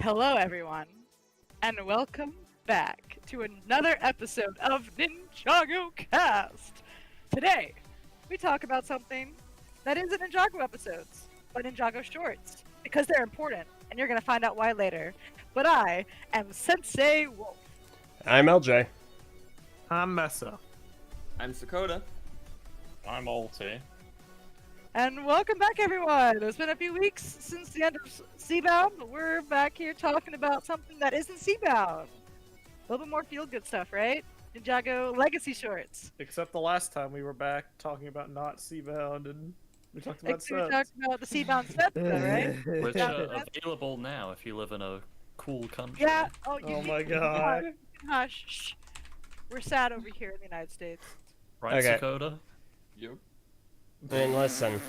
Hello, everyone, and welcome back to another episode of NINJAGOCast. Today, we talk about something that isn't Ninjago episodes, but Ninjago shorts, because they're important, and you're going to find out why later. But I am Sensei Wolf. I'm LJ. I'm Mesa. I'm Sakota. I'm Ulti. And welcome back, everyone. It's been a few weeks since the end of Seabound, but we're back here talking about something that isn't Seabound. A little bit more feel-good stuff, right? Ninjago Legacy shorts. Except the last time we were back talking about not Seabound and we talked about We sets. talked about the Seabound sets, though, right? Which Yeah, are that's- available now if you live in a cool country. Yeah. Oh, my God. Hush. Shh. We're sad over here in the United States. Right, Okay. Dakota? Yep. And listen,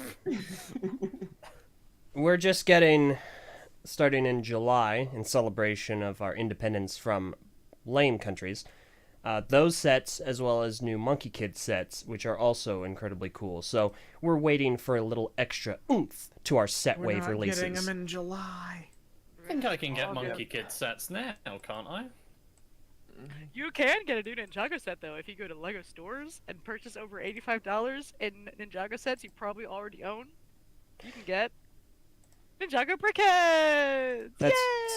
we're just starting in July in celebration of our independence from lame countries. Those sets, as well as new Monkey Kid sets, which are also incredibly cool. So we're waiting for a little extra oomph to our set We're wave not releases. getting them in July. I think I can get Oh, Monkey Kid sets now, can't I? You can get a new Ninjago set, though, if you go to LEGO stores and purchase over $85 in Ninjago sets you probably already own. You can get Ninjago Brickheads!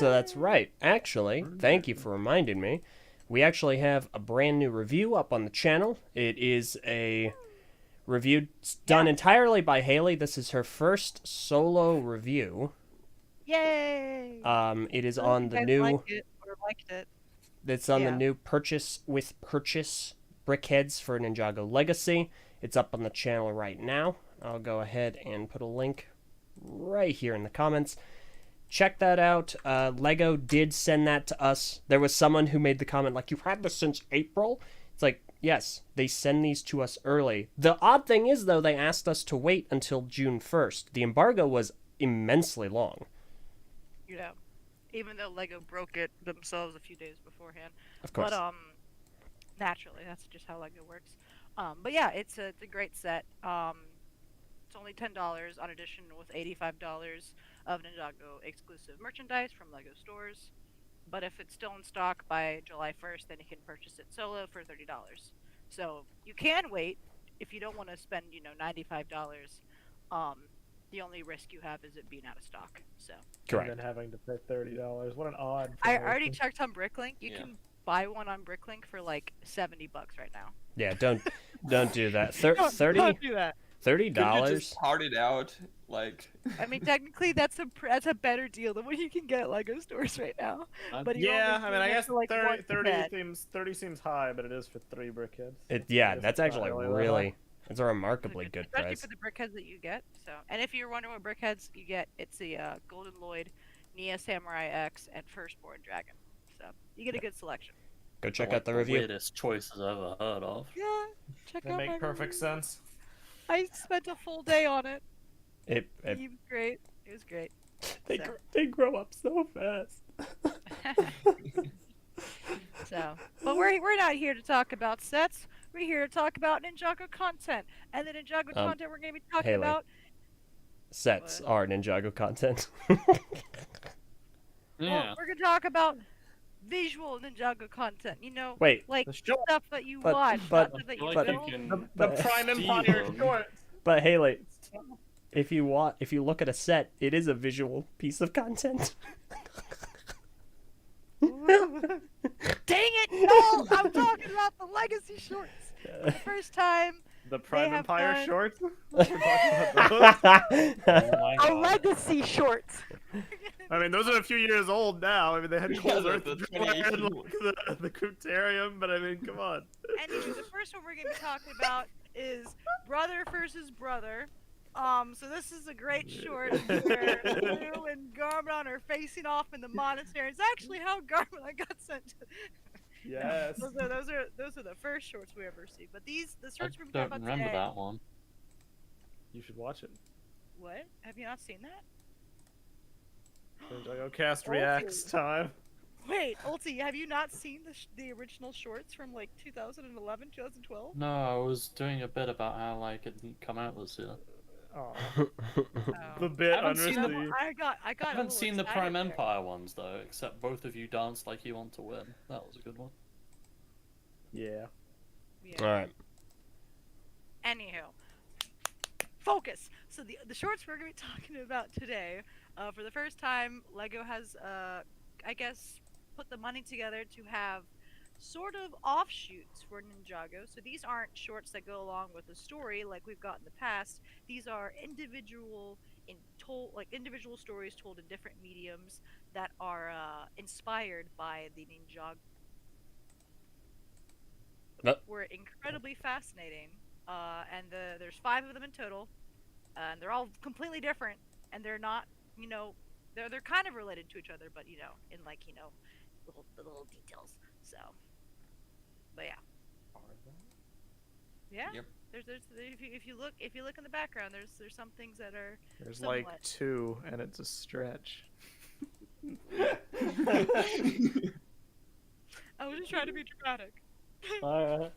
That's right. Actually, thank you for reminding me. We actually have a brand new review up on the channel. It is a review done entirely by Haley. This is her first solo review. Yay! It is I on hope the you guys new. liked it or liked it. It's on the Yeah. new purchase brickheads for Ninjago Legacy. It's up on the channel right now. I'll go ahead and put a link right here in the comments. Check that out. Lego did send that to us. There was someone who made the comment like, "You've had this since April?" It's like, yes, they send these to us early. The odd thing is, though, they asked us to wait until June 1st. The embargo was immensely long. You know, even though LEGO broke it themselves a few daes beforehand. Of course. But naturally, that's just how LEGO works. But yeah, it's a great set. It's only $10 on addition with $85 of Ninjago exclusive merchandise from LEGO stores. But if it's still in stock by July 1st, then you can purchase it solo for $30. So you can wait if you don't want to spend, $95. The only risk you have is it being out of stock. So Correct. And then having to pay $30. What an odd. I promotion. already checked on Bricklink. You Yeah. can buy one on Bricklink for like $70 right now. Yeah, don't do that. Don't do that. $30? Could you just part it out, like? I mean, technically, that's a better deal than what you can get at LEGO stores right now. But you're Yeah, only I mean, I doing it guess for, like, 30, one 30 set. seems 30 seems high, but it is for 3 brickheads. Yeah, It's that's not actually really that really. high. It's a remarkably good Especially price. for the brickheads that you get. So, and if you're wondering what brickheads you get, it's the Golden Lloyd, Nia Samurai X, and Firstborn Dragon. So you get a good selection. Go check Like out the review. Weirdest choices I've ever heard of. Yeah, check They out make my perfect review. sense. I spent a full day on it. It It was great. It was great. they, So. they grow up so fast. So, but we're not here to talk about sets. We're here to talk about Ninjago content, and the Ninjago content we're going to be talking Haley. about. Sets What? are Ninjago content. Yeah. Well, we're going to talk about visual Ninjago content. Wait, Like The short- stuff that you but- watch, but- not stuff that you Like but- you build. can The But- Prime steal Empire them. shorts. but Haley, if you look at a set, it is a visual piece of content. Dang it! No, I'm talking about the legacy shorts. For the first time, The Prime have Empire fun. shorts. We're talking about those. Oh my a God. legacy shorts. I mean, those are a few years old now. I mean, they had Yeah, Cold the- Earth the Destroyer and 2018 like, the Cryptarium, but I mean, come on. And the first one we're going to be talking about is Brother versus Brother. So this is a great short where Lou and Garmadon are facing off in the monastery. It's actually how Garmadon got sent. Yes. Those are the first shorts we ever see. But the I shorts we're don't talking about remember today. that one. You should watch it. What? Have you not seen that? NINJAGOcast Okay. reacts time. Wait, Ulti, have you not seen the original shorts from like 2011, 2012? No, I was doing a bit about how like it didn't come out this year. Aw. Oh. The bit I haven't under seen the- the. I got. I a haven't little seen the excited Prime there. Empire ones though, except both of you danced like you want to win. That was a good one. Yeah. Yeah. All right. Anywho, focus. So the shorts we're gonna be talking about today, for the first time, Lego has I guess put the money together to have sort of offshoots for Ninjago. So these aren't shorts that go along with the story like we've got in the past. These are individual individual stories told in different mediums that are inspired by the Ninjago. Yep. Were incredibly fascinating, and there's 5 of them in total, and they're all completely different, and they're not, they're kind of related to each other, but in little details. So, but yeah, Yep. there's if you look in the background, there's some things that are There's somewhat. like 2, and it's a stretch. I was just trying to be dramatic. Alright.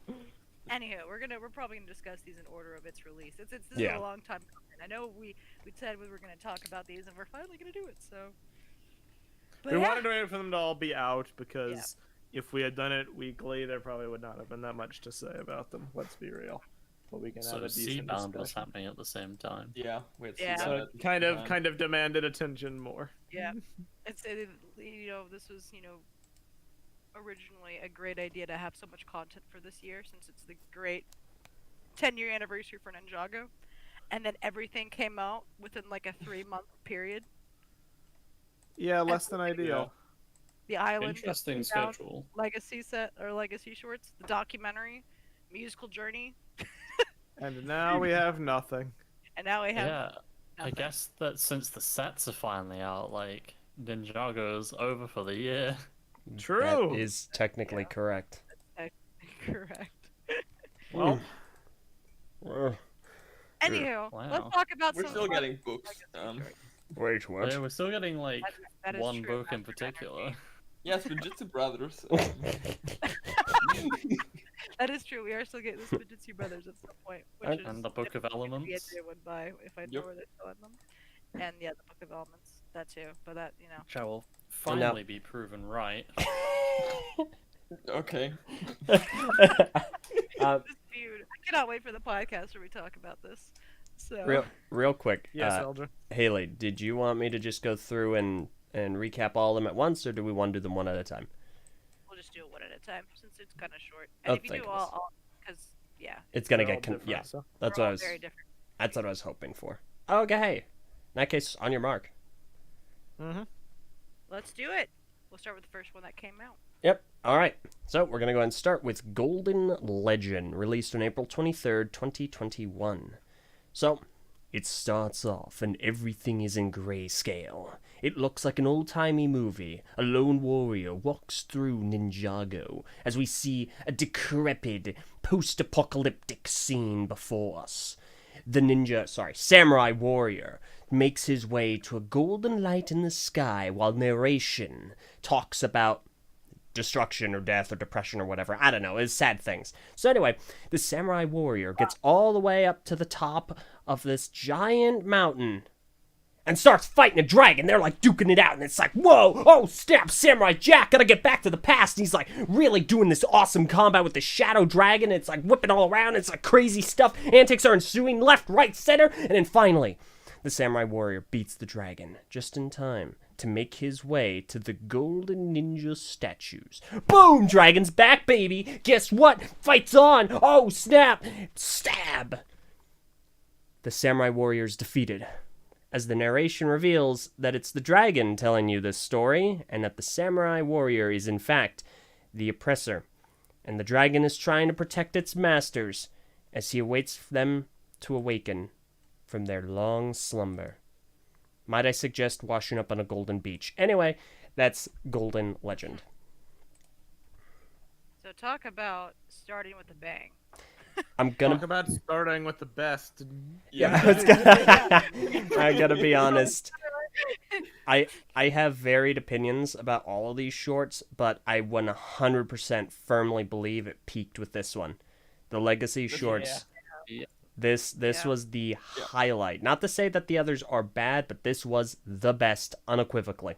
Anywho, we're probably gonna discuss these in order of its release. This is Yeah. a long time coming. I know we said we were gonna talk about these, and we're finally gonna do it. So, but We yeah. wanted to wait for them to all be out because if we had done it weekly, there probably would not have been that much to say about them. Let's be real. But we can have So a decent Seabound was discussion. happening at the same time. Yeah, we had Yeah. seen So that it at the kind same of time. kind of demanded attention more. Yeah, this was originally a great idea to have so much content for this year, since it's the great 10-year anniversary for Ninjago, and then everything came out within like a 3-month period. Yeah, less than ideal. The Island Interesting Down schedule. Legacy set or Legacy shorts, the documentary, musical journey, And now we have nothing. and now we have Yeah, I nothing. guess that since the sets are finally out, like Ninjago's over for the year. True. That is technically correct. Correct. Well, Anywho, Wow. let's talk about We're some still fun getting books. Legacy shorts. Wait, what? Yeah, we're still getting like That is one true. book in Master particular. Energy. Yes, Fujitsu Brothers. That is true. We are still getting the Fujitsu Brothers at some point, which is And the Book of definitely gonna be a Elements. day one buy if I know Yep. where they're selling them. And yeah, the Book of Elements, that too. But that, Which I will finally be proven right. Okay. this feud. I cannot wait for the podcast where we talk about this. So real quick. yes, Eldra. Haley, did you want me to just go through and recap all of them at once, or do we want to do them one at a time? we'll just do it one at a time since it's kind of short. Oh, And if you thank do goodness. all, because yeah, It's gonna They're all get different, yeah. so. That's we're what I all was. very different. That's what I was hoping for. Okay. In that case, on your mark. Mm-hmm. Let's do it. We'll start with the first one that came out. Yep. All right. So we're gonna go ahead and start with Golden Legend, released on April 23rd, 2021. So it starts off and everything is in grayscale. It looks like an old-timey movie. A lone warrior walks through Ninjago as we see a decrepit, post-apocalyptic scene before us. The samurai warrior makes his way to a golden light in the sky while narration talks about destruction or death or depression or whatever. I don't know. It's sad things. So anyway, the samurai warrior gets all the way up to the top of this giant mountain and starts fighting a dragon. They're like duking it out, and it's like, whoa, oh snap, Samurai Jack, gotta get back to the past. And he's like really doing this awesome combat with the shadow dragon. It's like whipping all around. It's like crazy stuff. Antics are ensuing left, right, center. And then finally, the samurai warrior beats the dragon just in time to make his way to the golden ninja statues. Boom! Dragon's back, baby! Guess what? Fight's on! Oh, snap! Stab! The samurai warrior's defeated, as the narration reveals that it's the dragon telling you this story, and that the samurai warrior is in fact the oppressor, and the dragon is trying to protect its masters as he awaits them to awaken from their long slumber. Might I suggest washing up on a golden beach? Anyway, that's Golden Legend. So talk about starting with a bang. I'm Talk gonna. about starting with the best. Yeah, I gotta be honest. I have varied opinions about all of these shorts, but I 100% firmly believe it peaked with this one. The Legacy shorts, This Yeah. was the highlight. Not to say that the others are bad, but this was the best, unequivocally.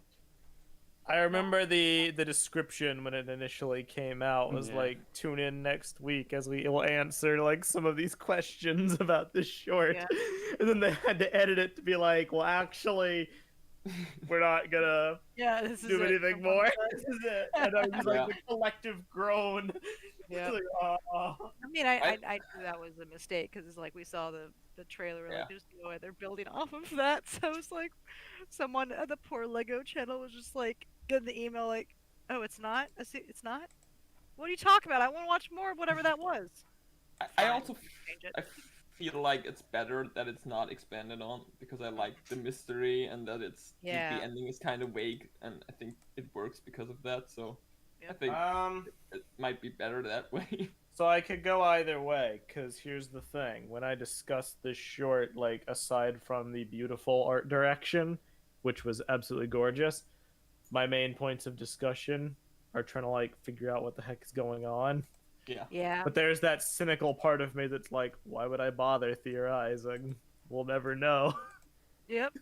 I remember the description when it initially came out was Yeah. like, tune in next week as we will answer like some of these questions about this short. Yeah. And then they had to edit it to be like, well, actually, we're not gonna Yeah, this is do it. anything The one more. shot. This is it. And I was like the collective groan. Yeah. Like, I mean, I knew that was a mistake because it's like we saw the trailer, Yeah. like there's no way they're building off of that. So it's like someone at the poor Lego channel was just like getting the email like, oh, it's not, it's not. What are you talking about? I want to watch more of whatever that was. I Fine, also change it. I feel like it's better that it's not expanded on because I like the mystery and that it's Yeah. the ending is kind of vague and I think it works because of that. So I Yep. think it might be better that way. So I could go either way, because here's the thing. When I discussed this short, like, aside from the beautiful art direction, which was absolutely gorgeous, my main points of discussion are trying to, like, figure out what the heck is going on. Yeah. Yeah. But there's that cynical part of me that's like, why would I bother theorizing? We'll never know. Yep.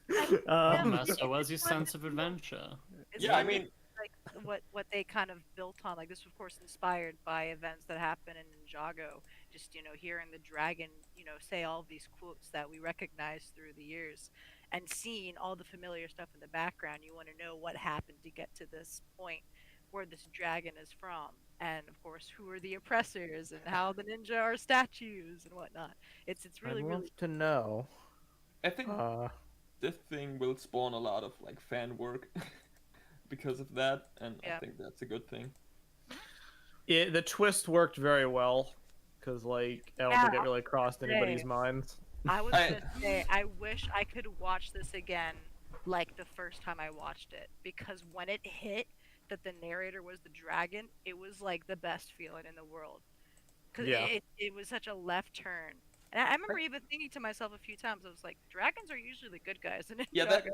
So where's your sense of adventure? It's Yeah, I like- mean, like what they kind of built on. Like this, of course, inspired by events that happen in Ninjago. Just hearing the dragon, say all of these quotes that we recognize through the years, and seeing all the familiar stuff in the background. You want to know what happened to get to this point, where this dragon is from, and of course, who are the oppressors, and how the ninja are statues and whatnot. It's really I'd love really to know. I think Uh, this thing will spawn a lot of like fan work because of that, and I Yeah. think that's a good thing. the twist worked very well, because, like, I don't think it really crossed anybody's Same. minds. I was I- gonna say, I wish I could watch this again, like the first time I watched it, because when it hit that the narrator was the dragon, it was like the best feeling in the world. Because Yeah. it was such a left turn. And I remember even thinking to myself a few times, I was like, dragons are usually the good guys in Yeah, Ninjago.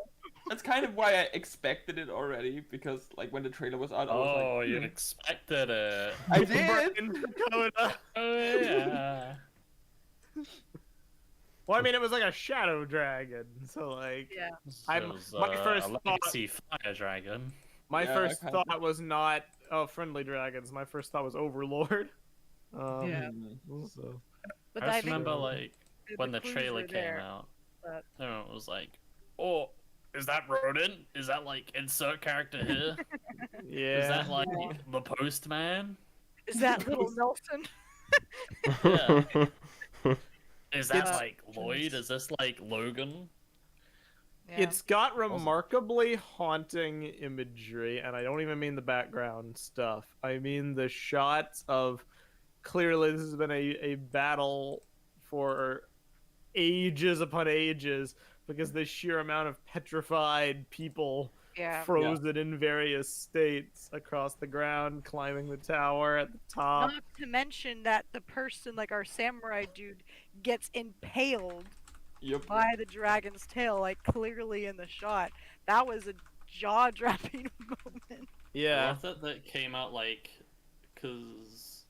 that's kind of why I expected it already because like when the trailer was out, I was Oh, like, you expected it. I did. Dakota. Oh yeah. Well, I mean, it was like a shadow dragon, so, like, Yeah. I'm- This my was, first a thought- legacy fire dragon. my Yeah, first kind of. thought was not, oh, friendly dragons. My first thought was Overlord. Yeah. So. But I just remember think- like when the clues trailer were came there, out, but- everyone was like, "Oh, is that Rodent? Is that like insert character here? Yeah. Is that like the Postman? Is that little Nelson? Yeah. Is that It's- like Lloyd? Is this like Logan?" Yeah. It's got remarkably haunting imagery, and I don't even mean the background stuff. I mean the shots of, clearly this has been a battle for ages upon ages, because the sheer amount of petrified people Yeah. frozen in various states across the ground, climbing the tower at the top. Not to mention that the person, like our samurai dude, gets impaled Yep. by the dragon's tail, like clearly in the shot. That was a jaw-dropping moment. I Yeah. love that came out like, because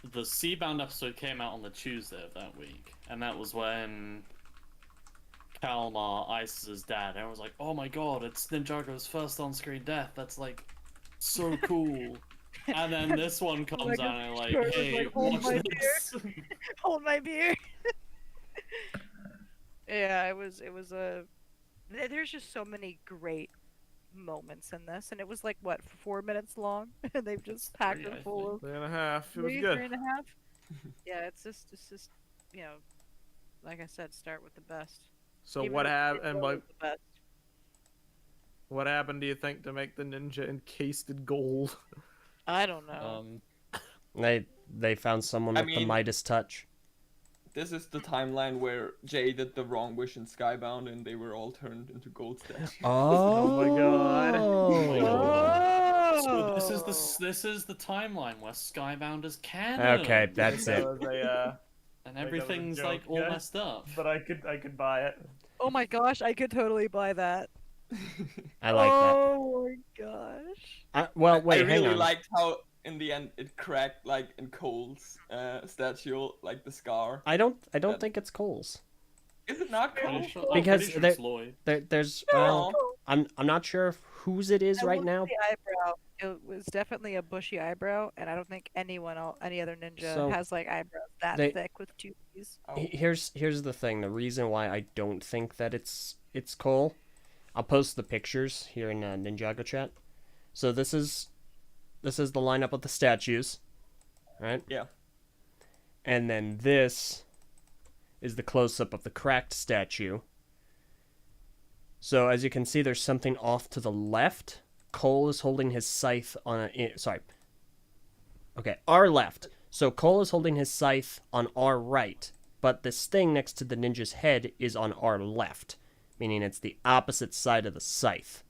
the Seabound episode came out on the Tuesday of that week, and that was when Kalmar ices his dad. Everyone was like, "Oh my god, it's Ninjago's first on-screen death. That's like so cool." And then this one comes Like, out and like, Kurt was "Hey, like, "Hold watch my this." Hold my beer. Yeah, it was a. There's just so many great moments in this, and it was like what 4 minutes long, and they've just packed Three, it I full of 3.5. It was three, good. 3.5. Yeah, it's just like I said, start with the best. So Even what if happened? it And was the best. what happened? Do you think to make the ninja encased in gold? I don't know. They found someone I with the mean- Midas touch. This is the timeline where Jay did the wrong wish in Skybound and they were all turned into gold statues. Oh, my God. Oh! So this is the timeline where Skybound is canon. Okay, that's That it. was a, And that was a everything's joke, like all yeah. messed up. but I could buy it. Oh my gosh, I could totally buy that. I like that. Oh my gosh. Well, wait, I really hang on. liked how in the end it cracked like in Cole's statue, like the scar. I don't think it's Cole's. Is it not Cole? Pretty sure, Because pretty sure there- it's Lloyd. There's No. I'm not sure whose it is I right looked now. at the eyebrow. It was definitely a bushy eyebrow, and I don't think any other ninja So, has like eyebrows that they- thick with two P's. Oh. Here's the thing. The reason why I don't think that it's Cole. I'll post the pictures here in Ninjago chat. So this is the lineup of the statues, right? Yeah. And then this is the close-up of the cracked statue. So as you can see, there's something off to the left. Cole is holding his scythe on our left. So Cole is holding his scythe on our right, but this thing next to the ninja's head is on our left, meaning it's the opposite side of the scythe.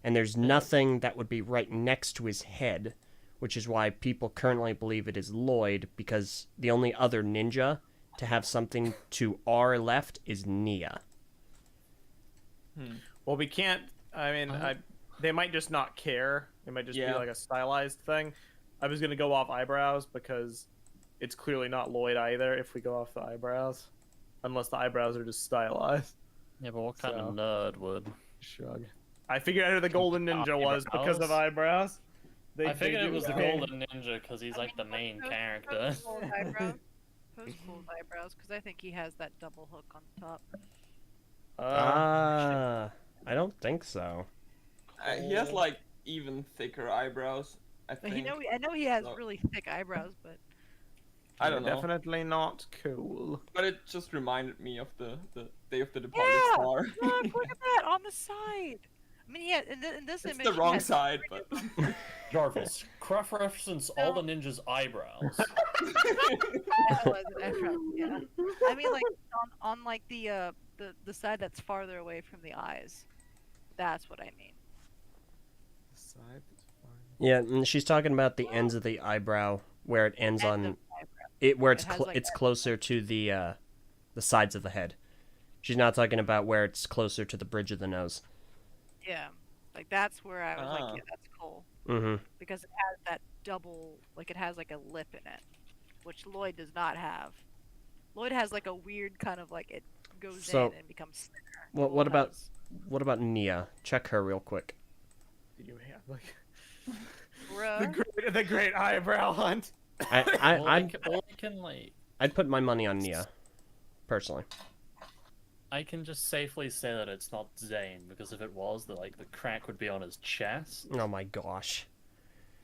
And there's nothing that would be right next to his head, which is why people currently believe it is Lloyd, because the only other ninja to have something to our left is Nia. Well, we can't. I mean, they might just not care. It might just be Yeah. like a stylized thing. I was gonna go off eyebrows because it's clearly not Lloyd either. If we go off the eyebrows, unless the eyebrows are just stylized. Yeah, but what kind So- of nerd would? Shrug. I figured out who the Golden Ninja was because of eyebrows. I figured it was the okay. Golden Ninja because he's like the main Post character. Cole's eyebrows. Post Cole's eyebrows, because I think he has that double hook on top. I don't think so. He has like even thicker eyebrows. I But think. I know he has So- really thick eyebrows, but I don't know. Definitely not cool. But it just reminded me of the Day of the Departed Yeah! Star. look at that on the side. I mean, yeah, in this It's image, the he wrong has side, but Jarvis, cross-reference all the ninjas' eyebrows. eyebrows, yeah. I mean, like on like the side that's farther away from the eyes. That's what I mean. Side is fine. Yeah, and she's talking about the ends of the eyebrow where it ends End on of the eyebrow. it, where it's It has, like, it's that- closer to the sides of the head. She's not talking about where it's closer to the bridge of the nose. Yeah, like that's where I was Ah. like, yeah, that's cool Mm-hmm. because it has that double, like it has like a lip in it, which Lloyd does not have. Lloyd has like a weird kind of like it goes So, in and becomes thinner. what Cole about- has- What about Nia? Check her real quick. Do you have like Bruh. the great eyebrow hunt? I'd put my money on Nia, personally. I can just safely say that it's not Zane because if it was, the crack would be on his chest. Oh my gosh,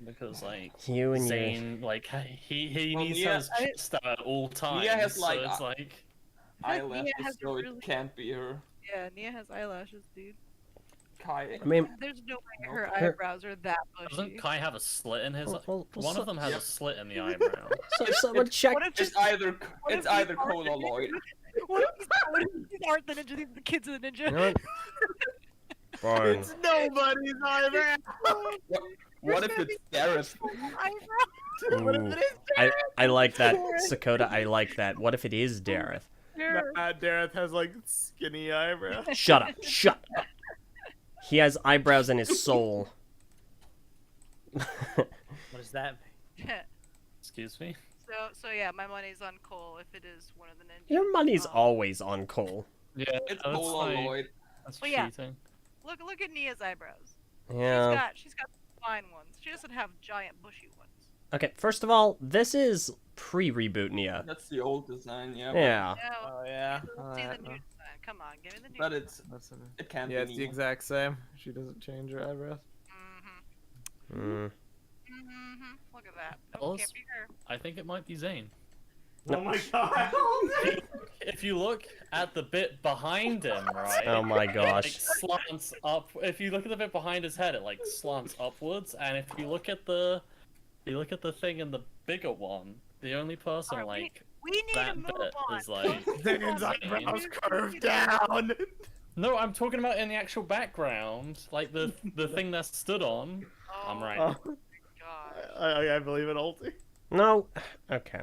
Because you and your Zane, he Well, needs Nia- to have his chest out at all times. Nia has, so like, it's I feel like Eyelashes, Nia has so really- it can't be her. Yeah, Nia has eyelashes, dude. Kai. I mean, There's no way No. her Her- eyebrows are that doesn't bushy. Kai have a slit in his? Well, One so- of them has Yep. a slit in the eyebrow. so someone check. What if It's just either what it's if these either aren't Cole the or Lloyd. what if these aren't the ninja? These are the kids of the ninja. You know what? Fine. It's nobody's eyebrow. What if it's Dareth? Eyebrow. What if Ooh. it is I like that, Sakota. I like that. What if it is Dareth? Dareth has like skinny eyebrows. Shut up. Shut up. He has eyebrows in his soul. What does that mean? Excuse me. So yeah, my money's on Cole if it is one of the ninjas. Your money's Um, always on Cole. Yeah, It's that's Cole or Lloyd. That's Well, yeah. cheating. Look at Nia's eyebrows. Yeah. She's got fine ones. She doesn't have giant bushy ones. Okay, first of all, this is pre-reboot Nia. That's the old design, yeah. Yeah. No, Oh yeah. let's see the new design. Come on, give me the new. But it's That's it can't yeah, be it's the Nia. exact same. She doesn't change her eyebrows. Mhm. Mm. Mhm. Look at that. Well, Oh, can't be her. I think it might be Zane. No. Oh my god. If you look at the bit behind him, right? Oh my It, like, gosh. slants up. If you look at the bit behind his head, it like slants upwards, and if you look at the thing in the bigger one, the only person Alright, like We need to that move bit on. is like. Zane's eyebrows curved down. No, I'm talking about in the actual background, like the thing that's stood on. Oh, I'm right. Oh, God. I believe it, Ulti. No. Okay.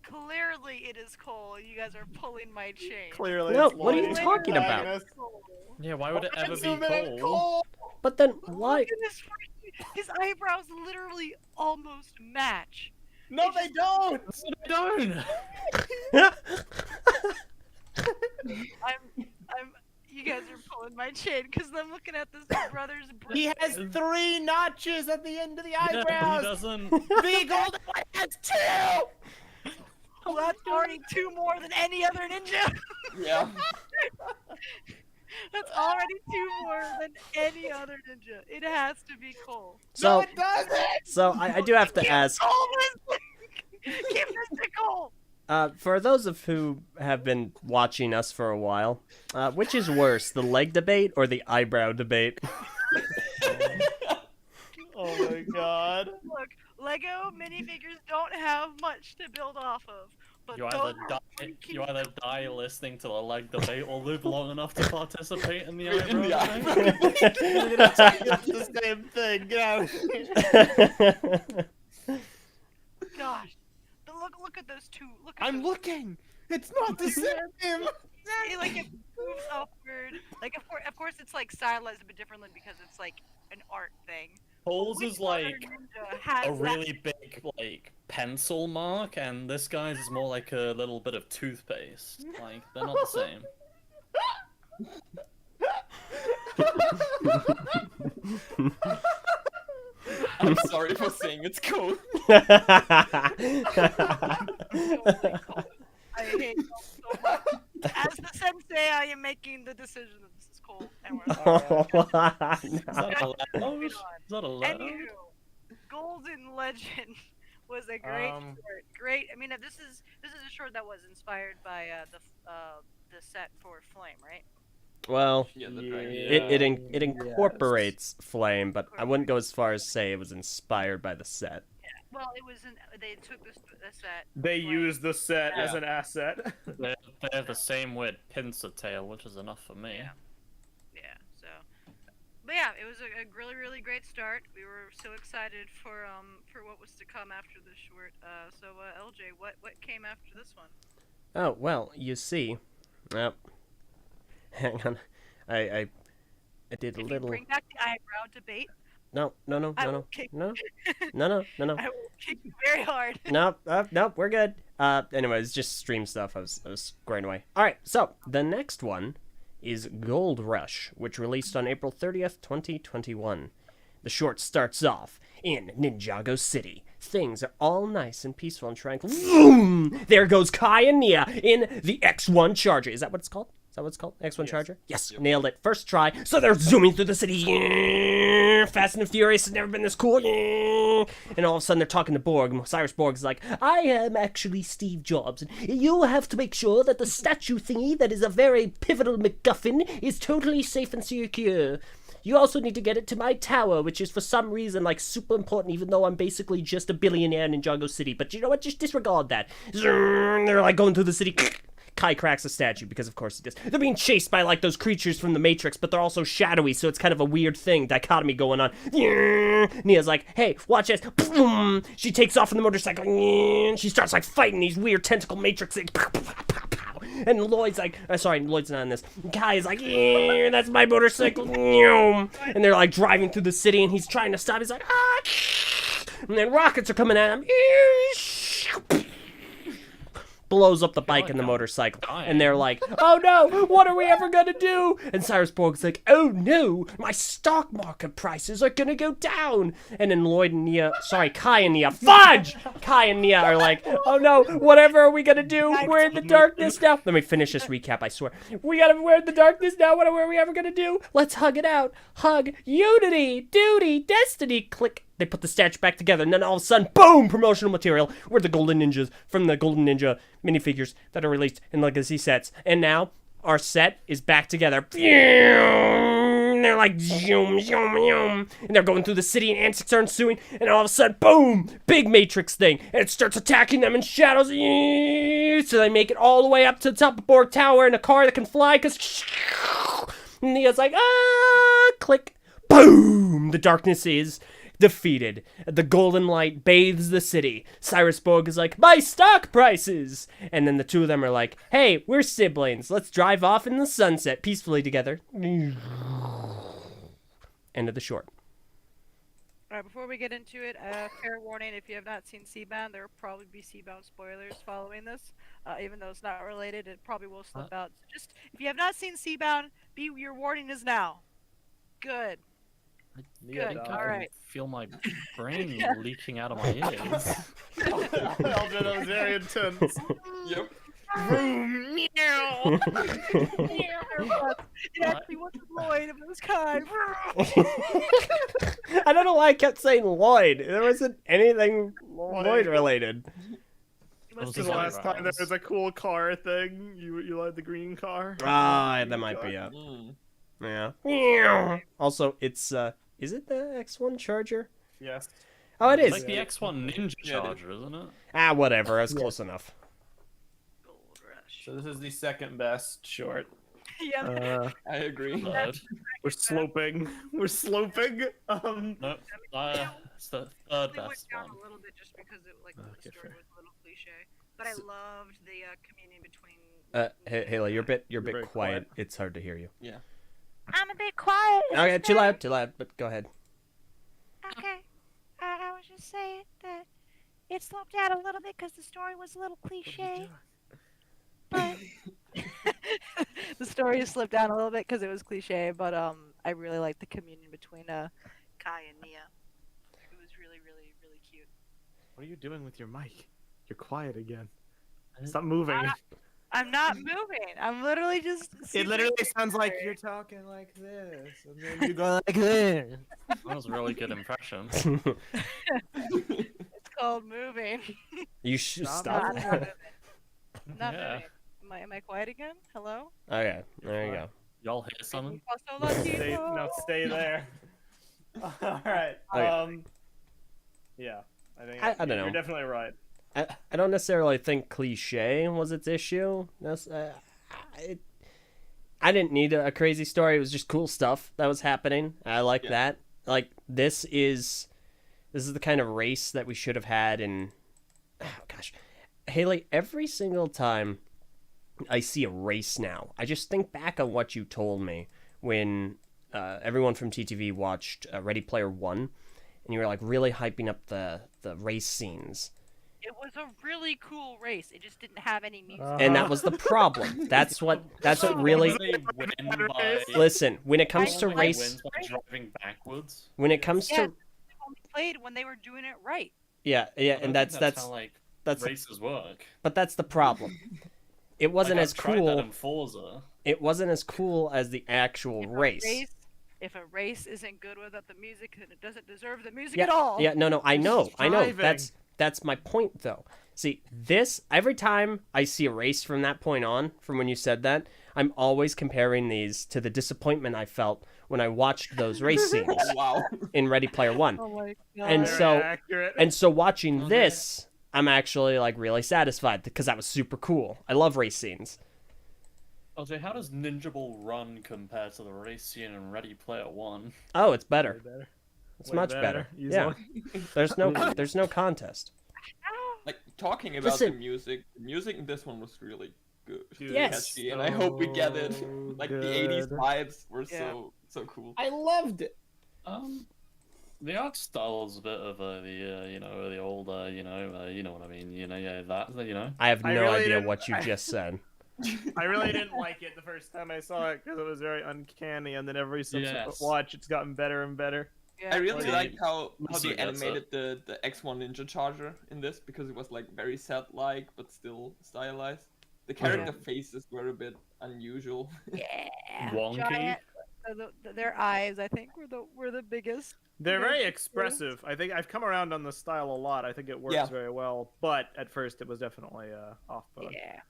Clearly, it is Cole. You guys are pulling my chain. Clearly. No, it's what are you Lloyd. talking about? Agnes. Yeah, why would it ever be Zoom in, Cole? But then Look why? at his eyebrows literally almost match. No, they don't. Don't. You guys are pulling my chain because I'm looking at this brother's. He has 3 notches at the end of the Yeah, he eyebrows. doesn't. The golden one has 2. Well, that's already 2 more than any other ninja. Yeah. That's already 2 more than any other ninja. It has to be Cole. So, No, it doesn't. so I do have to ask. Cole this. Give this to Cole. For those of who have been watching us for a while, which is worse, the leg debate or the eyebrow debate? Oh my god. Look, Lego minifigures don't have much to build off of. But You those either are die, freaking you either die listening to the leg debate or live long enough to participate in the In the eyebrow eyebrow debate. It's the same thing. Get out. Gosh. But look at those 2. Look at I'm those. looking. It's not the same. Like it moves upward. Like of course it's like stylized a bit differently because it's like an art thing. Cole's Which is other like ninja has a that- really big like pencil mark, and this guy's is more like a little bit of toothpaste. Like they're not the same. I'm sorry for saying it's cool. I hate Cole so much. As the sensei, I am making the decision that this is Cole, and we're Is that allowed? moving Is on. that allowed? Anywho, Golden Legend was a great short. Great. I mean, this is a short that was inspired by the set for Flame, right? Well, Yeah, the dragon. it incorporates Flame, but I wouldn't go as far as say it was inspired by the set. Well, it was they took the set. They Flame. use the set as Yeah. an asset. They have the same weird pincer tail, which is enough for me. Yeah. So, but yeah, it was a really really great start. We were so excited for what was to come after this short. So LJ, what came after this one? Oh, well, you see. Hang on. I did a If little. you bring back the eyebrow debate, No. I will kick. No. I will kick you very hard. Nope, we're good. Anyways, just stream stuff. I was squaring away. All right, so the next one is Gold Rush, which released on April 30th, 2021. The short starts off in Ninjago City. Things are all nice and peaceful and tranquil. Vroom! There goes Kai and Nia in the X1 Charger. Is that what it's called? Is that what it's called? X1 Charger? Yes, nailed it. First try. So they're zooming through the city. Yeah. Fast and Furious has never been this cool. Yeah. And all of a sudden they're talking to Borg. Cyrus Borg's like, I am actually Steve Jobs. And you have to make sure that the statue thingy that is a very pivotal MacGuffin is totally safe and secure. You also need to get it to my tower, which is for some reason like super important, even though I'm basically just a billionaire in Ninjago City. But you know what? Just disregard that. They're like going through the city. Kai cracks a statue, because of course he does. They're being chased by like those creatures from the Matrix, but they're also shadowy, so it's kind of a weird thing, dichotomy going on. Nia's like, hey, watch this. Boom! She takes off on the motorcycle. She starts like fighting these weird tentacle Matrix things. And Lloyd's like, sorry, Lloyd's not in this. Kai is like, that's my motorcycle. And they're like driving through the city, and he's trying to stop. He's like, ah! And then rockets are coming at him. Blows up the bike and the motorcycle. And they're like, oh no, what are we ever gonna do? And Cyrus Borg's like, oh no, my stock market prices are gonna go down. And then Kai and Nia, fudge! Kai and Nia are like, oh no, whatever are we gonna do? We're in the darkness now. Let me finish this recap, I swear. We're in the darkness now, what are we ever gonna do? Let's hug it out. Hug, unity, duty, destiny, click. They put the statue back together, and then all of a sudden, boom! Promotional material. We're the Golden Ninjas from the Golden Ninja minifigures that are released in Legacy sets. And now, our set is back together. And they're like, zoom, zoom, zoom. And they're going through the city, and antics are ensuing. And all of a sudden, boom! Big Matrix thing. And it starts attacking them in shadows. So they make it all the way up to the top of Borg Tower in a car that can fly, because... And Nia's like, ah! Click. Boom! The darkness is... defeated. The golden light bathes the city. Cyrus Borg is like, my stock prices! And then the two of them are like, hey, we're siblings. Let's drive off in the sunset peacefully together. End of the short. All right, before we get into it, fair warning: if you have not seen Seabound, there will probably be Seabound spoilers following this. Even though it's not related, it probably will slip out. So just if you have not seen Seabound, your warning is now. Good. Nia Good. died. All right. Feel my brain leaking out of my ears. Elder, that was very intense. Yep. It actually wasn't Lloyd, it was Kai. I don't know why I kept saying Lloyd. There wasn't anything Lloyd related. It must Those be The are last time there eyebrows. was a cool car thing. You like the green car? Ah, that might be it. Mm. Yeah. Also, it's is it the X1 Charger? Yes. Oh, it It's is. like the X1 Ninja Yeah, it is. Charger, isn't it? Ah, whatever. That's close enough. Gold Rush. So this is the second best short. Yeah. I agree. Third. We're sloping. We're sloping. Nope. It's the third It went best down one. a little bit just because the Okay, story fair. was a little cliche. But I loved the communion between. Haley, you're a bit very quiet. quiet. It's hard to hear you. I'm a bit quiet. Okay, too loud. But go ahead. Okay. I was just saying that it sloped down a little bit because the story was a little cliche. But the story slipped down a little bit because it was cliche. But I really liked the communion between Kai and Nia. It was really, really, really cute. What are you doing with your mic? You're quiet again. Stop moving. I'm not moving. I'm literally just. It literally sounds like you're talking like this, and then you go like this. That was a really good impression. It's called moving. You should Stop stop. Not moving. Not Yeah. moving. Am I quiet again? Hello? Okay, there you go. Y'all hear something? Stay there. All right. Okay. Yeah. I don't know. You're definitely right. I don't necessarily think cliche was its issue. I didn't need a crazy story. It was just cool stuff that was happening. I like that. Like this is the kind of race that we should have had in. Oh gosh, Haley. Every single time I see a race now, I just think back on what you told me when everyone from TTV watched Ready Player One, and you were like really hyping up the race scenes. It was a really cool race. It just didn't have any music. And that was the problem. That's what really. They win by. Listen, when it comes to I race, wins by driving backwards. when it comes Yeah, to they only played when they were doing it right. yeah, I and don't that's think how like that's races work. but that's the problem. It wasn't Like, as I've tried that cool. in Forza. It wasn't as cool as the actual race. If a race isn't good without the music, then it doesn't deserve the music Yeah, at all. yeah, no, I know. driving. That's my point though. See, this every time I see a race from that point on, from when you said that, I'm always comparing these to the disappointment I felt when I watched those race scenes Wow. in Ready Player One. Oh my god. And Very so- accurate. And so watching Okay. this, I'm actually like really satisfied because that was super cool. I love race scenes. LJ, how does Ninja Ball Run compare to the race scene in Ready Player One? Oh, it's better. Way better. It's Way much better. Yeah. easily. There's no contest. Like talking about Listen. the music in this one was really good. Dude, Yes. Catchy, and I hope we get it. So Like the 80s good. vibes were Yeah. so cool. I loved it. The art style is a bit of the old, you know what I mean, that. I have I no really idea didn't- what you just said. I really didn't like it the first time I saw it because it was very uncanny, and then every subsequent Yes. watch, it's gotten better and better. Yeah. I really Like, liked how Lisa they gets animated the X1 Ninja Charger in this because it was like very set-like but still stylized. The character faces were a bit unusual. Yeah. Wonky. Giant, their eyes, I think, were the biggest. They're very Yeah. expressive. I think I've come around on the style a lot. I think it works Yeah. very well, but at first it was definitely off-putting Yeah.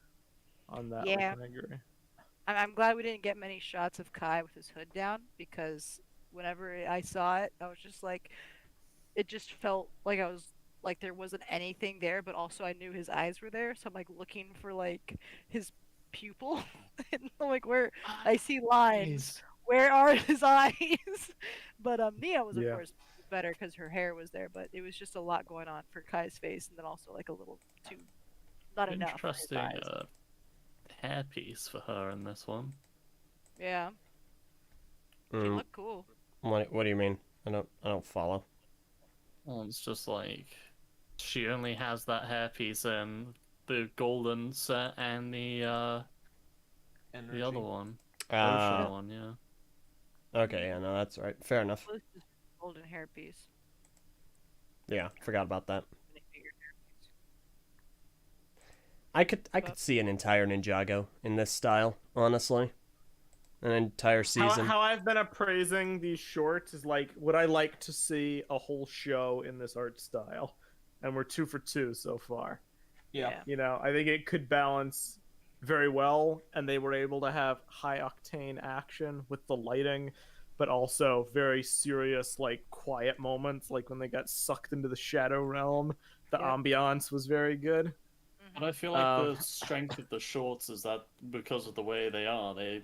on that. Yeah. One, I agree. I'm glad we didn't get many shots of Kai with his hood down because whenever I saw it, I was just like, it just felt like I was like there wasn't anything there, but also I knew his eyes were there, so I'm like looking for like his pupil, and I'm like where I see lines, where are his eyes? But Nia was of Yeah. course better because her hair was there, but it was just a lot going on for Kai's face, and then also like a little too not enough. for his Interesting eyes. hairpiece for her in this one. Yeah, she Mm, looked cool. What do you mean? I don't follow. Well, it's just like she only has that hairpiece in the golden set and the Energy. other one, Uh, ocean one, yeah. okay, yeah, no, that's right. Fair enough. Closest golden hairpiece. Yeah, forgot about that. Minifigure hairpiece. I could see an entire Ninjago in this style, honestly. An entire season. How I've been appraising these shorts is like, would I like to see a whole show in this art style? And we're 2 for 2 so far. Yeah. You know, I think it could balance very well, and they were able to have high octane action with the lighting, but also very serious, like quiet moments, like when they got sucked into the shadow realm. The Yep. ambiance was very good. But I feel like the strength of the shorts is that because of the way they are, they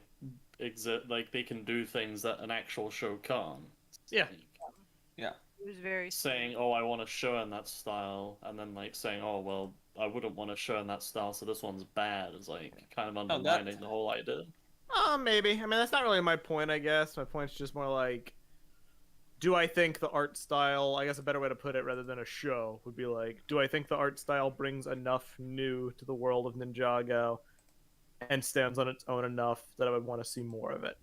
exist like they can do things that an actual show can't. Yeah. Like, It was very saying, "Oh, I want to show in that style," and then like saying, "Oh, well, I wouldn't want to show in that style, so this one's bad." Is like kind of undermining the whole idea. Maybe. I mean, that's not really my point, I guess. My point's just more like, do I think the art style, I guess a better way to put it rather than a show, would be like, do I think the art style brings enough new to the world of Ninjago and stands on its own enough that I would want to see more of it?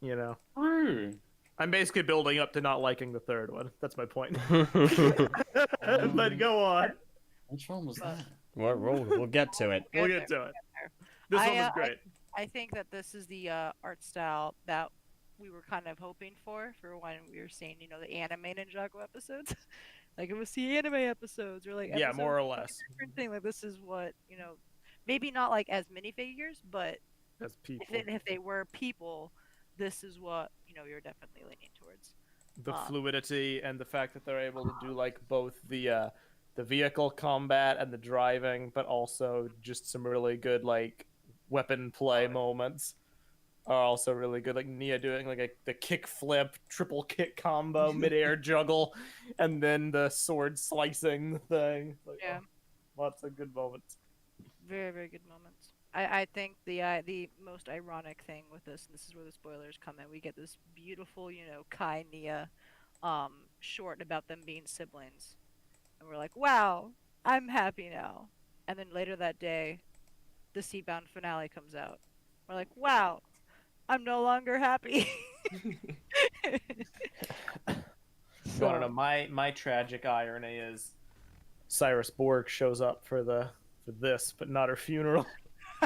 You know? True. I'm basically building up to not liking the third one. That's my point. But go on. Which one was that? We'll get to it. We'll get to it. This one was great. I think that this is the art style that we were kind of hoping for when we were seeing, you know, the anime Ninjago episodes. Like, it was the anime episodes, or like Yeah, episodes more or of less. different thing. Like, this is what, you know, maybe not like as minifigures, but As people. if they were people, this is what, you know, you're definitely leaning towards. The fluidity and the fact that they're able to do like both the vehicle combat and the driving, but also just some really good like weapon play moments are also really good. Like Nia doing like the kick flip, triple kick combo, midair juggle, and then the sword slicing thing. Like, Yeah. Lots of good moments. Very, very good moments. I think the most ironic thing with this, and this is where the spoilers come in, we get this beautiful, you know, Kai Nia short about them being siblings. And we're like, wow, I'm happy now. And then later that day, the Seabound finale comes out. We're like, wow, I'm no longer happy. You want to know my tragic irony is Cyrus Borg shows up for this, but not her funeral.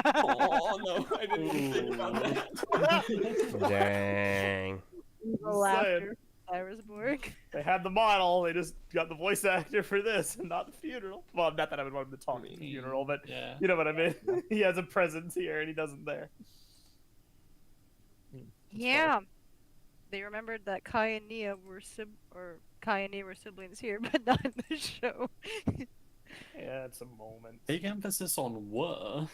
Oh no, I didn't even think about that. Dang. The laughter, Cyrus Borg. They had the model, they just got the voice actor for this and not the funeral. Well, not that I would want him to talk at the funeral, but Yeah. you know what I mean. He has a presence here and he doesn't there. Yeah. They remembered that Kai and Nia were siblings here, but not in the show. Yeah, it's a moment. Big emphasis on were.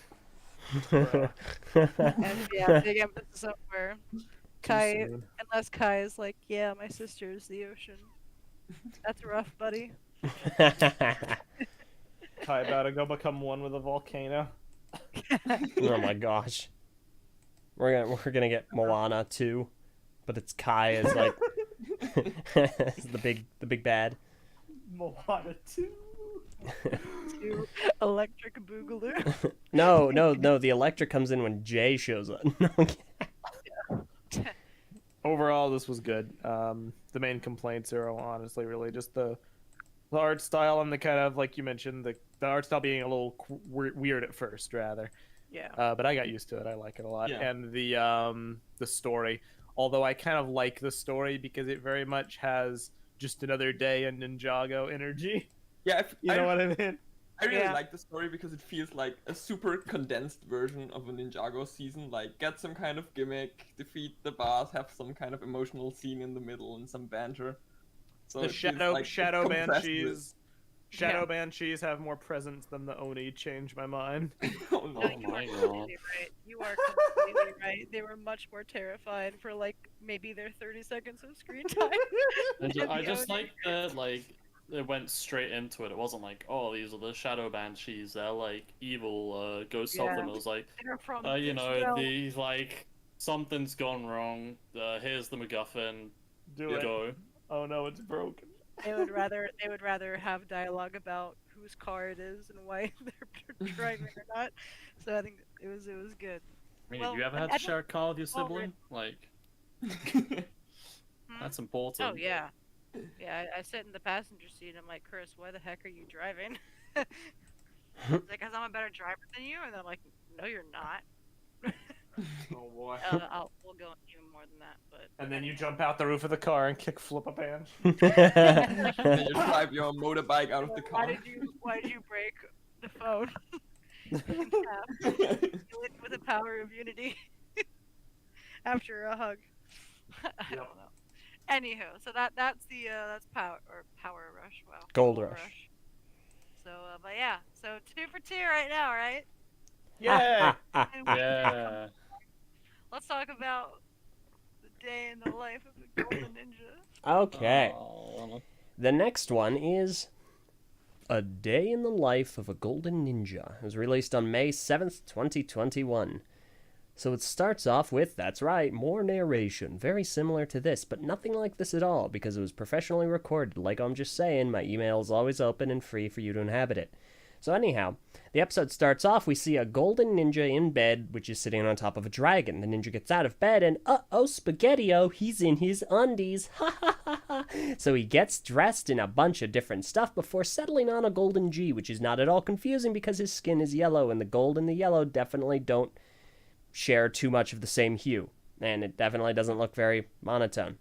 And yeah, big emphasis on where Kai, unless Kai is like, yeah, my sister is the ocean. That's rough, buddy. Kai about to go become one with a volcano. Oh my gosh. We're gonna get Moana too, but it's Kai as like as the big bad. Moana 2. To Electric Boogaloo. No. The electric comes in when Jay shows up. Overall, this was good. The main complaints are honestly really just the art style and the kind of, like you mentioned, the art style being a little weird at first, rather. Yeah. But I got used to it. I like it a lot. Yeah. And the story, although I kind of like the story because it very much has just another day in Ninjago energy. Yeah, You know what I mean? I really Yeah. like the story because it feels like a super condensed version of a Ninjago season. Like, get some kind of gimmick, defeat the boss, have some kind of emotional scene in the middle, and some banter. So The it feels shadow like shadow it's compressed banshees. Shadow banshees have more presence than the Oni. Changed my mind. oh no. No, you my are God. completely right. You are completely right. They were much more terrified for like maybe their 30 seconds of screen time. I just Oni. like that, like, it went straight into it. It wasn't like, oh, these are the Shadow Banshees. They're like evil ghosts of Yeah. them. It was like, They're from you this know, realm. these like something's gone wrong. Here's the MacGuffin. Do it. Go. Oh no, it's broken. They would rather have dialogue about whose car it is and why they're driving or not. So I think it was good. I mean, Well, have you ever I had to don't- share a car with your well, sibling? Like, Hmm? that's important. Oh yeah, yeah. I sit in the passenger seat. I'm like, Chris, why the heck are you driving? He's like, 'cause I'm a better driver than you, and I'm like, no, you're not. Oh boy. We'll go even more than that, but. And then you jump out the roof of the car and kick flip a pan. Then you drive your motorbike out of the Why car. did you break the phone in half? Kill it with the power of unity after a hug. I Yep. don't know. Anywho, so that's power rush. Wow. Gold Rush. So, but yeah, so 2 for 2 right now, right? Yay! And Yeah. let's talk about the day in the life of the Golden Ninja. Okay. Oh, The next one is A Day in the Life of a Golden Ninja. It was released on May 7th, 2021. So it starts off with, that's right, more narration. Very similar to this, but nothing like this at all, because it was professionally recorded. Like I'm just saying, my email is always open and free for you to inhabit it. So anyhow, the episode starts off, we see a golden ninja in bed, which is sitting on top of a dragon. The ninja gets out of bed and, uh-oh, Spaghetti-O, he's in his undies. Ha ha ha ha. So he gets dressed in a bunch of different stuff before settling on a golden G, which is not at all confusing because his skin is yellow, and the gold and the yellow definitely don't share too much of the same hue. And it definitely doesn't look very monotone.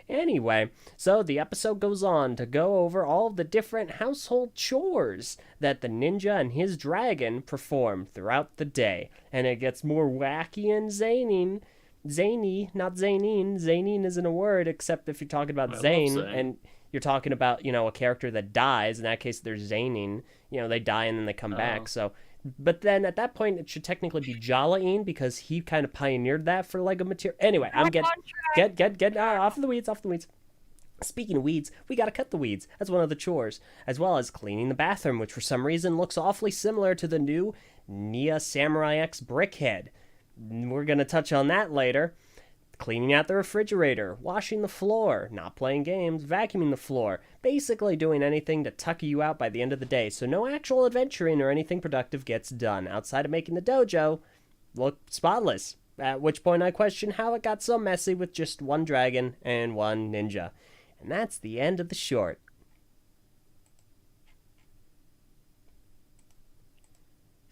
Anyway, so the episode goes on to go over all the different household chores that the ninja and his dragon perform throughout the day. And it gets more wacky and zany, not zanine. Zanine isn't a word except if you're talking about I love Zane Zane. and you're talking about, a character that dies. In that case, they're zaning. They die and then they come back. So, but then at that point, it should technically be Jalaine because he kind of pioneered that for Lego material. Anyway, I'm get off the weeds. Speaking of weeds, we gotta cut the weeds. That's one of the chores, as well as cleaning the bathroom, which for some reason looks awfully similar to the new Nia Samurai X Brickhead. We're gonna touch on that later. Cleaning out the refrigerator, washing the floor, not playing games, vacuuming the floor, basically doing anything to tuck you out by the end of the day, so no actual adventuring or anything productive gets done, outside of making the dojo look spotless. At which point I question how it got so messy with just one dragon and one ninja. And that's the end of the short.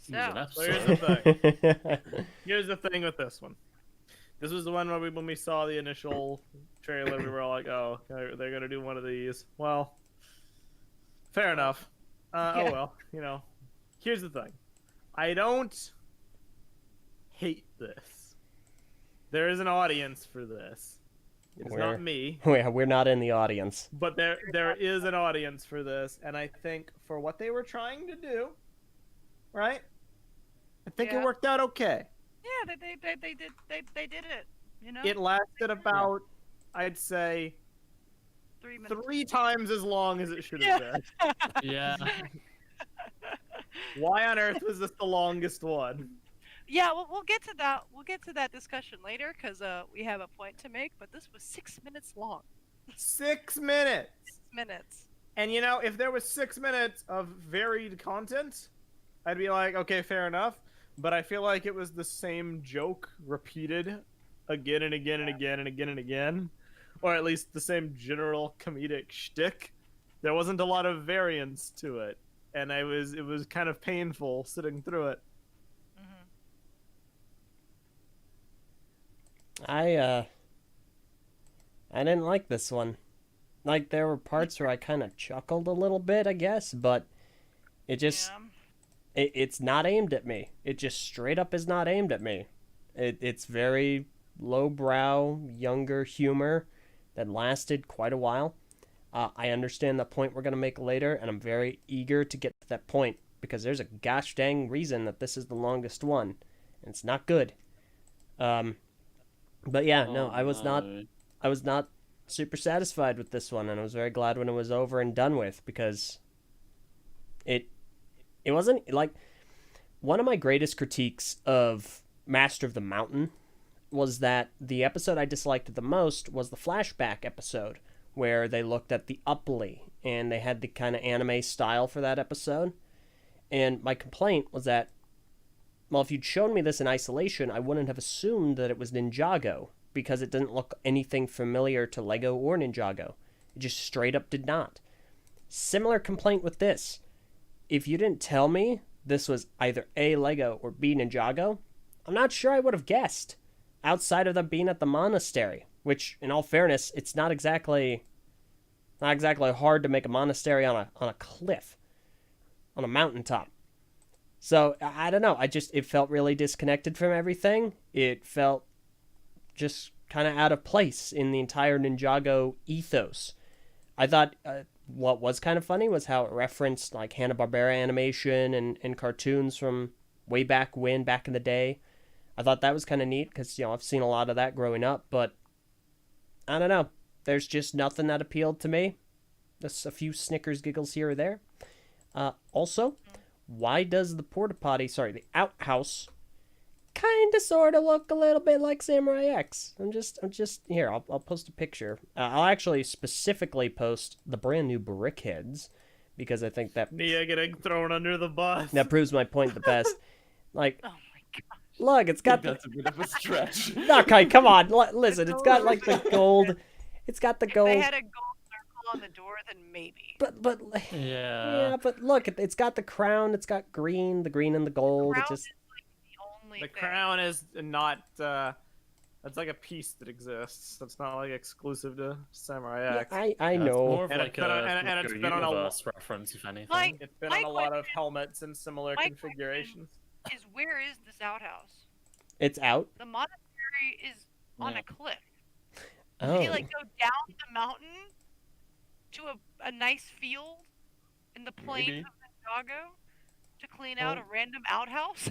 It was an So, Here's episode. the thing. Here's the thing with this one. This was the one where when we saw the initial trailer, we were all like, "Oh, they're gonna do one of these." Well, fair enough. Yeah. Oh well, Here's the thing. I don't hate this. There is an audience for this. It's Where? not me, We're not in the audience. but there is an audience for this, and I think for what they were trying to do, right? I think it Yeah. worked out okay. yeah, they did it. It lasted about, I'd say, 3 minutes. 3 times as long as it should have been. Yeah. Why on earth was this the longest one? Yeah, we'll get to that. We'll get to that discussion later because we have a point to make. But this was 6 minutes long. 6 minutes. 6 minutes. And if there was 6 minutes of varied content, I'd be like, okay, fair enough. But I feel like it was the same joke repeated again and again and again and again and again. Or at least the same general comedic shtick. There wasn't a lot of variance to it. And it was kind of painful sitting through it. I didn't like this one. Like, there were parts where I kind of chuckled a little bit, I guess, but it just, Yeah. it's not aimed at me. It just straight up is not aimed at me. It's very lowbrow, younger humor that lasted quite a while. I understand the point we're going to make later, and I'm very eager to get to that point, because there's a gosh dang reason that this is the longest one, and it's not good. But yeah, no, I was not super satisfied with this one, and I was very glad when it was over and done with, because it wasn't like one of my greatest critiques of Master of the Mountain was that the episode I disliked the most was the flashback episode, where they looked at the Upley, and they had the kind of anime style for that episode. And my complaint was that, well, if you'd shown me this in isolation, I wouldn't have assumed that it was Ninjago, because it didn't look anything familiar to Lego or Ninjago. It just straight up did not. Similar complaint with this. If you didn't tell me this was either A, Lego, or B, Ninjago, I'm not sure I would have guessed, outside of them being at the monastery, which, in all fairness, it's not exactly hard to make a monastery on a cliff, on a mountaintop. So, I don't know, it felt really disconnected from everything. It felt just kind of out of place in the entire Ninjago ethos. I thought what was kind of funny was how it referenced like Hanna-Barbera animation and cartoons from way back in the day. I thought that was kind of neat because, I've seen a lot of that growing up, but I don't know. There's just nothing that appealed to me. Just a few snickers, giggles here or there. Also, why does the outhouse kind of sort of look a little bit like Samurai X? I'm just here. I'll post a picture. I'll actually specifically post the brand new Brickheads because I think that Nia getting thrown under the bus. that proves my point the best. Like, Oh my god. look, it's got That's a bit of a stretch. Okay, come on. Listen, it's got like the gold. It's got the If gold. they had a gold circle on the door, then maybe. But Yeah. but look, it's got the crown. It's got the green and the gold. Crown It just is like the only The thing. crown is not. That's like a piece that exists. That's not like exclusive to Samurai yeah, X. I It's know. more of And like it's been on- and a it's been on a universe reference, if anything. Like- It's been My on a lot of question- helmets and similar my configurations. Is where is this outhouse? It's out. The monastery is on Yeah. a cliff. Oh, Did you like go down the mountain to a nice field in the plains Maybe. of Ninjago to clean out a Well- random outhouse?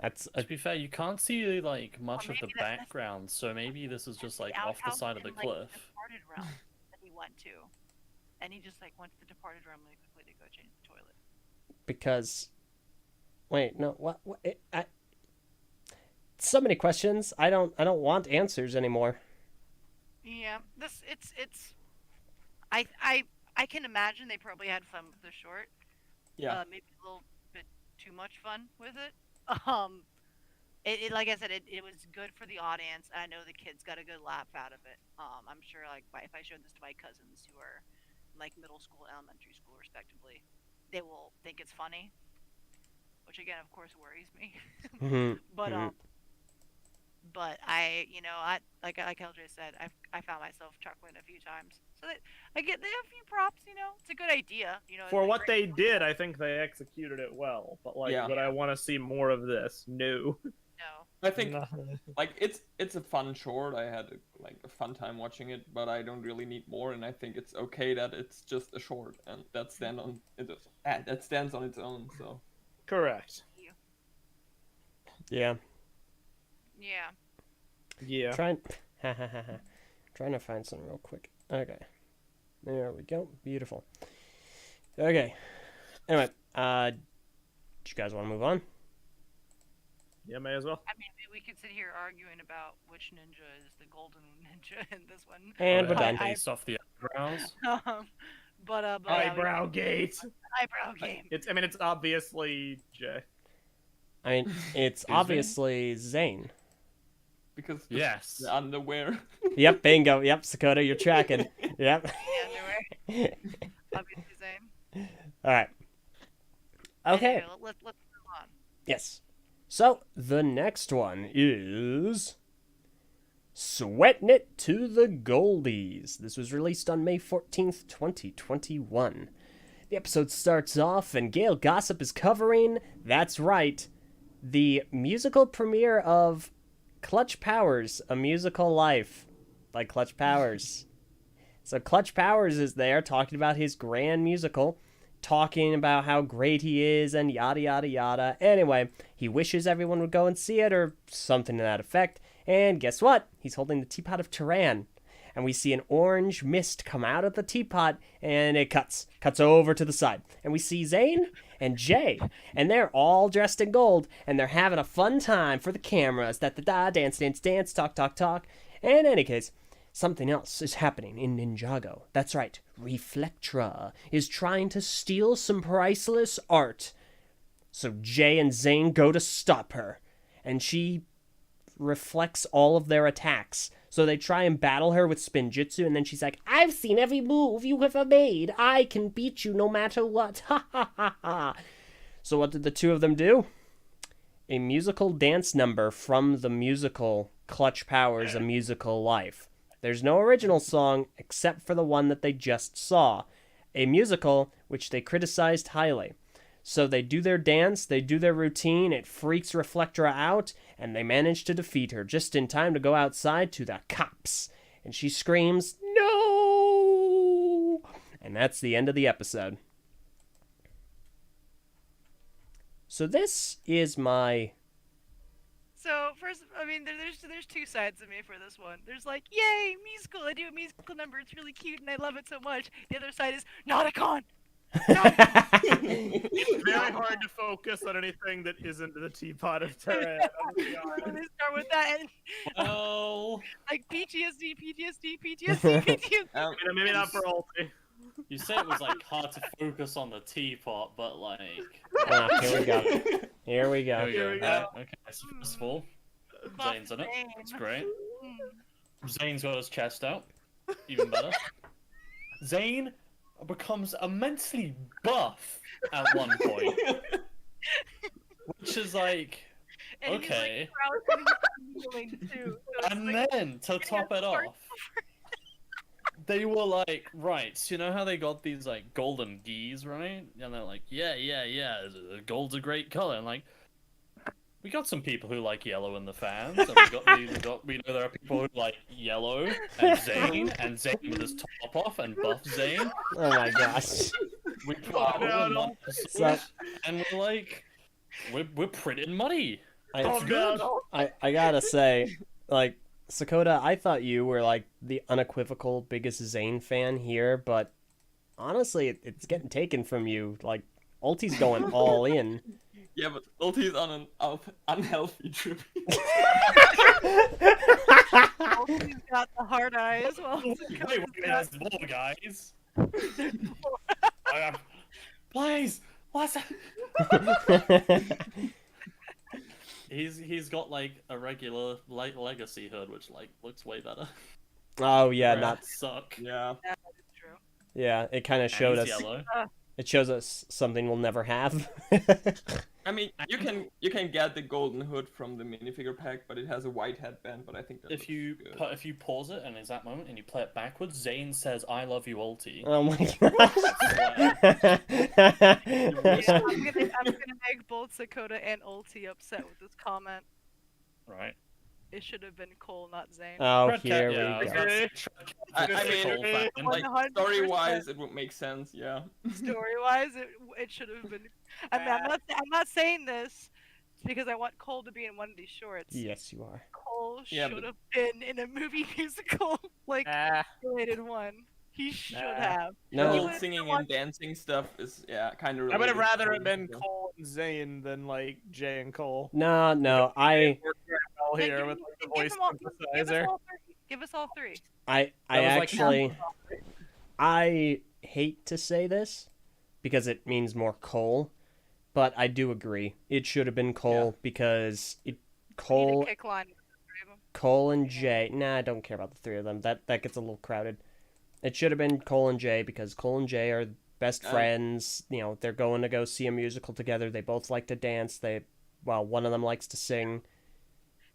that's To be fair, you can't see like much of the maybe that's- background, so maybe this is just like The off the outhouse side of the in, like, cliff. departed realm that he went to, and he just like went to the departed realm really quickly to go change the toilet. because. Wait, no. What? So many questions. I don't want answers anymore. Yeah, it's. I can imagine they probably had fun with the short. Yeah. Maybe a little bit too much fun with it. It like I said, it was good for the audience, and I know the kids got a good laugh out of it. I'm sure like if I showed this to my cousins who are like middle school, elementary school, respectively, they will think it's funny. Which again, of course, worries me. Mhm. But Mhm. but like LJ said, I found myself chuckling a few times. So that they have a few props. It's a good idea. For it's what a they great- did, I think they executed it well. But like, Yeah. would I want to see more of this? No. No. I think No. like it's a fun short. I had like a fun time watching it, but I don't really need more. And I think it's okay that it's just a short and that stands on its own. So Correct. Yeah. Yeah. Yeah. Trying to find some real quick. Okay. There we go. Beautiful. Okay. Anyway, do you guys want to move on? Yeah, may as well. I mean, we could sit here arguing about which ninja is the golden ninja in this one. And we're Yeah, done. Based off the eyebrows. But yeah, Eyebrow gate. eyebrow game. It's obviously Jay. I mean, it's me? obviously Zane. because Yes. the underwear. Yep, bingo. Yep, Sakota, you're tracking. Yep. Yeah, underwear. Obviously, Zane. All right. Okay. Anyway, let's move on. Yes. So, the next one is Sweatin' It to the Goldies. This was released on May 14th, 2021. The episode starts off and Gail Gossip is covering, that's right, the musical premiere of Clutch Powers, A Musical Life by Clutch Powers. So Clutch Powers is there talking about his grand musical, talking about how great he is and yada yada yada. Anyway, he wishes everyone would go and see it or something to that effect. And guess what? He's holding the teapot of Turan. And we see an orange mist come out of the teapot and it cuts over to the side. And we see Zane and Jay, and they're all dressed in gold, and they're having a fun time for the cameras. Da-da-da, dance, dance, dance, talk, talk, talk. In any case, something else is happening in Ninjago. That's right, Reflectra is trying to steal some priceless art. So Jay and Zane go to stop her, and she reflects all of their attacks. So they try and battle her with spinjitzu, and then she's like, I've seen every move you ever made. I can beat you no matter what. Ha ha ha ha. So what did the two of them do? A musical dance number from the musical Clutch Powers, A Musical Life. There's no original song except for the one that they just saw. A musical which they criticized highly. So they do their dance, they do their routine, it freaks Reflectra out, and they manage to defeat her just in time to go outside to the cops. And she screams, no! And that's the end of the episode. So this is my... So first, I mean, there's two sides of me for this one. There's like, yay, musical! I do a musical number. It's really cute, and I love it so much. The other side is not a con. It's very hard to focus on anything that isn't the teapot of Terra. They start with that, and Oh, like PTSD, PTSD. Maybe not for Ulti. you say it was like hard to focus on the teapot, but like. Here we go. Here we go. Here we we go. go. Okay, so first of all, Buff Zane's in it. Zane. It's great. Mm. Zane's got his chest out. Even better. Zane becomes immensely buff at one point. Which is like, And okay. He's, like, kneeling, too, so And it's like, then, to top it off, they were like, right, so you know how they got these like golden geese, right? And they're like, yeah, gold's a great color. And like, we got some people who like yellow in the fans, and we know there are people who like yellow and Zane with his top off and buff Zane. Oh my gosh. We put no. and we're like, we're pretty muddy. I, good. I gotta say, like, Sakota, I thought you were like the unequivocal biggest Zane fan here, but honestly, it's getting taken from you. Like, Ulti's going all in. Yeah, but Ulti's on an unhealthy trip. He's got the hard eye as well. Wait, there's more guys. Please, what's that? He's got like a regular legacy hood, which like looks way better. Oh yeah, Red not suck. Yeah. Yeah, that's true. yeah. It kind of And showed he's us. yellow. It shows us something we'll never have. I mean, you can get the golden hood from the minifigure pack, but it has a white headband. But I think that If you good. if you pause it and it's that moment and you play it backwards, Zane says, "I love you, Ulti." Oh my I'm gonna make both Sakota and Ulti upset with this comment. Right. It should have been Cole, not Zane. Oh, Red here Cat, yeah, we go. I mean, like 100%. story-wise, it would make sense. Yeah. Story-wise, it should have been. I mean, I'm not saying this because I want Cole to be in one of these shorts. Yes, you are. Cole Yeah, should but- have been in a movie musical, like related one. He should have. The No. whole singing and dancing stuff is kind of. I would have rather have been Cole and Zane than like Jay and Cole. No. I All Like, here give with me- like, the give voice them all- give us synthesizer. all three. Give us all three. I That was, like, actually I hate to say this because it means more Cole, but I do agree. It should have been Cole because We need Cole a kick line with the three of them. Cole and Jay. Nah, I don't care about the three of them. That gets a little crowded. It should have been Cole and Jay because Cole and Jay are best friends. You know, they're going to go see a musical together. They both like to dance. One of them likes to sing.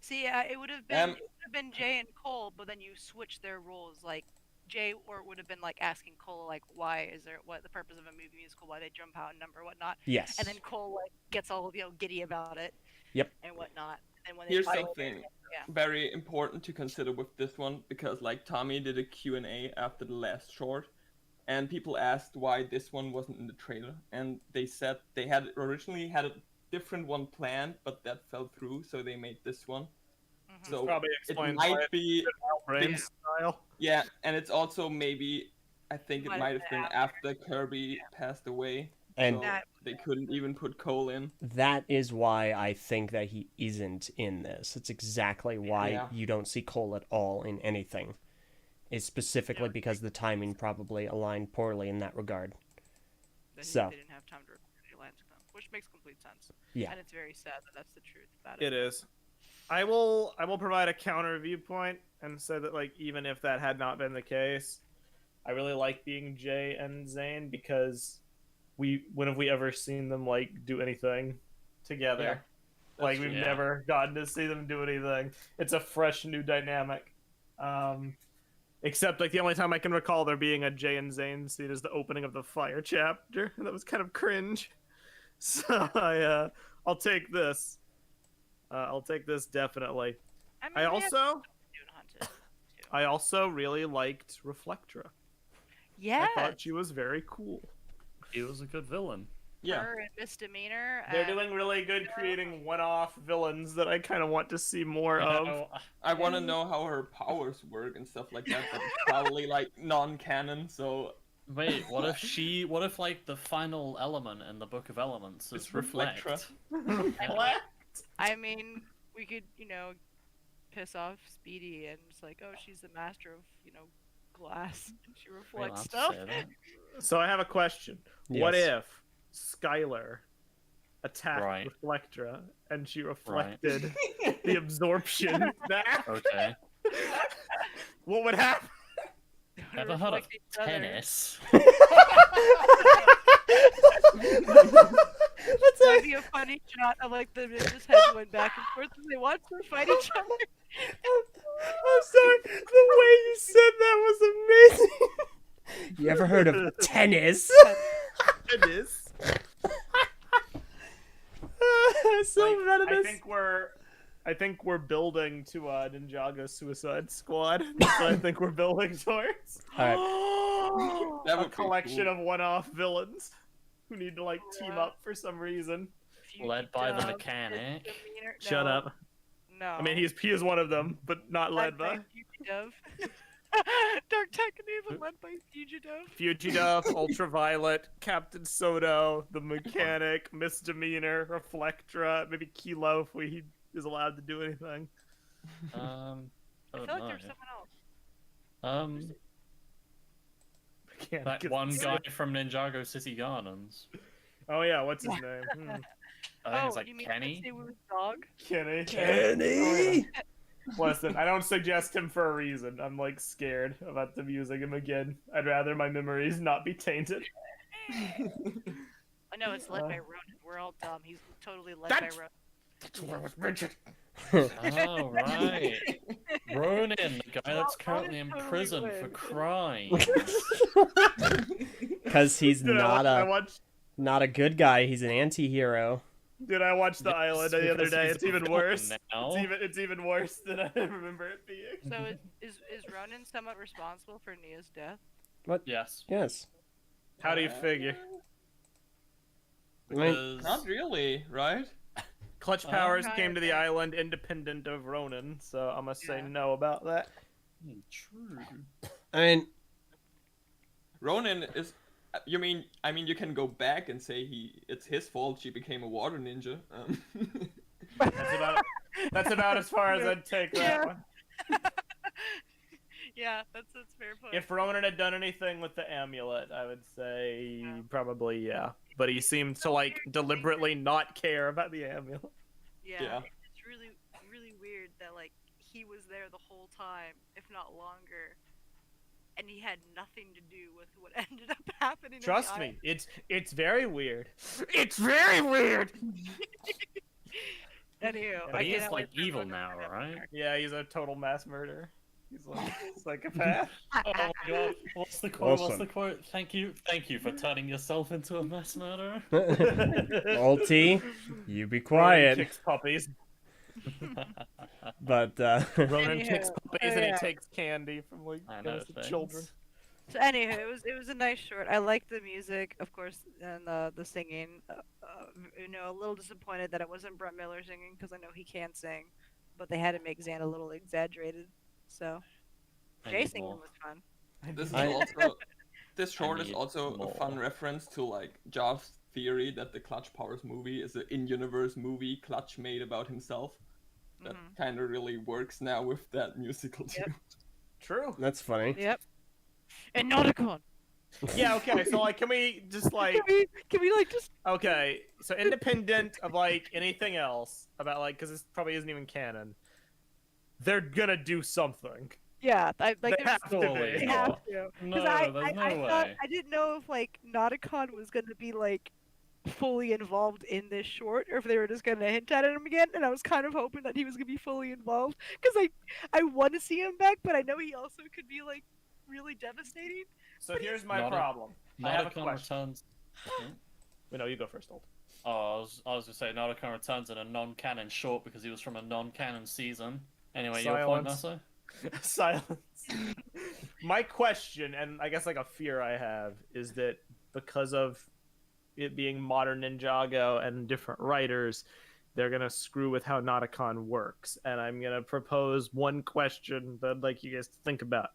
See, it would have been Jay and Cole, but then you switch their roles. Like Jay would have been like asking Cole like, what the purpose of a movie musical, why they jump out and number whatnot, Yes. and then Cole like gets all giddy about it. Yep. And whatnot. And when they Here's fight, something yeah. very important to consider with this one, because like Tommy did a Q&A after the last short, and people asked why this one wasn't in the trailer, and they said they had originally had a different one planned, but that fell through, so they made this one. Mhm. So Probably it explains why might it's be, brain style. yeah, and it's also maybe, I think it Might might have have been been after Kirby passed away, And so That- they couldn't even put Cole in. that is why I think that he isn't in this. It's exactly why Yeah. you don't see Cole at all in anything. It's specifically because the timing probably aligned poorly in that regard. that So. they didn't have time to record the Atlantic, which makes complete sense. Yeah. And it's very sad that that's the truth about it. It is. I will provide a counter viewpoint and say that, like, even if that had not been the case, I really like being Jay and Zane because when have we ever seen them like do anything together? Yeah, Like, that's we've true. never gotten to see them do anything. It's a fresh new dynamic. Except, like, the only time I can recall there being a Jay and Zane scene is the opening of the Fire chapter. That was kind of cringe. So I'll take this. I'll take this definitely. I mean, I we have also Dune Hunted, too. I also really liked Reflectra. Yeah. I thought she was very cool. He was a good villain. Yeah. Her and Misdemeanor. They're and- doing really good creating one-off villains that I kind of want to see more of. Oh, I want to know how her powers work and stuff like that. But it's probably like non-canon, so wait, what if like the final element in the Book of Elements is It's reflect? Reflectra. What? I mean, we could, piss off Speedy and just like, oh, she's the master of, glass. And she Are you reflects allowed to stuff. say that? So I have a question. What Yes. if Skylar attacked Right. Reflectra and she reflected the absorption back? Okay. What would happen? Ever heard of Reflect each other. tennis? That'd be a funny shot of like the ninjas' heads going back and forth as they watch them fight each other. I'm sorry. The way you said that was amazing. You ever heard of tennis? It is. So Like, venomous. I think we're building to a Ninjago Suicide Squad. That's what I think we're building towards. All That A would be collection cool. of one-off villains who need to like team up for some reason. Led by the Fugitive, mechanic. Misdemeanor- Shut no, up. No. I mean, he is one of them, but not led by Fugitive. Dark Technique led by Fugitive. Fugitive, Ultraviolet, Captain Soto, the Mechanic, Misdemeanor, Reflectra, maybe Kilo if he is allowed to do anything. I I don't feel like know. there's someone else. Mechanic That is- one guy from Ninjago City Gardens. Oh yeah, what's his name? I think it's like you mean Kenny. Sensei Wu's dog? Kenny. Kenny. Listen, I don't suggest him for a reason. I'm like scared about them using him again. I'd rather my memories not be tainted. I know it's led by Ronan. We're all dumb. He's totally led That's- by Ronan. That's what I was mentioning. Oh right, Ronan, the guy that's currently in Totally prison would. for crime. Because he's Dude, not I a watched. not a good guy. He's an anti-hero. Dude, I watched The Yes, Island the other because day. he's It's a even villain worse. now. It's even worse than I remember it being. So is Ronan somewhat responsible for Nia's death? Yes. Yes. How do you figure? I mean, Because Not really, right? Clutch Powers Kinda came to the thing. island independent of Ronan, so I must say Yeah. no about that. True. I mean, Ronan is. I mean, you can go back and say it's his fault she became a water ninja. That's about as far as I'd take that Yeah. one. Yeah, that's fair point. If Ronan had done anything with the amulet, I would say Yeah. probably yeah. But he seemed to like deliberately not care about the amulet. yeah, Yeah. it's really really weird that like he was there the whole time, if not longer, and he had nothing to do with what ended up happening. Trust me, it's very weird. It's very weird. Anywho, But I he is cannot like wait for evil Ronan to now, come back. right? Yeah, he's a total mass murderer. He's like a psychopath. Oh my god. What's the quote? What's Awesome. the quote? Thank you for turning yourself into a mass murderer. Ulti, you be Ronan quiet. kicks puppies. But Ronan Anywho, kicks puppies and yeah. he takes candy from like I know innocent things. children. So anywho, it was a nice short. I liked the music, of course, and the singing. A little disappointed that it wasn't Brett Miller singing because I know he can sing, but they had to make Zan a little exaggerated. So I Jay need singing more. was fun. This is I- also. This short is need also a more. fun reference to like Joff's theory that the Clutch Powers movie is an in-universe movie Clutch made about himself. That kind of really works now with that musical too. Yep. True. That's funny. Yep. And Nauticon. Yeah. Okay. So like, can we just like? Can we like just? Okay. So independent of like anything else about like, because this probably isn't even canon. They're gonna do something. Yeah, I like. They there's- have to Surely be. They not. have to. No, Because I there's no thought way. I didn't know if like Nauticon was gonna be like fully involved in this short, or if they were just gonna hint at him again. And I was kind of hoping that he was gonna be fully involved, because I want to see him back, but I know he also could be like really devastating. So here's my Not a- problem. I have a Nauticon question. returns. Wait, no, you go first, Old. Oh, I was gonna say Nauticon returns in a non-canon short because he was from a non-canon season. Anyway, your point, Silence. Nasa? Silence. My question, and I guess like a fear I have, is that because of it being modern Ninjago and different writers, they're gonna screw with how Nauticon works. And I'm gonna propose one question that I'd like you guys to think about.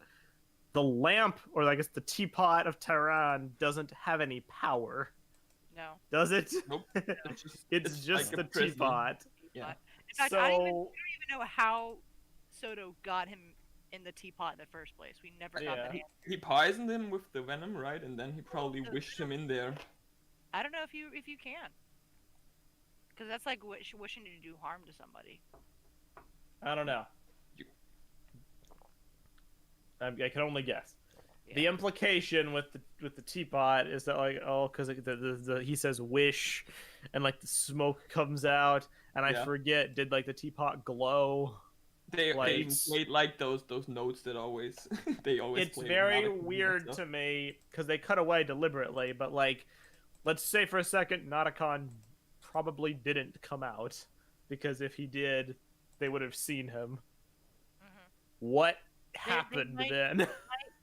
The lamp, or I guess the teapot of Tehran, doesn't have any power, No. does it? Nope. It's just, It's just like a the prism. teapot. Yeah. In fact, So I don't even know how Soto got him in the teapot in the first place. We never got that Yeah. answer. He poisoned him with the venom, right? And then he probably wished him in there. I don't know if you can, because that's like wishing to do harm to somebody. I don't know. You- I can only guess. Yeah. The implication with the teapot is that like, oh, because the he says wish, and like the smoke comes out, and I Yeah. forget, did like the teapot glow? They Lights. made like those notes that always they always. It's play very Nauticon and weird stuff. to me because they cut away deliberately, but like, let's say for a second, Nauticon probably didn't come out, because if he did, they would have seen him. Mhm. What happened might- then?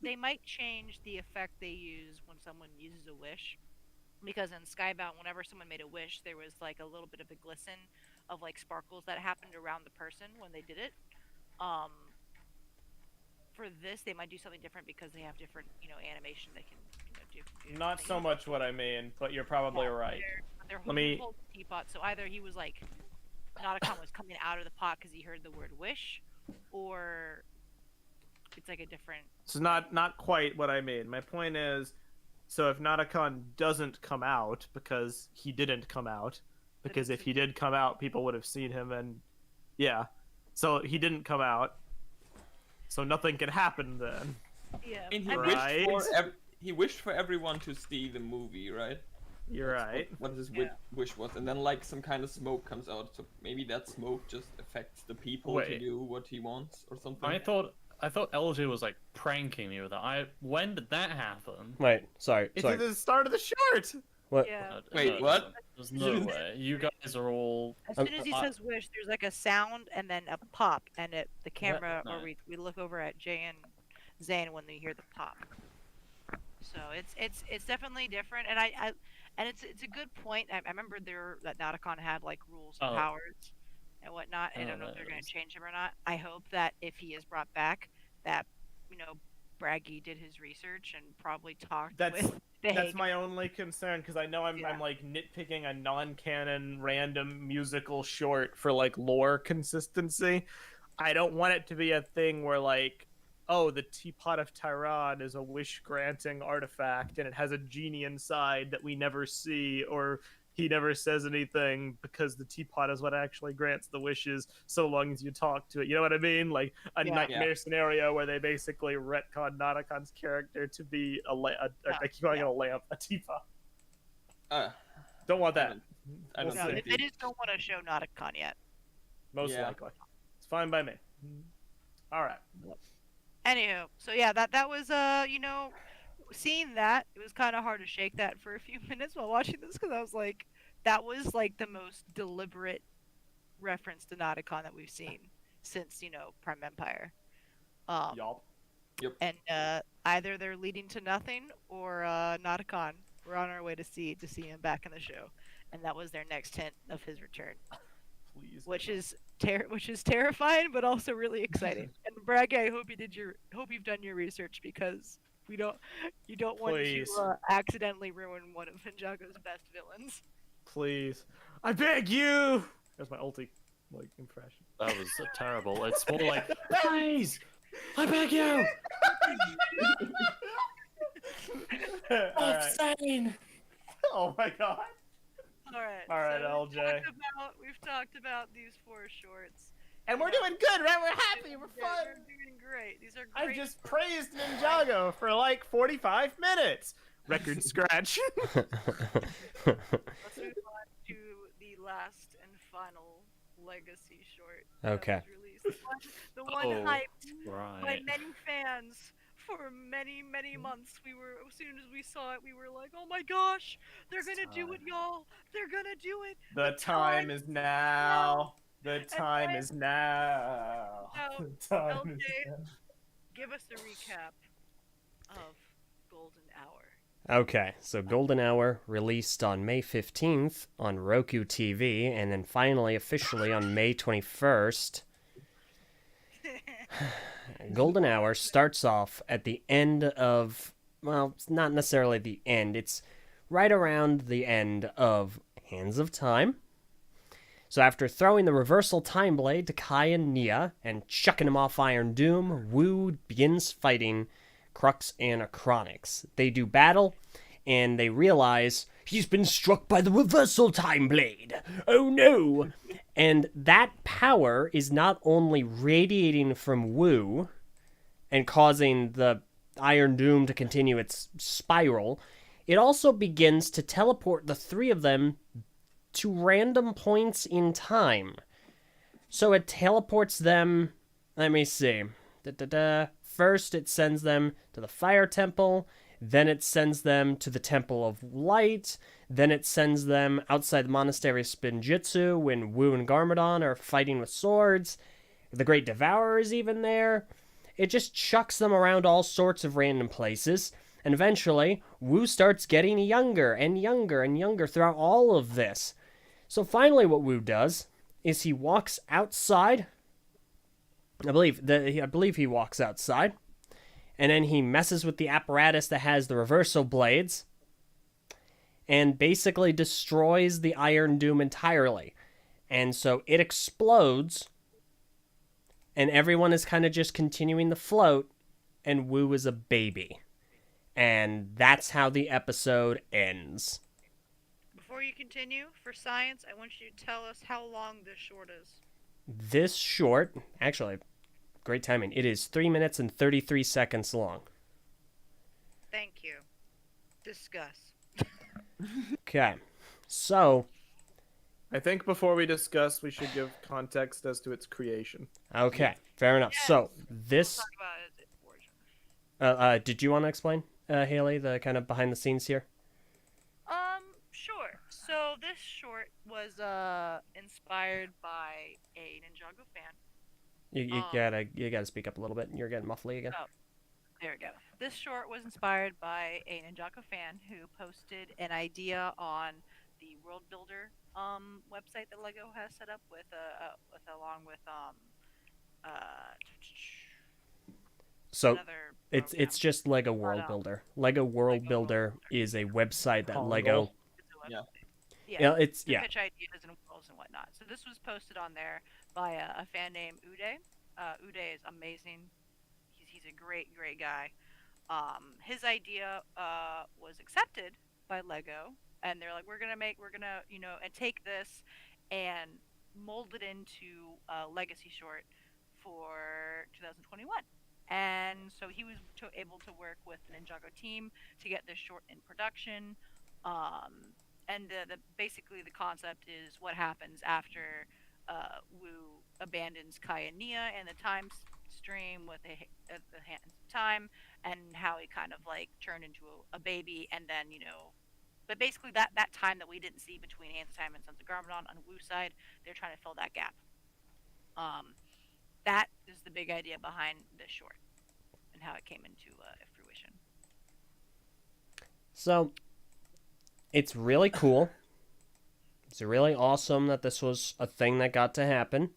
They might change the effect they use when someone uses a wish, because in Skybound, whenever someone made a wish, there was like a little bit of a glisten of like sparkles that happened around the person when they did it. For this, they might do something different because they have different, animation they can, do. different Not so things. much what I mean, but you're probably Yeah, right. They're Let me- holding the teapot, so either he was like, Nauticon was coming out of the pot because he heard the word wish, or it's like a different. It's not quite what I mean. My point is, so if Nauticon doesn't come out because he didn't come out, because if he did come out, people would have seen him, and yeah, so he didn't come out, so nothing can happen then. Yeah. And he I mean, Right. he wished for everyone to see the movie, right? You're That's right. What his Yeah. wish was, and then like some kind of smoke comes out, so maybe that smoke just affects the people to Wait. do what he wants or something. I thought LG was like pranking me with that. When did that happen? Wait, sorry. It's at the start of the short. What? Yeah. Wait, what? There's no way. You guys are all. As soon as he says wish, there's like a sound and then a pop, and the camera, no. or we look over at Jay and Zane when they hear the pop. So it's definitely different, and it's a good point. I remember that Nauticon had like rules and Oh. powers and whatnot. I Oh, don't know if there they're it going is. to change them or not. I hope that if he is brought back, that Braggy did his research and probably talked That's with the that's Hague. my only concern, because I know I'm Yeah. like nitpicking a non-canon random musical short for like lore consistency. I don't want it to be a thing where like, oh, the Teapot of Tehran is a wish-granting artifact and it has a genie inside that we never see, or he never says anything because the teapot is what actually grants the wishes so long as you talk to it. You know what I mean? Like a Yeah. nightmare scenario where they basically retcon Nauticon's character to be I keep calling it a lamp, a teapot. Don't want that. I don't No, think they just don't want to show Nauticon yet. Most Yeah. likely. It's fine by me. All right. Anywho, so yeah, that was seeing that, it was kind of hard to shake that for a few minutes while watching this, because I was like, that was like the most deliberate reference to Nauticon that we've seen since Prime Empire. Y'all. And either they're leading to nothing, or Nauticon, we're on our way to see him back in the show, and that was their next hint of his return, Please. which is terrifying, but also really exciting. And Bragg, I hope you've done your research, because You don't want Please. to accidentally ruin one of Ninjago's best villains. Please. I beg you! That's my ulti, impression. That was terrible. It's more like, please, I beg you. Alright. Insane. Oh my god. Alright, LJ. We've talked about these 4 shorts. And we're doing good, right? We're happy, we're Yeah, fun. we're doing great. These are I great. just praised Ninjago for 45 minutes. Record scratch. Let's move on to the last and final legacy short. that Okay. was released. The one Oh, hyped by right. many fans for many, many months. As soon as we saw it, we were like, "Oh my gosh, they're gonna do it, y'all! They're gonna do it!" The time is now. The time then- is now. So, The time is LJ, now. give us a recap of Golden Hour. Okay, so Golden Hour released on May 15th on Roku TV, and then finally officially on May 21st. Golden Hour starts off at the end of, well, it's not necessarily the end, it's right around the end of Hands of Time. So after throwing the reversal time blade to Kai and Nia and chucking him off Iron Doom, Wu begins fighting Crux and Acronix. They do battle, and they realize he's been struck by the reversal time blade. Oh no! And that power is not only radiating from Wu and causing the Iron Doom to continue its spiral, it also begins to teleport the 3 of them to random points in time. So it teleports them, let me see. First, it sends them to the Fire Temple. Then it sends them to the Temple of Light. Then it sends them outside the Monastery of Spinjitzu when Wu and Garmadon are fighting with swords. The Great Devourer is even there. It just chucks them around all sorts of random places. And eventually, Wu starts getting younger and younger and younger throughout all of this. So finally what Wu does is he walks outside. I believe he walks outside. And then he messes with the apparatus that has the reversal blades and basically destroys the Iron Doom entirely. And so it explodes, and everyone is kind of just continuing to float, and Wu is a baby. And that's how the episode ends. Before you continue, for science, I want you to tell us how long this short is. This short, actually, great timing, it is 3 minutes and 33 seconds long. Thank you. Discuss. Okay, so, I think before we discuss, we should give context as to its creation. okay, fair enough. So, We'll this, talk about its origin. did you want to explain, Haley, the kind of behind the scenes here? Sure. So this short was inspired by a Ninjago fan. You gotta speak up a little bit. You're getting muffly again. Oh. There we go. This short was inspired by a Ninjago fan who posted an idea on the World Builder website that Lego has set up along with So another it's program. just Lego World no. Builder. Lego World Lego Builder World Builder. is a website that Congo. Lego. It's a Yeah. website. Yeah, it's to yeah. pitch ideas and worlds and whatnot. So this was posted on there by a fan named Uday. Uday is amazing. He's a great guy. His idea was accepted by Lego, and they're like, we're gonna and take this and mold it into a legacy short for 2021. And so he was able to work with the Ninjago team to get this short in production. And basically the concept is what happens after Wu abandons Kai and Nia and the time stream with the Hands of Time, and how he kind of turned into a baby, and then but basically that time that we didn't see between Hands of Time and Sons of Garmadon on Wu's side, they're trying to fill that gap. That is the big idea behind this short and how it came into fruition. So it's really cool. It's really awesome that this was a thing that got to happen.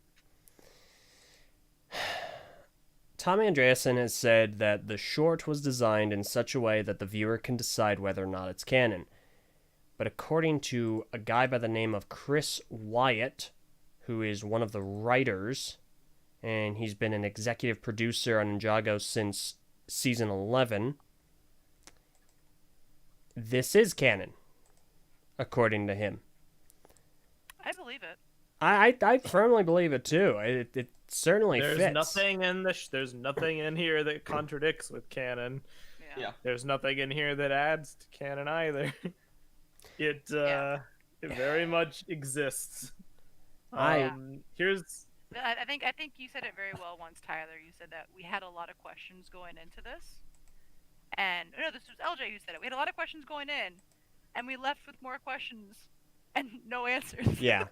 Tommy Andreasen has said that the short was designed in such a way that the viewer can decide whether or not it's canon. But according to a guy by the name of Chris Wyatt, who is one of the writers, and he's been an executive producer on Ninjago since season 11, this is canon, according to him. I believe it. I firmly believe it too. It certainly There's fits. nothing in there's nothing in here that contradicts with canon. Yeah. There's nothing in here that adds to canon either. It very much exists. Here's I think you said it very well once, Tyler. You said that we had a lot of questions going into this, and no, this was LJ who said it. We had a lot of questions going in, and we left with more questions and no answers. Yeah.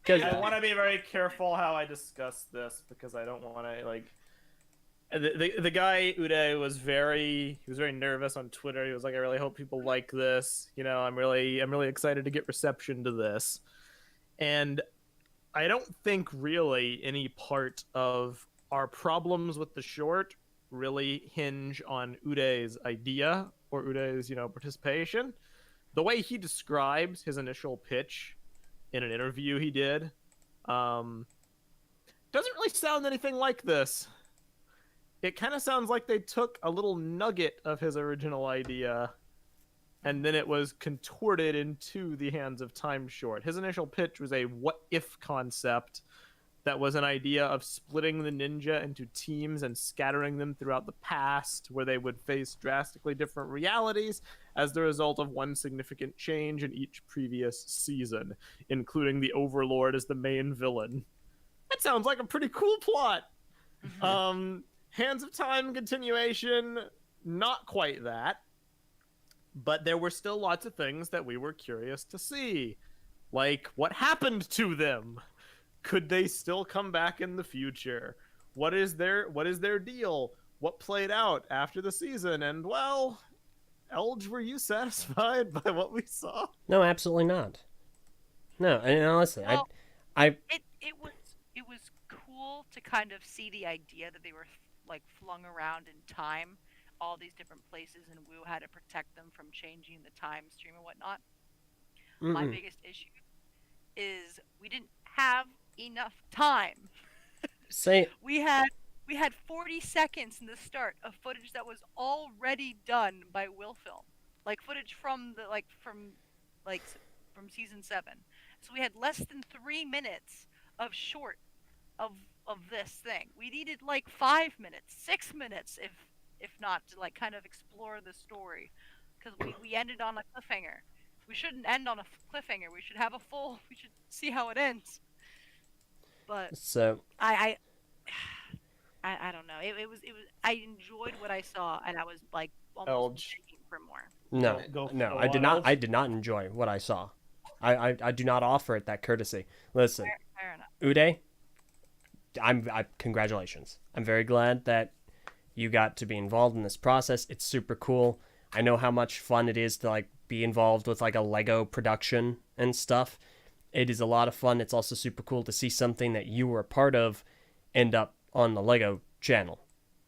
I want to be very careful how I discuss this because I don't want to like. The guy Uday was very nervous on Twitter. He was like, I really hope people like this. You know, I'm really excited to get reception to this, and I don't think really any part of our problems with the short really hinge on Uday's idea or Uday's, participation. The way he describes his initial pitch in an interview he did doesn't really sound anything like this. It kind of sounds like they took a little nugget of his original idea and then it was contorted into the hands of time short. His initial pitch was a what-if concept that was an idea of splitting the ninja into teams and scattering them throughout the past, where they would face drastically different realities as the result of one significant change in each previous season, including the Overlord as the main villain. That sounds like a pretty cool plot. Hands of Time continuation, not quite that. But there were still lots of things that we were curious to see. Like, what happened to them? Could they still come back in the future? What is their deal? What played out after the season? And, well, Elge, were you satisfied by what we saw? No, absolutely not. No, and honestly, Well, it was cool to kind of see the idea that they were like flung around in time, all these different places, and Wu had to protect them from changing the time stream and whatnot. My biggest issue is we didn't have enough time. We had 40 seconds in the start of footage that was already done by Willfilm, like footage from season 7. So we had less than 3 minutes of short of this thing. We needed like 5 minutes, 6 minutes, if not, to like kind of explore the story, because we ended on a cliffhanger. We shouldn't end on a cliffhanger. We should have we should see how it ends. But so I don't know. It was I enjoyed what I saw, and I was like almost begging for more. No, I did not enjoy what I saw. I do not offer it that courtesy. Listen, Fair enough. Uday, I congratulations. I'm very glad that you got to be involved in this process. It's super cool. I know how much fun it is to like be involved with like a Lego production and stuff. It is a lot of fun. It's also super cool to see something that you were a part of end up on the Lego channel.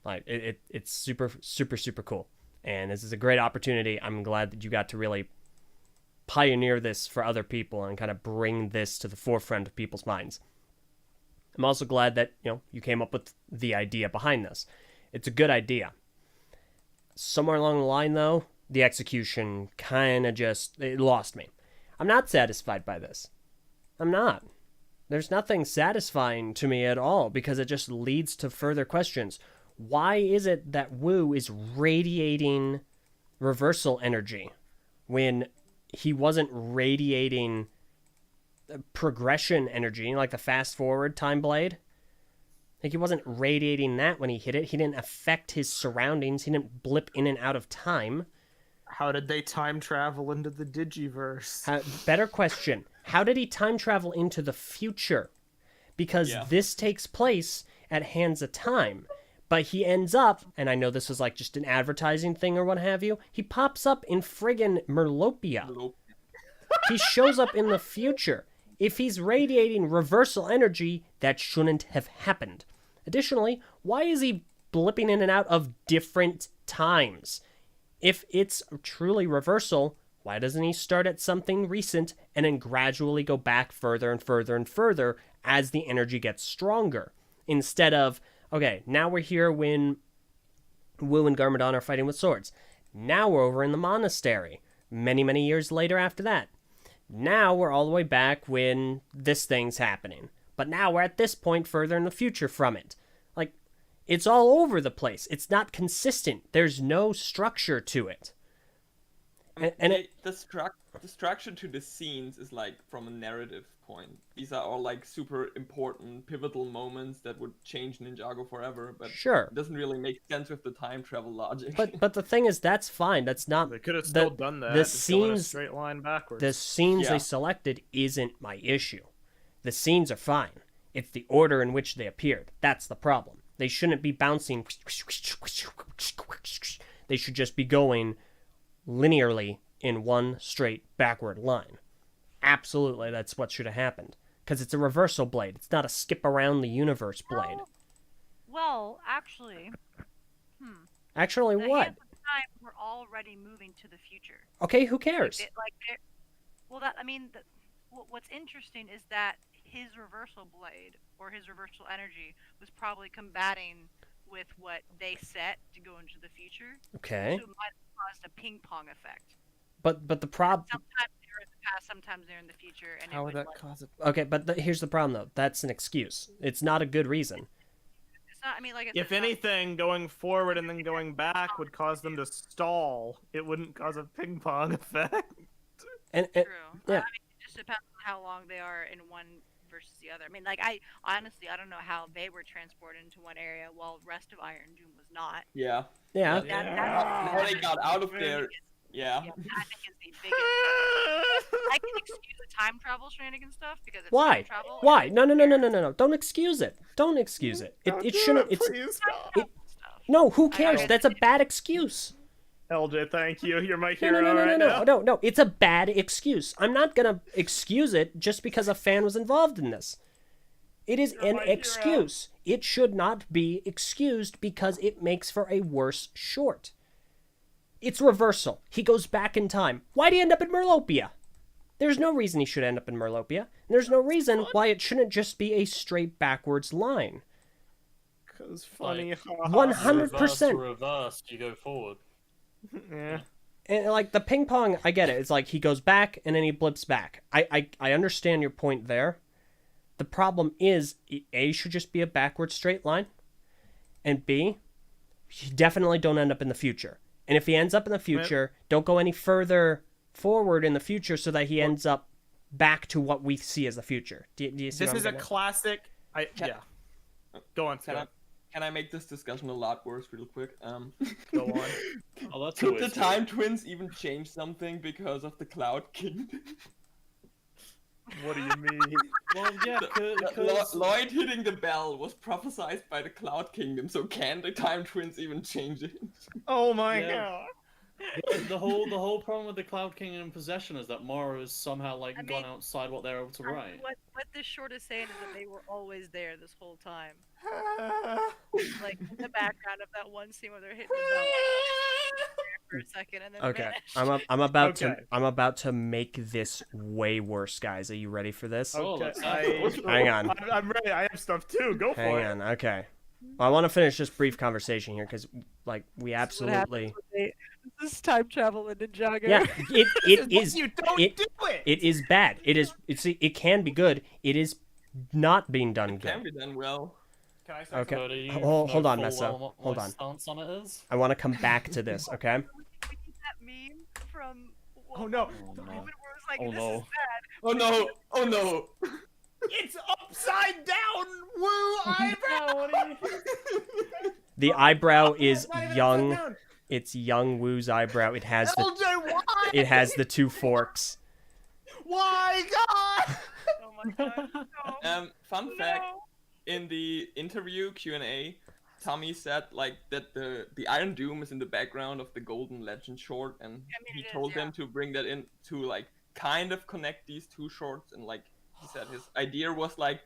Like it's super, super, super cool. And this is a great opportunity. I'm glad that you got to really pioneer this for other people and kind of bring this to the forefront of people's minds. I'm also glad that, you came up with the idea behind this. It's a good idea. Somewhere along the line, though, the execution kind of it lost me. I'm not satisfied by this. I'm not. There's nothing satisfying to me at all because it just leads to further questions. Why is it that Wu is radiating reversal energy when he wasn't radiating progression energy, like the fast forward time blade? Like, he wasn't radiating that when he hit it. He didn't affect his surroundings. He didn't blip in and out of time. How did they time travel into the Digiverse? Better question. How did he time travel into the future? Because this takes place at Hands of Time. But he ends up, and I know this was like just an advertising thing or what have you, he pops up in friggin' Merlopia. He shows up in the future. If he's radiating reversal energy, that shouldn't have happened. Additionally, why is he blipping in and out of different times? If it's truly reversal, why doesn't he start at something recent and then gradually go back further and further and further as the energy gets stronger? Instead of, okay, now we're here when Wu and Garmadon are fighting with swords. Now we're over in the monastery. Many, many years later after that. Now we're all the way back when this thing's happening. But now we're at this point further in the future from it. Like, it's all over the place. It's not consistent. There's no structure to it. The structure to the scenes is like from a narrative point. These are all like super important, pivotal moments that would change Ninjago forever. But Sure. it doesn't really make sense with the time travel logic. But the thing is, that's fine. That's not. They could have still done that. The just go in a scenes, straight line backwards. the scenes Yeah. they selected isn't my issue. The scenes are fine. It's the order in which they appeared. That's the problem. They shouldn't be bouncing. They should just be going linearly in one straight backward line. Absolutely, that's what should have happened. Because it's a reversal blade. It's not a skip around the universe blade. Well, actually, Actually, the what? hands of time were already moving to the future. Okay, who cares? What's interesting is that his reversal blade or his reversal energy was probably combating with what they set to go into the future. Okay. So it might have caused a ping pong effect. But the problem. Sometimes they're in the past, sometimes they're in the future, and How it would would that like, cause it? Okay, but here's the problem though. That's an excuse. It's not a good reason. it's not. I mean, like I said, If it's not- anything, going forward and then going back would cause them to stall. It wouldn't cause a ping pong effect. And true. yeah. I mean, it just depends on how long they are in one versus the other. I mean, like I don't know how they were transported into one area while the rest of Iron Doom was not. yeah. Yeah. How they got out of there. Yeah. Yeah, I think is the biggest. I can excuse the time travel shenanigan stuff because it's Why? time travel. Why? No. Don't excuse it. Don't excuse it. It shouldn't. It's Please stop. no. Who cares? I- That's a bad excuse. LJ, thank you. You're my No, hero right now. no. It's a bad excuse. I'm not gonna excuse it just because a fan was involved in this. It is You're an my hero. excuse. It should not be excused because it makes for a worse short. It's reversal. He goes back in time. Why'd he end up in Merlopia? There's no reason he should end up in Merlopia. And there's no reason why it shouldn't just be a straight backwards line. Cause funny. Like, haha. 100%. Reverse, you go forward. Yeah. And like the ping pong, I get it. It's like he goes back and then he blips back. I understand your point there. The problem is, A, should just be a backward straight line. And B, you definitely don't end up in the future. And if he ends up in the future, don't go any further forward in the future so that he ends up back to what we see as the future. Do you see This what I'm is a getting at? classic. Yeah. Go on, Can Scott. Can I make this discussion a lot worse real quick? Go on. Oh, that's Could the always time twins even change something because of the Cloud Kingdom? What do you mean? Well, yeah, because Lloyd hitting the bell was prophesied by the Cloud Kingdom, so can the time twins even change it? Oh my Yeah. god. the whole problem with the Cloud King in possession is that Mara has somehow like I gone mean, outside what they're able to write. What this short is saying is that they were always there this whole time. Like in the background of that one scene where they're hitting the bell for a second and then Okay, vanish. I'm about to make this way worse, guys. Are you ready for this? Oh, Okay, let's have it. Hang on. I'm ready. I have stuff too. Go for Hang it. on. Okay. Well, I want to finish this brief conversation here because, like, we absolutely. This is time travel in Ninjago. Yeah, it is. You don't it- do it. It is bad. It can be good. It is not being done It can good. be done well. Can I say Okay. So do you Hold know on, full Messa. well what Hold my on. stance on it is? I want to come back to this. Okay. We need that meme from. Oh no. Oh, The no. moment where it's like, Oh, this no. is bad. Oh no! Oh no! It's upside down. Woo eyebrow. The eyebrow is Not even young. upside down. It's young Wu's eyebrow. It has the. LJ, why? It has the two forks. Why, God? Oh my god. No. Fun No. fact: in the interview Q&A, Tommy said like that the Iron Doom is in the background of the Golden Legend short, and I mean, he it is, told yeah. them to bring that in to like kind of connect these two shorts, and like he said his idea was like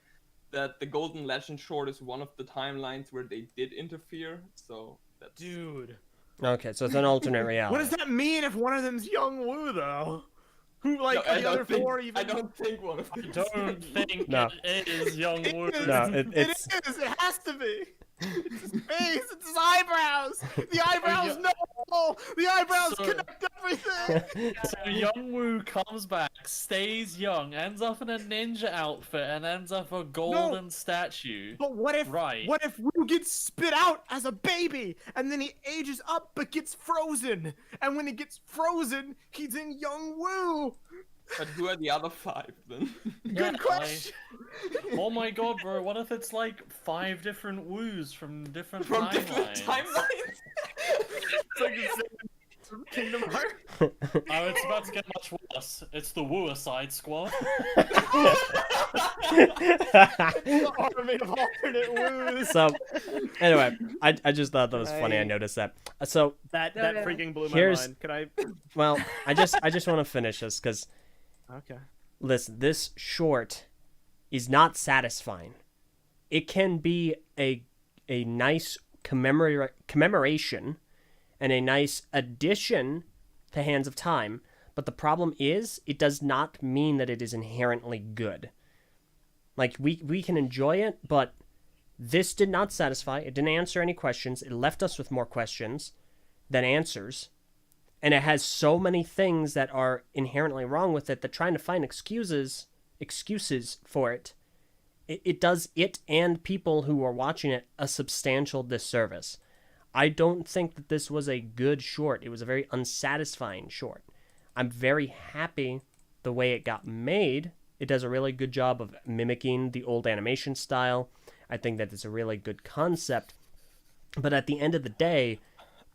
that the Golden Legend short is one of the timelines where they did interfere. So that's Dude. Okay, so it's an alternate What reality. does that mean if one of them's Young Woo, though? Who, like, No, are the other four even... I don't think one of I these. don't think No. it is Young It Woo. is. No, It it's is. It has to be. It's his face. It's his eyebrows. The eyebrows know. The eyebrows So- connect everything. So Young Woo comes back, stays young, ends up in a ninja outfit, and ends up a golden statue. But what if Right. what if Woo gets spit out as a baby and then he ages up but gets frozen? And when he gets frozen, he's in Young Woo. But who are the other 5 then? Yeah, Good question. Oh my god, bro, what if it's like 5 different Woos from different From timelines? different timelines. It's like the same from Kingdom Hearts. Oh, it's about to get much worse. It's the Wooicide Squad. The army of alternate Woos. So, anyway, I just thought that was funny. I Right. noticed that. So, That No, no. freaking blew my Here's- mind. Can I? well, I just want to finish this because Okay. listen, this short is not satisfying. It can be a nice commemoration and a nice addition to Hands of Time, but the problem is it does not mean that it is inherently good. Like we can enjoy it, but this did not satisfy. It didn't answer any questions. It left us with more questions than answers. And it has so many things that are inherently wrong with it that trying to find excuses for it does it and people who are watching it a substantial disservice. I don't think that this was a good short. It was a very unsatisfying short. I'm very happy the way it got made. It does a really good job of mimicking the old animation style. I think that it's a really good concept. But at the end of the day,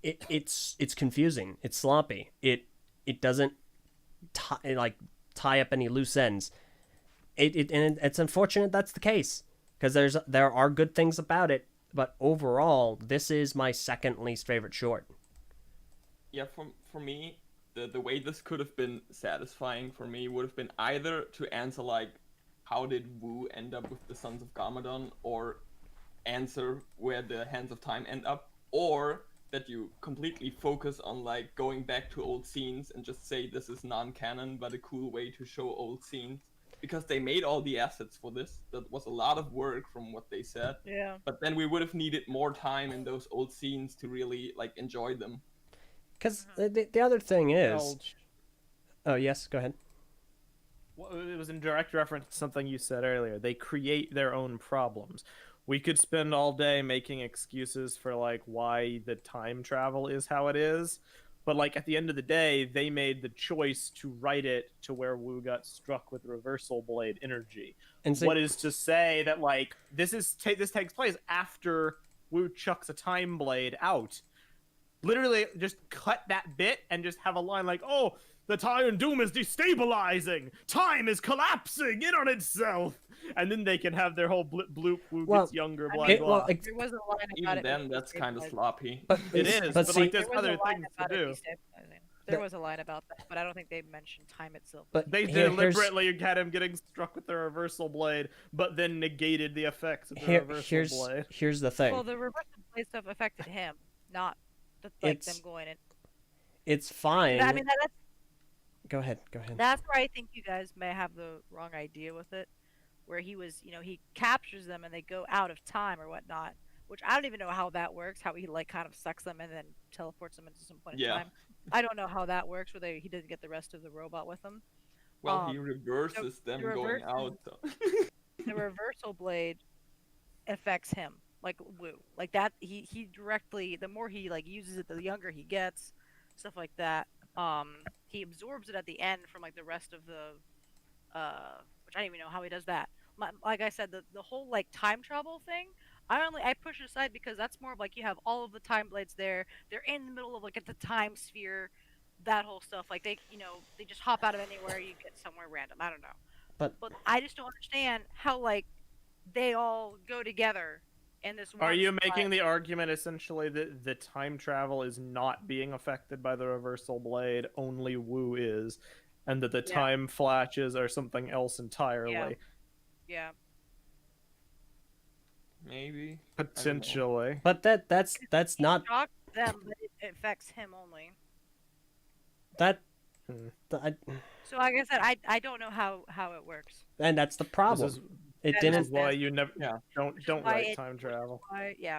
it's confusing. It's sloppy. It doesn't tie up any loose ends. And it's unfortunate that's the case because there are good things about it, but overall, this is my second least favorite short. Yeah, for me, the way this could have been satisfying for me would have been either to answer like, how did Wu end up with the Sons of Garmadon, or answer where the Hands of Time end up, or that you completely focus on like going back to old scenes and just say this is non-canon but a cool way to show old scenes, because they made all the assets for this. That was a lot of work from what they said. Yeah. But then we would have needed more time in those old scenes to really like enjoy them. Because the other thing is... Belch. Oh, yes, go ahead. Well, it was in direct reference to something you said earlier. They create their own problems. We could spend all day making excuses for like why the time travel is how it is, but like at the end of the day, they made the choice to write it to where Wu got struck with reversal blade energy. And so, What is to say that like this takes place after Wu chucks a time blade out. Literally, just cut that bit and just have a line like, "Oh, the Time Doom is destabilizing. Time is collapsing in on itself." And then they can have their whole bloop. Wu Well, gets younger. Blah it, blah. well, There was a line about Even it. then, that's kind of sloppy. but It is, But but see, like there's There was a other line things to about it do. destabilizing. There was a line about that, but I don't think they mentioned time itself. but They here's deliberately had him getting struck with the reversal blade, but then negated the effects of the reversal blade. here's the thing. Well, the reversal blade stuff affected him, not them going in. It's fine. I mean, that's Go ahead. That's where I think you guys may have the wrong idea with it, where he was, he captures them and they go out of time or whatnot, which I don't even know how that works, how he like kind of sucks them and then teleports them into some point in Yeah. time. I don't know how that works, where he doesn't get the rest of the robot with him. Well, he reverses them the going reverses- out. So. The reversal blade affects him, like Wu. Like that, he directly, the more he like uses it, the younger he gets, stuff like that. He absorbs it at the end from like the rest of the, which I don't even know how he does that. Like I said, the whole like time travel thing, I push it aside because that's more of like you have all of the time blades there. They're in the middle of like at the time sphere, that whole stuff. Like they just hop out of anywhere, you get somewhere random. I don't know. But I just don't understand how like they all go together in this. Are one you spot. making the argument essentially that the time travel is not being affected by the reversal blade, only Wu is, and that the Yeah. time flashes are something else entirely? Yeah. maybe. Potentially. But that's not Shock them, but it affects him only. that. Hmm. So like I said, I don't know how it works. And that's the problem. This is, It That this didn't. is why you never Yeah. don't Which is why write it- time which is travel.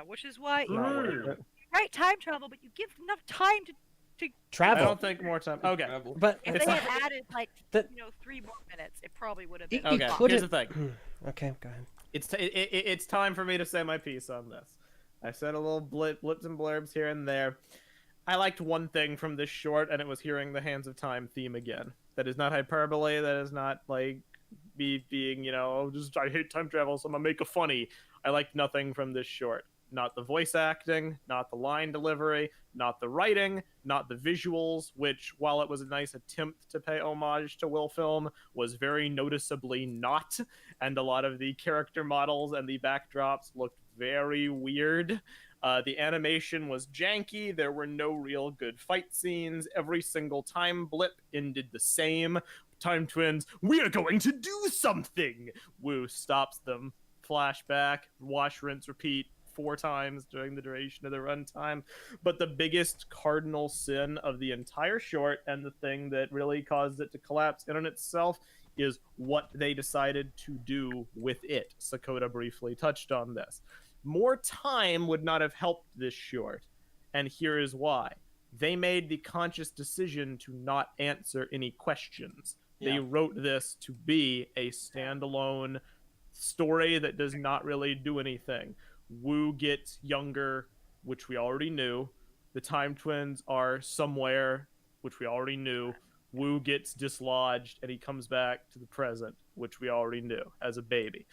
Which is why Not you worth it. write time travel, but you give enough time to. I Travel. don't think more time. Okay. Travel. But If It's they not- had added like The- 3 more minutes, it probably would have He- been. he Okay. couldn't- Here's the thing. Okay, go ahead. It's time for me to say my piece on this. I said a little blips and blurbs here and there. I liked one thing from this short, and it was hearing the Hands of Time theme again. That is not hyperbole. That is not like me being, just I hate time travel, so I'm gonna make a funny. I liked nothing from this short. Not the voice acting, not the line delivery, not the writing, not the visuals, which, while it was a nice attempt to pay homage to Will Film, was very noticeably not. And a lot of the character models and the backdrops looked very weird. The animation was janky. There were no real good fight scenes. Every single time blip ended the same. Time twins, we are going to do something! Wu stops them. Flashback, wash, rinse, repeat 4 times during the duration of the runtime. But the biggest cardinal sin of the entire short, and the thing that really caused it to collapse in on itself, is what they decided to do with it. Sakota briefly touched on this. More time would not have helped this short, and here is why. They made the conscious decision to not answer any questions. They Yeah. wrote this to be a standalone story that does not really do anything. Wu gets younger, which we already knew. The time twins are somewhere, which we already knew. Wu gets dislodged and he comes back to the present, which we already knew as a baby.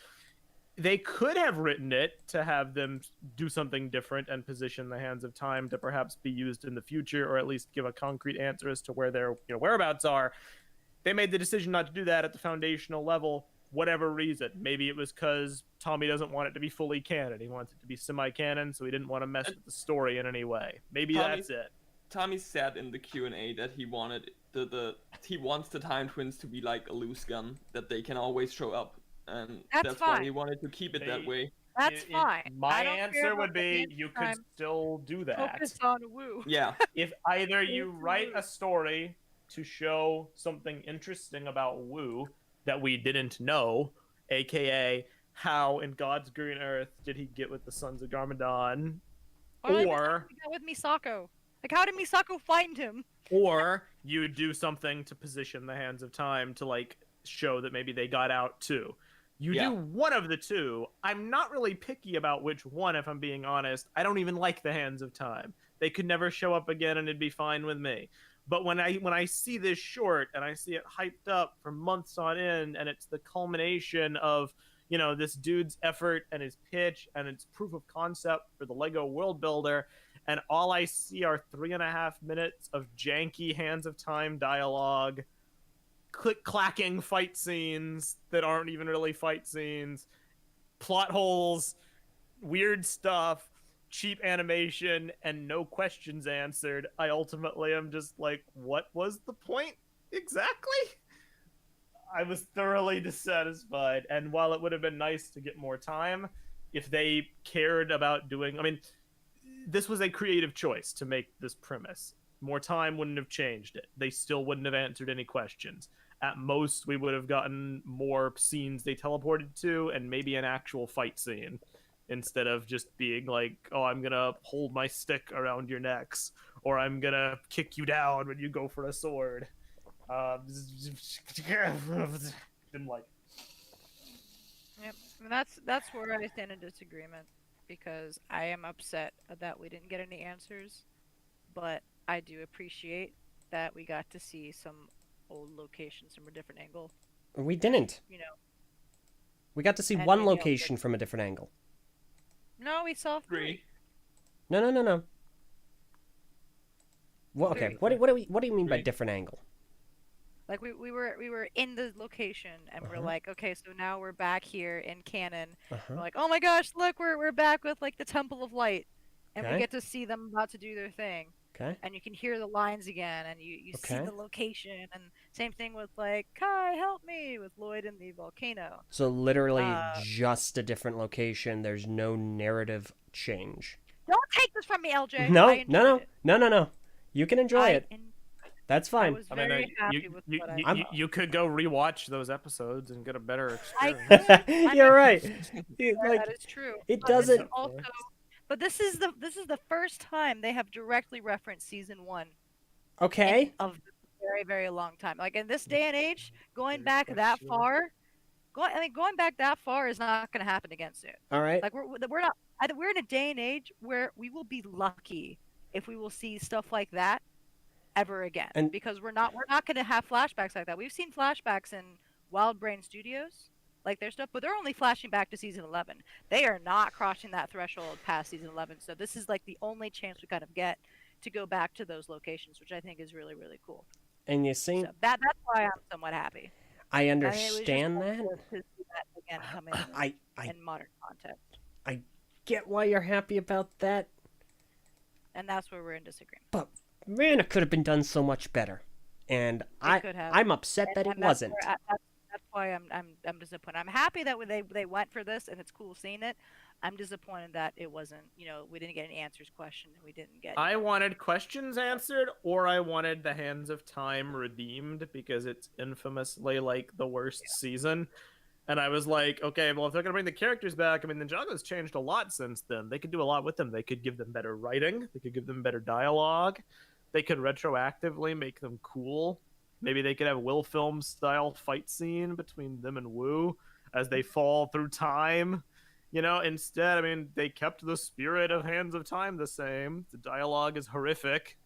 They could have written it to have them do something different and position the Hands of Time to perhaps be used in the future, or at least give a concrete answer as to where their whereabouts are. They made the decision not to do that at the foundational level, whatever reason. Maybe it was because Tommy doesn't want it to be fully canon. He wants it to be semi-canon, so he didn't want to mess with the story in any way. Maybe that's it. Tommy said in the Q&A that he wanted he wants the time twins to be like a loose gun, that they can always show up, and That's why fine. he wanted to keep it that way. That's fine. My I don't care answer about would the be Hands you of could Time. still do that. Focus on Wu. Yeah. If either you write a story to show something interesting about Wu that we didn't know, aka how in God's green earth did he get with the Sons of Garmadon, or he got with Misako. Like, how did Misako find him? or you do something to position the Hands of Time to like show that maybe they got out too. You Yeah. do one of the two. I'm not really picky about which one, if I'm being honest. I don't even like the Hands of Time. They could never show up again and it'd be fine with me. But when I see this short and I see it hyped up for months on end, and it's the culmination of this dude's effort and his pitch, and it's proof of concept for the Lego world builder, and all I see are 3.5 minutes of janky Hands of Time dialogue, click-clacking fight scenes that aren't even really fight scenes, plot holes, weird stuff, cheap animation, and no questions answered, I ultimately am just like, what was the point exactly? I was thoroughly dissatisfied, and while it would have been nice to get more time, if they cared about doing... I mean, this was a creative choice to make this premise. More time wouldn't have changed it. They still wouldn't have answered any questions. At most, we would have gotten more scenes they teleported to, and maybe an actual fight scene, instead of just being like, oh, I'm gonna hold my stick around your necks, or I'm gonna kick you down when you go for a sword. Didn't like it. Yep. And that's where I stand in disagreement, because I am upset that we didn't get any answers, but I do appreciate that we got to see some old locations from a different angle. We didn't. We got to see And one maybe I'll location from a different angle. No, we saw 3. No. Well, okay. Three. What do you mean by Three. different angle? Like we were in the location, and we're like, okay, so now we're back here in canon. We're like, oh my gosh, look, we're back with like the Temple of Light, and Okay. we get to see them about to do their thing. Okay. and you can hear the lines again, and you see Okay. the location, and same thing with like Kai, help me with Lloyd in the volcano. So literally Uh, just a different location. There's no narrative change. don't take this from me, LJ. I No, enjoyed no, no, it. no, no, no. You can enjoy it. That's I fine. was I mean, very happy with what I saw. you could go rewatch those episodes and get a better I experience. could. You're right. Like, That is true. it But this is doesn't. also, but this is the first time they have directly referenced season 1 Okay. of a very, very long time. Like in this day and age, going Very back that questionable. far, going back that far is not going to happen again soon. All right. Like we're not. We're in a day and age where we will be lucky if we will see stuff like that ever again, And- because we're not going to have flashbacks like that. We've seen flashbacks in Wild Brain Studios, like their stuff, but they're only flashing back to season 11. They are not crossing that threshold past season 11. So this is like the only chance we kind of get to go back to those locations, which I think is really, really cool. And you see, So that's why I'm somewhat happy. I I mean, it was just understand cool that. to see that again come in I in modern content, get why you're happy about that, and that's where we're in disagreement. but man, it could have been done so much better. And could have. I'm upset that it And that's wasn't. where that's why I'm disappointed. I'm happy that when they went for this and it's cool seeing it. I'm disappointed that it wasn't. We didn't get any answers questioned. We didn't get. I wanted questions answered, or I wanted the Hands of Time redeemed because it's infamously like the worst season. And I was like, okay, well, if they're gonna bring the characters back, I mean, Ninjago's changed a lot since then. They could do a lot with them. They could give them better writing. They could give them better dialogue. They could retroactively make them cool. Maybe they could have Will Film style fight scene between them and Wu as they fall through time. Instead, I mean, they kept the spirit of Hands of Time the same. The dialogue is horrific.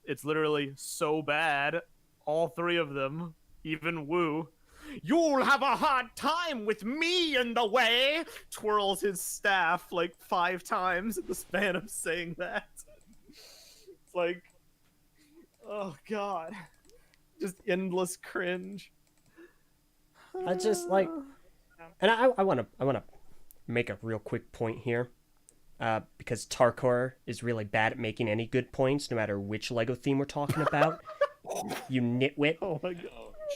It's literally so bad. All three of them, even Wu. You'll have a hard time with me in the way. Twirls his staff like 5 times in the span of saying that. It's like, oh god, just endless cringe. I just like, and I want to make a real quick point here, because Tarkor is really bad at making any good points, no matter which Lego theme we're talking about. You nitwit. Oh my god.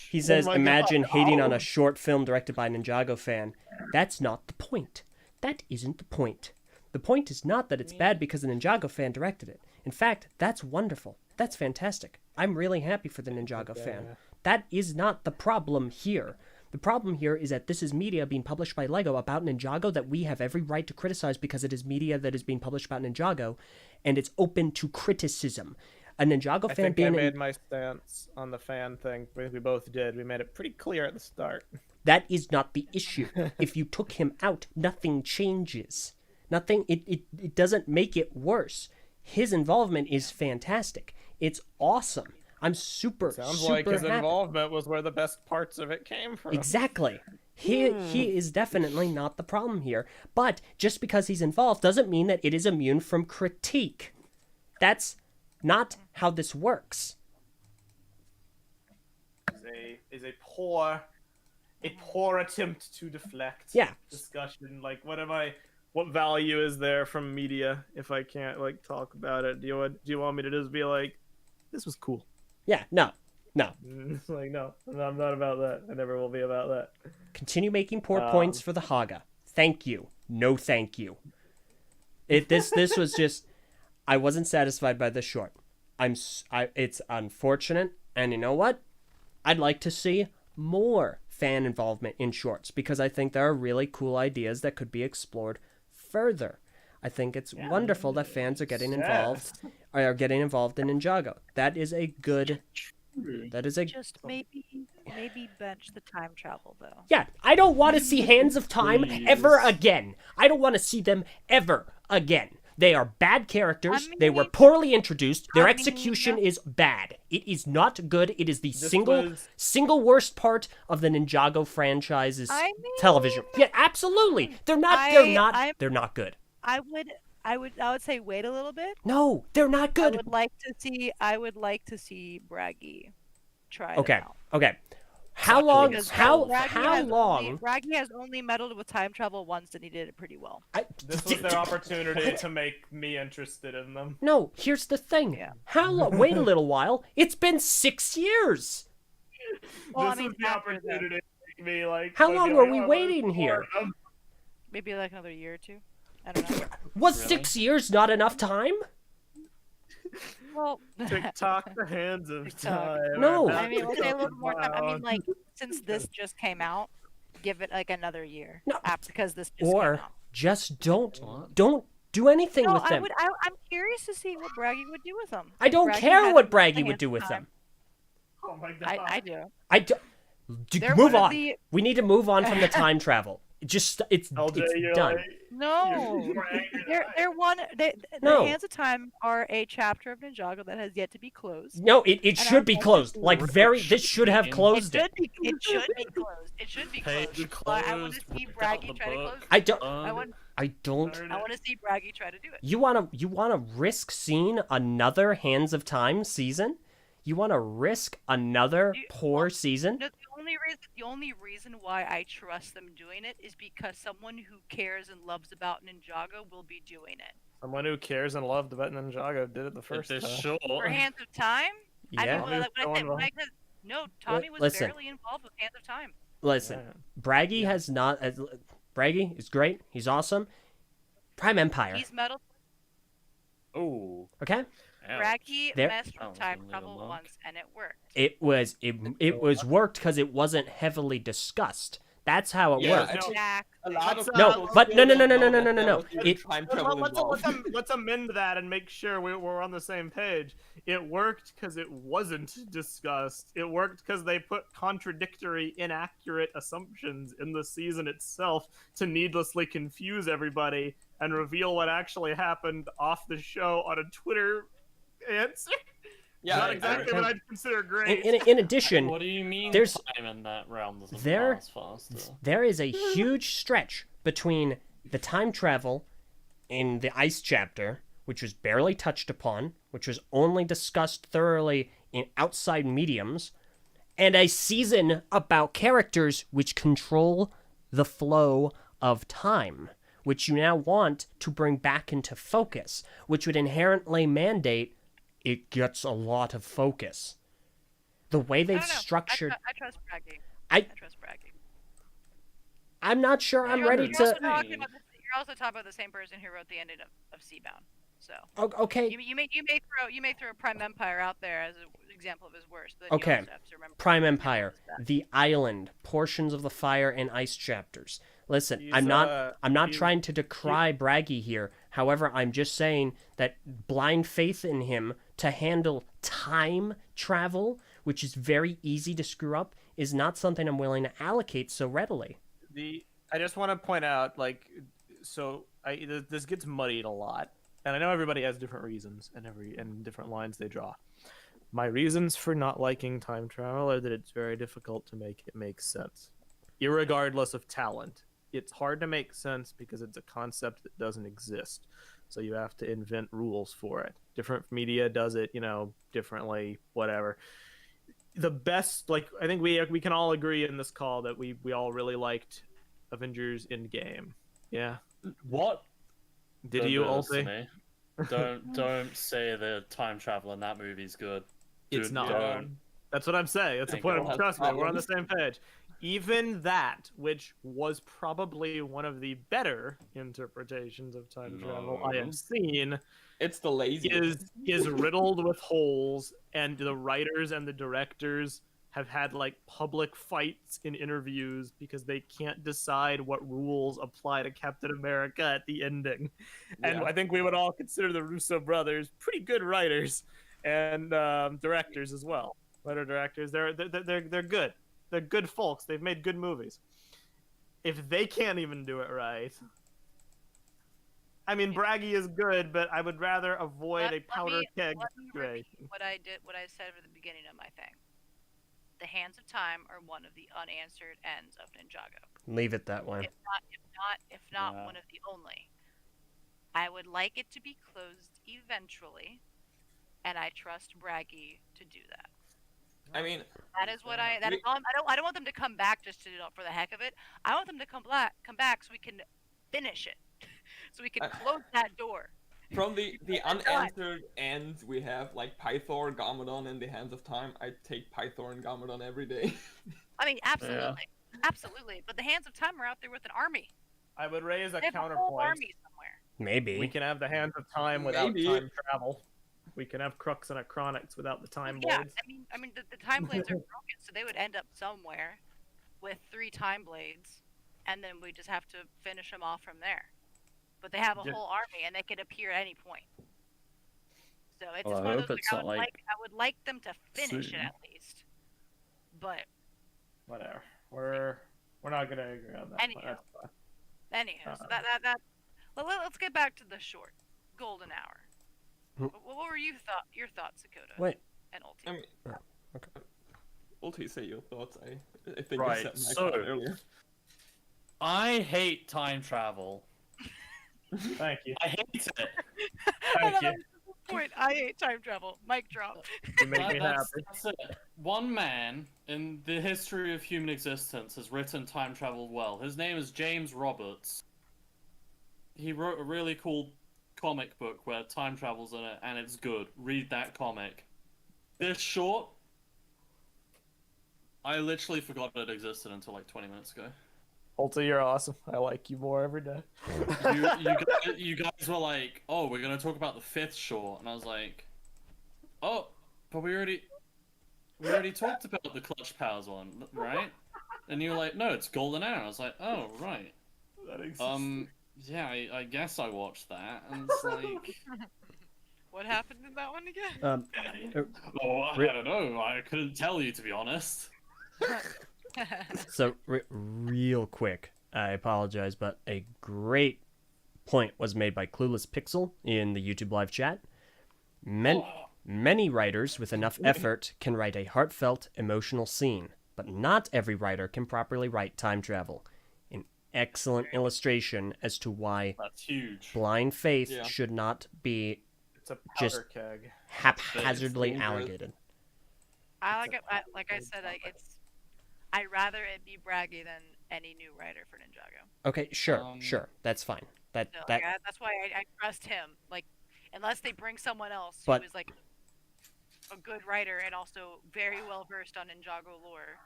He says, my imagine God. hating on Oh. a short film directed by a Ninjago fan. That's not the point. That isn't the point. The point is not that it's bad because a Ninjago fan directed it. In fact, that's wonderful. That's fantastic. I'm really happy for the Ninjago fan. That is not the problem here. The problem here is that this is media being published by LEGO about Ninjago that we have every right to criticize because it is media that is being published about Ninjago, and it's open to criticism. A Ninjago I fan think I being made my stance on the fan thing. We both did. We made it pretty clear at the start. that is not the issue. If you took him out, nothing changes. Nothing. It doesn't make it worse. His involvement is fantastic. It's awesome. I'm super Sounds like his happy. involvement was where the best parts of it came from. Exactly. He is definitely not the problem here. But just because he's involved doesn't mean that it is immune from critique. That's not how this works. Is a poor attempt to deflect Yeah. discussion. Like, what value is there from media if I can't like talk about it? Do you want me to just be like, this was cool? Yeah, no. It's like, no, I'm not about that. I never will be about that. Continue making poor points for the Haga. Thank you. No thank you. This was just, I wasn't satisfied by this short. It's unfortunate, and you know what? I'd like to see more fan involvement in shorts because I think there are really cool ideas that could be explored further. I think it's wonderful that fans are getting involved in Ninjago. That is a good. That is a Just maybe bench the time travel though. Yeah, I don't want to see Hands of Time ever again. I don't want to see them ever again. They are bad characters. They were poorly introduced. Their execution is bad. It is not good. It is the single worst part of the Ninjago franchise's television. Yeah, absolutely. They're not good. I would say wait a little bit. No, they're not good. I would like to see Braggy try. Okay. Them out. Okay. How exactly long? Because How Raggy long? Raggy has only meddled with time travel once, and he did it pretty well. This was their opportunity to make me interested in them. No, here's the thing. Yeah. Wait a little while. It's been 6 years. Well, This I mean, was the after opportunity to make me like. How to be long like, were we "Oh, waiting there's here?" more of them." maybe like another year or two. I don't know. Was Really? 6 years not enough time? Well, TikTok, the hands of TikTok. time. No. are I mean, we'll say a not little more time. I mean, bound. like, since this just came out, give it like another year. No. Because this just Or came out. just don't What? do anything No, with them. I'm curious to see what Braggy would do with them. I don't Braggy care has what the Braggy would hands do of with time. them. Oh my god. I do. I do, They're move one of on. the- We need to move on from the time travel. It's LJ, you're done. like, No, you're angry they're one. The No. Hands of Time are a chapter of Ninjago that has yet to be closed. No, it And should be I'm closed. like, Like this should have It closed it. It should be closed. It should be Page closed. I want to closed, see without Braggy the try to book. close. I don't I want. I don't Darn I it. want to see Braggy try to do it. You wanna risk seeing another Hands of Time season? You wanna risk another poor season? No, the only reason why I trust them doing it is because someone who cares and loves about Ninjago will be doing it. Someone who cares and loved about Ninjago did it the first It is time. short. For Hands of Time, I Yeah. mean, when I said no, Tommy was listen. barely involved with Hands of Time. Listen, Yeah. Braggy has not. Braggy is great. He's awesome. Prime Empire. He's meddled. Oh, Okay. Braggy There- messed Oh, with time leave him travel alone. once, and it worked. It was worked because it wasn't heavily discussed. That's how it Yeah, worked. actually, Jack. a lot of No, people but still no. don't know that No. there was It- time travel involved. Let's amend that and make sure we're on the same page. It worked because it wasn't discussed. It worked because they put contradictory, inaccurate assumptions in the season itself to needlessly confuse everybody and reveal what actually happened off the show on a Twitter answer. Yeah, Not I- exactly I- what I'd consider great. In addition, What do you mean There's- time in that realm doesn't there- pass faster? there is a huge stretch between the time travel in the Ice chapter, which was barely touched upon, which was only discussed thoroughly in outside mediums, and a season about characters which control the flow of time, which you now want to bring back into focus, which would inherently mandate it gets a lot of focus. The way I they've don't know. structured, I trust Braggy. I- trust Braggy. I'm not sure I'm You're ready also to. talking about you're also talking about the same person who wrote the ending of Seabound. So Okay, you may throw Prime Empire out there as an example of his worst. But then Okay. You also have to remember Prime Empire, that. the island, portions of the Fire and Ice chapters. Listen, He's, I'm not he's- trying to decry Braggy here. However, I'm just saying that blind faith in him to handle time travel, which is very easy to screw up, is not something I'm willing to allocate so readily. I just want to point out, like, this gets muddied a lot, and I know everybody has different reasons and different lines they draw. My reasons for not liking time travel are that it's very difficult to make it make sense, irregardless of talent. It's hard to make sense because it's a concept that doesn't exist, so you have to invent rules for it. Different media does it, differently, whatever. The best, like, I think we can all agree in this call that we all really liked Avengers Endgame. Yeah. What? Did Don't you do all this to say? me. Don't say the time travel in that movie's good. It's Dude, not. don't. That's what I'm saying. That's the Thank point. you. Trust me, we're on the same page. Even that, which was probably one of the better interpretations of time travel I No. have seen, It's the laziest. is riddled with holes, and the writers and the directors have had like public fights in interviews because they can't decide what rules apply to Captain America at the ending. And Yeah. I think we would all consider the Russo brothers pretty good writers and directors as well. Writer directors, they're good. They're good folks. They've made good movies. If they can't even do it right, I mean, Braggy is good, but I would rather avoid a powder keg Let me repeat situation. what I said at the beginning of my thing. The Hands of Time are one of the unanswered ends of Ninjago. Leave it that way. If not Yeah. one of the only. I would like it to be closed eventually, and I trust Braggy to do that. I mean, That is what I. That we- is all, I don't want them to come back just to for the heck of it. I want them to come back so we can finish it, so we can I- close that door. from the We're done. unanswered end, we have like Pythor, Garmadon, and the Hands of Time. I take Pythor and Garmadon every day. I mean, absolutely, absolutely. But the Hands of Time are out there with an army. I would raise a They have a whole counterpoint. army somewhere. Maybe. We can have the Hands of Time without Maybe. time travel. We can have Crux and Acronics without the time Yeah, blades. I mean, the time blades are broken, so they would end up somewhere with 3 time blades, and then we just have to finish them off from there. But they have a Just- whole army, and they could appear at any point. So it's Well, just I one of hope those. it's not like I would like them to finish soon. it at least. But Whatever. We're not gonna agree on that. Anyhow. That's fine. anyhow, so let's get back to the short golden hour. Hmm. What were your thoughts, Dakota? Wait. And Ulti? I mean, Okay. Ulti, say your thoughts. I think Right, you said my so- thought earlier. I hate time travel. Thank you. I hate it. Thank you. Point. I hate time travel. Mic drop. You make me happy. That's it. One man in the history of human existence has written time travel well. His name is James Roberts. He wrote a really cool comic book where time travel's in it, and it's good. Read that comic. This short, I literally forgot it existed until like 20 minutes ago. Ulti, you're awesome. I like you more every day. You guys were like, "Oh, we're gonna talk about the 5th short," and I was like, "Oh, but we already talked about the Clutch Powers one, right?" And you were like, "No, it's Golden Hour." I was like, "Oh, right." That exists. Yeah, I guess I watched that, and it's like, What happened in that one again? oh, I don't know. I couldn't tell you, to be honest. So, real quick, I apologize, but a great point was made by Clueless Pixel in the YouTube live chat. Many writers with enough effort can write a heartfelt, emotional scene, but not every writer can properly write time travel. An excellent illustration as to why That's huge. blind faith Yeah. should not be It's a powder just- keg. haphazardly dangerous. allocated. I like it. Like I said, I'd rather it be braggy than any new writer for Ninjago. Okay, sure, that's fine. So, that's why I trust him. Like, unless they bring someone else But- who is like a good writer and also very well versed on Ninjago lore.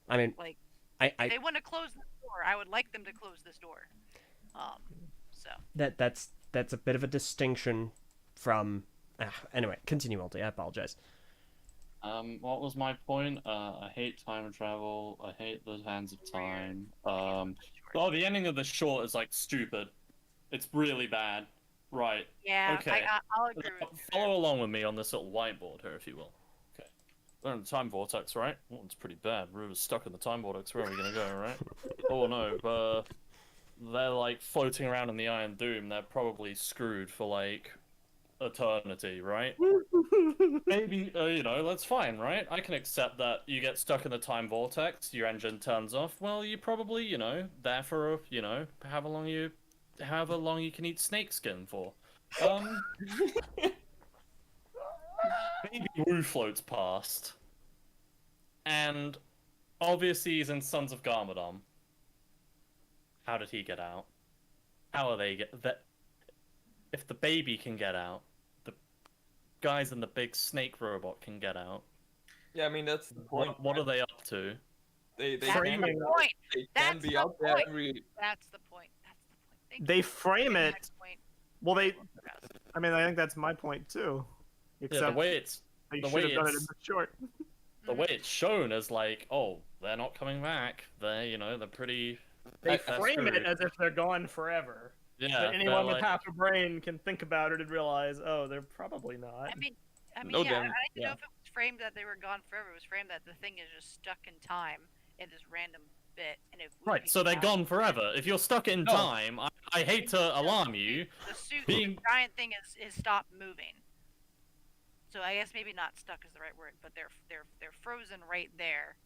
I mean, Like, I if they want to close this door, I would like them to close this door. So that's a bit of a distinction from. Anyway, continue, Ulti. I apologize. What was my point? I hate time travel. I hate the Hands of Time. Oh, the ending of the short is like stupid. It's really bad. Right. yeah, Okay. I'll agree with you. Follow along with me on this little whiteboard here, if you will. Okay. They're in the time vortex, right? Oh, it's pretty bad. River's stuck in the time vortex. Where are we gonna go, right? Oh no, they're like floating around in the Iron Doom. They're probably screwed for like eternity, right? Maybe, that's fine, right? I can accept that you get stuck in the time vortex, your engine turns off. Well, you probably, there for, however long you can eat snake skin for. Baby Wu floats past. And obviously he's in Sons of Garmadon. How did he get out? How are they if the baby can get out, the guys in the big snake robot can get out. Yeah, I mean that's the point. What are they up to? They That's can, the point. they can That's be the out there point. every. That's the point. Thank They you. frame it. Next point. Well, I mean, I think that's my point too. Yeah, Except the way it's they the should way have done it in it's- the short. the way it's shown is like, oh, they're not coming back. They're pretty. They they're frame it screwed. as if they're gone forever. Yeah, But anyone they're with like- half a brain can think about it and realize, oh, they're probably not. I mean, No yeah. damn- I didn't know yeah. if it was framed that they were gone forever. It was framed that the thing is just stuck in time in this random bit, and if we Right, can so they're get gone forever. If you're stuck in No. time, I hate to alarm you. the suit, being- the giant thing is stopped moving. So I guess maybe not stuck is the right word, but they're frozen right there.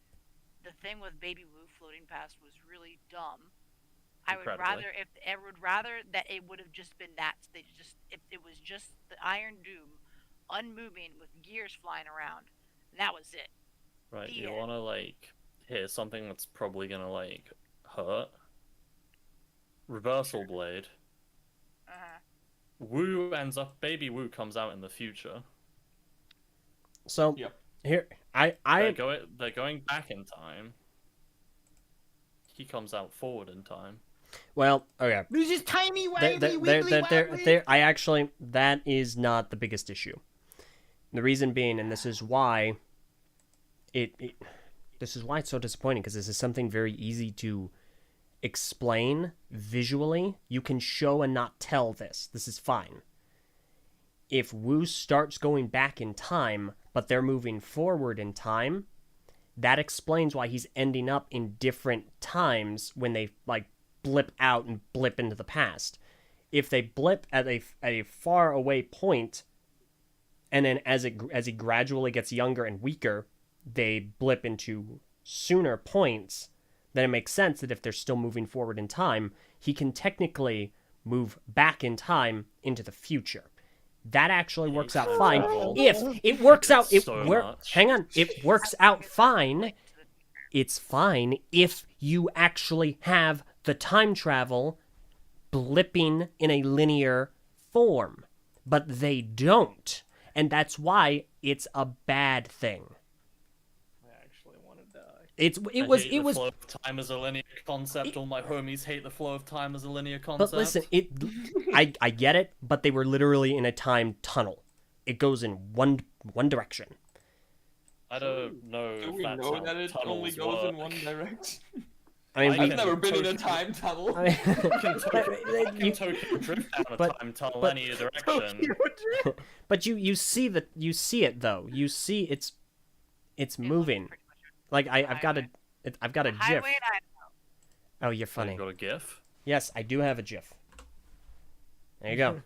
The thing with Baby Wu floating past was really dumb. I would Incredibly. rather that it would have just been that they just if it was just the Iron Doom unmoving with gears flying around And that was it. Right, you Yeah. want to, like, hear something that's probably gonna, like, hurt? Reversal Blade. Uh-huh. Wu ends up, Baby Wu comes out in the future. So Yep. here, They're going back in time. He comes out forward in time. well, okay. This is timey wimey, There, wiggly I actually, that is not the biggest issue. The reason being, and this is why this is why it's so disappointing, because this is something very easy to explain visually. You can show and not tell this. This is fine. If Wu starts going back in time, but they're moving forward in time, that explains why he's ending up in different times when they, like, blip out and blip into the past. If they blip at a far away point, and then as he gradually gets younger and weaker, they blip into sooner points, then it makes sense that if they're still moving forward in time, he can technically move back in time into the future. That actually works out fine. If it works out, hang on, it works out fine. It's fine if you actually have the time travel blipping in a linear form, but they don't, and that's why it's a bad thing. I actually want to die. It was. Flow of time as a linear concept. All my homies hate the flow of time as a linear concept. But listen, I get it, but they were literally in a time tunnel. It goes in one direction. I don't know. Do if we that's know how that it only tunnels goes in work. one direction? I mean, I I've can never been in a totally- time tunnel. I You mean, can totally drift down a but- time tunnel but- any direction. but you see it though. You see it's It looks moving. pretty much Like I've got a GIF. highway and I Oh, you're So funny. you got a GIF? Yes, I do have a GIF. There you go.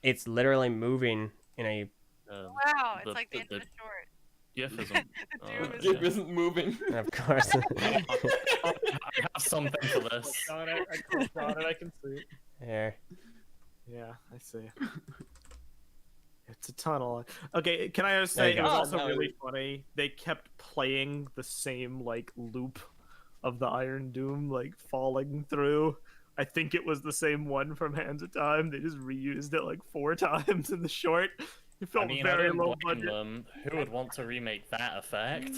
It's literally moving in a. Wow, it's The- like the the- end of the short. GIF isn't. Doom is- It isn't moving. Of course. I have something for this. On it, I clicked on it, I can see it. There. Yeah, I see. It's a tunnel. Okay, can I just There say you it go. was also Oh, no. really funny. They kept playing the same like loop of the Iron Doom like falling through. I think it was the same one from Hands of Time. They just reused it like 4 times in the short. It felt I mean, very I don't low blame budget. them. Who would want to remake that effect?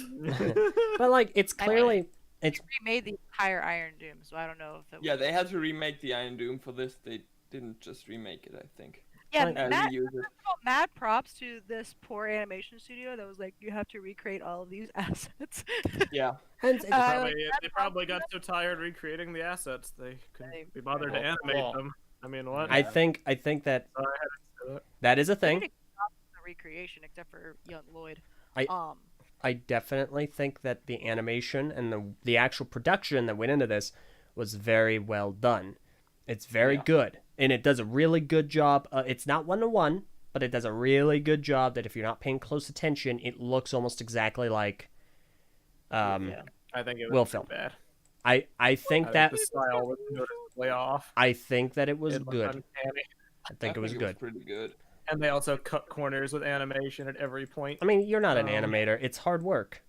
But like, it's clearly They remade the entire Iron Doom, so I don't know if it Yeah, was... they had to remake the Iron Doom for this. They didn't just remake it, I think. Yeah, Like- And mad, reuse it. mad props to this poor animation studio that was like, you have to recreate all of these assets. Yeah. and They probably got so tired recreating the assets they couldn't be bothered to Well, animate well, them. I mean, what? I think that So I had to do it. that is a They thing. did the recreation, except for young Lloyd. I- Um, I definitely think that the animation and the actual production that went into this was very well done. It's very Yeah. good, and it does a really good job. It's not 1-to-1, but it does a really good job that if you're not paying close attention, it looks almost exactly like Yeah, I think it was Will too film. bad. I think I that think the style was noticeably off. I think that it was It looked good. uncanny. I think it was good. pretty good. And they also cut corners with animation at every point. I mean, you're not an Um, animator. It's hard work.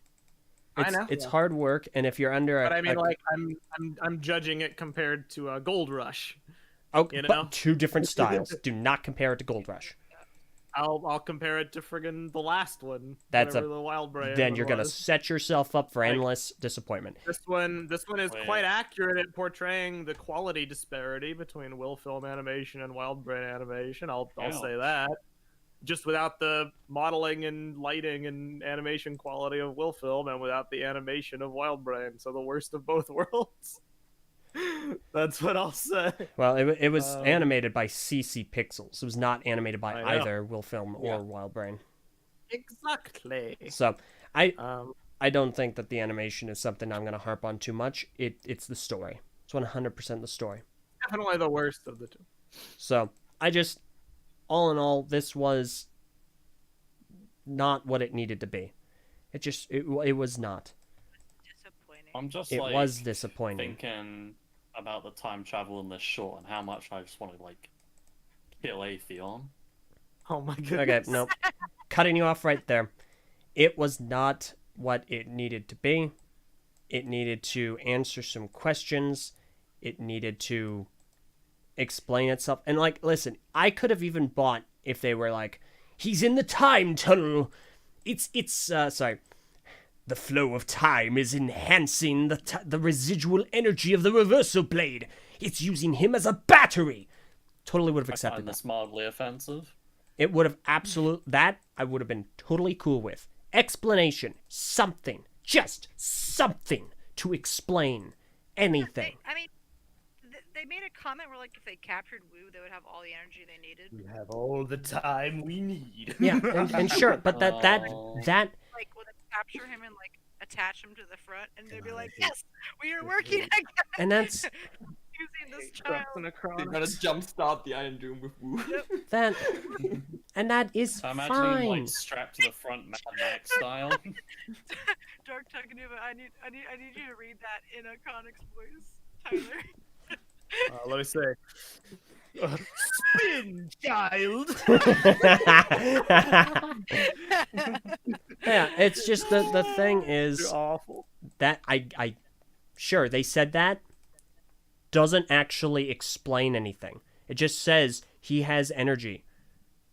I It's, know. It's Yeah. hard work, and if you're under But a, I mean, a- like, I'm judging it compared to Gold Rush. oh, you know? but two different styles. Do not compare it to Gold Rush. I'll compare it to friggin' the last one. That's whatever the Wild Brand Then one you're gonna was. set yourself up for Like- endless disappointment. This one is Wait. quite accurate at portraying the quality disparity between Will Film animation and Wild Brand animation. I'll Yeah. say that. Just without the modeling and lighting and animation quality of Will Film, and without the animation of Wild Brand, so the worst of both worlds. That's what I'll say. Well, it was Um, animated by CC Pixels. It was not animated by I know. either Will Film or Yeah. Wild Brain. Exactly. So Um, I don't think that the animation is something I'm gonna harp on too much. It's the story. It's 100% the story. definitely the worst of the two. So all in all, this was not what it needed to be. It was not. disappointing. I'm just It like was disappointing. thinking about the time travel in this short and how much I just want to like kill Atheon. Oh my Okay, goodness. no. Cutting you off right there. it was not what it needed to be. It needed to answer some questions. It needed to explain itself. And like, listen, I could have even bought if they were like, he's in the time tunnel. Sorry. The flow of time is enhancing the residual energy of the reversal blade. It's using him as a battery. Totally would have I accepted find that. this mildly offensive. It would have I would have been totally cool with. Explanation. Something. Just something to explain anything. I mean, they made a comment where like if they captured Wu, they would have all the energy they needed. We have all the time we need. Yeah, and sure, but that Oh. Like when they capture him and like attach him to the front, and they'd be like, "Yes, we are working again." and that's using this child. They're gonna jumpstart the Iron Doom with Wu. that and that is I imagine him fine. like strapped to the front, Mad Max style. Dark Tuganuva, I need you to read that in a Conix voice, Tyler. Let me say. Spin, child. Yeah, it's just the thing is You're awful. that I sure they said that doesn't actually explain anything. It just says he has energy.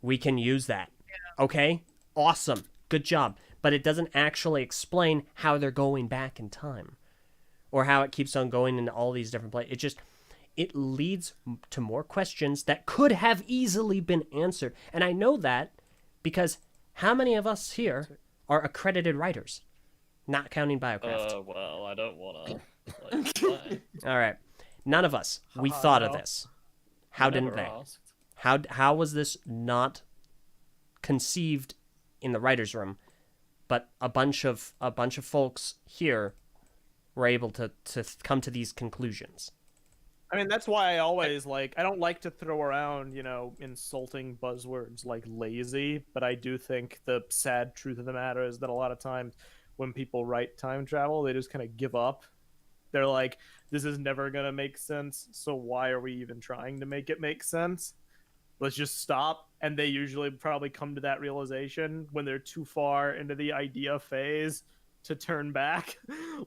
We can use that. Okay? Awesome. Good job. But it doesn't actually explain how they're going back in time or how it keeps on going into all these different places. It leads to more questions that could have easily been answered. And I know that because how many of us here are accredited writers? Not counting Biocraft. Well, I don't want to play. All right. None of us. We thought of no. this. How didn't Never they? asked. How was this not conceived in the writers' room, but a bunch of folks here were able to come to these conclusions? I mean, that's why I always I don't like to throw around, insulting buzzwords like lazy, but I do think the sad truth of the matter is that a lot of times when people write time travel, they just kind of give up. They're like, this is never going to make sense, so why are we even trying to make it make sense? Let's just stop. And they usually probably come to that realization when they're too far into the idea phase to turn back.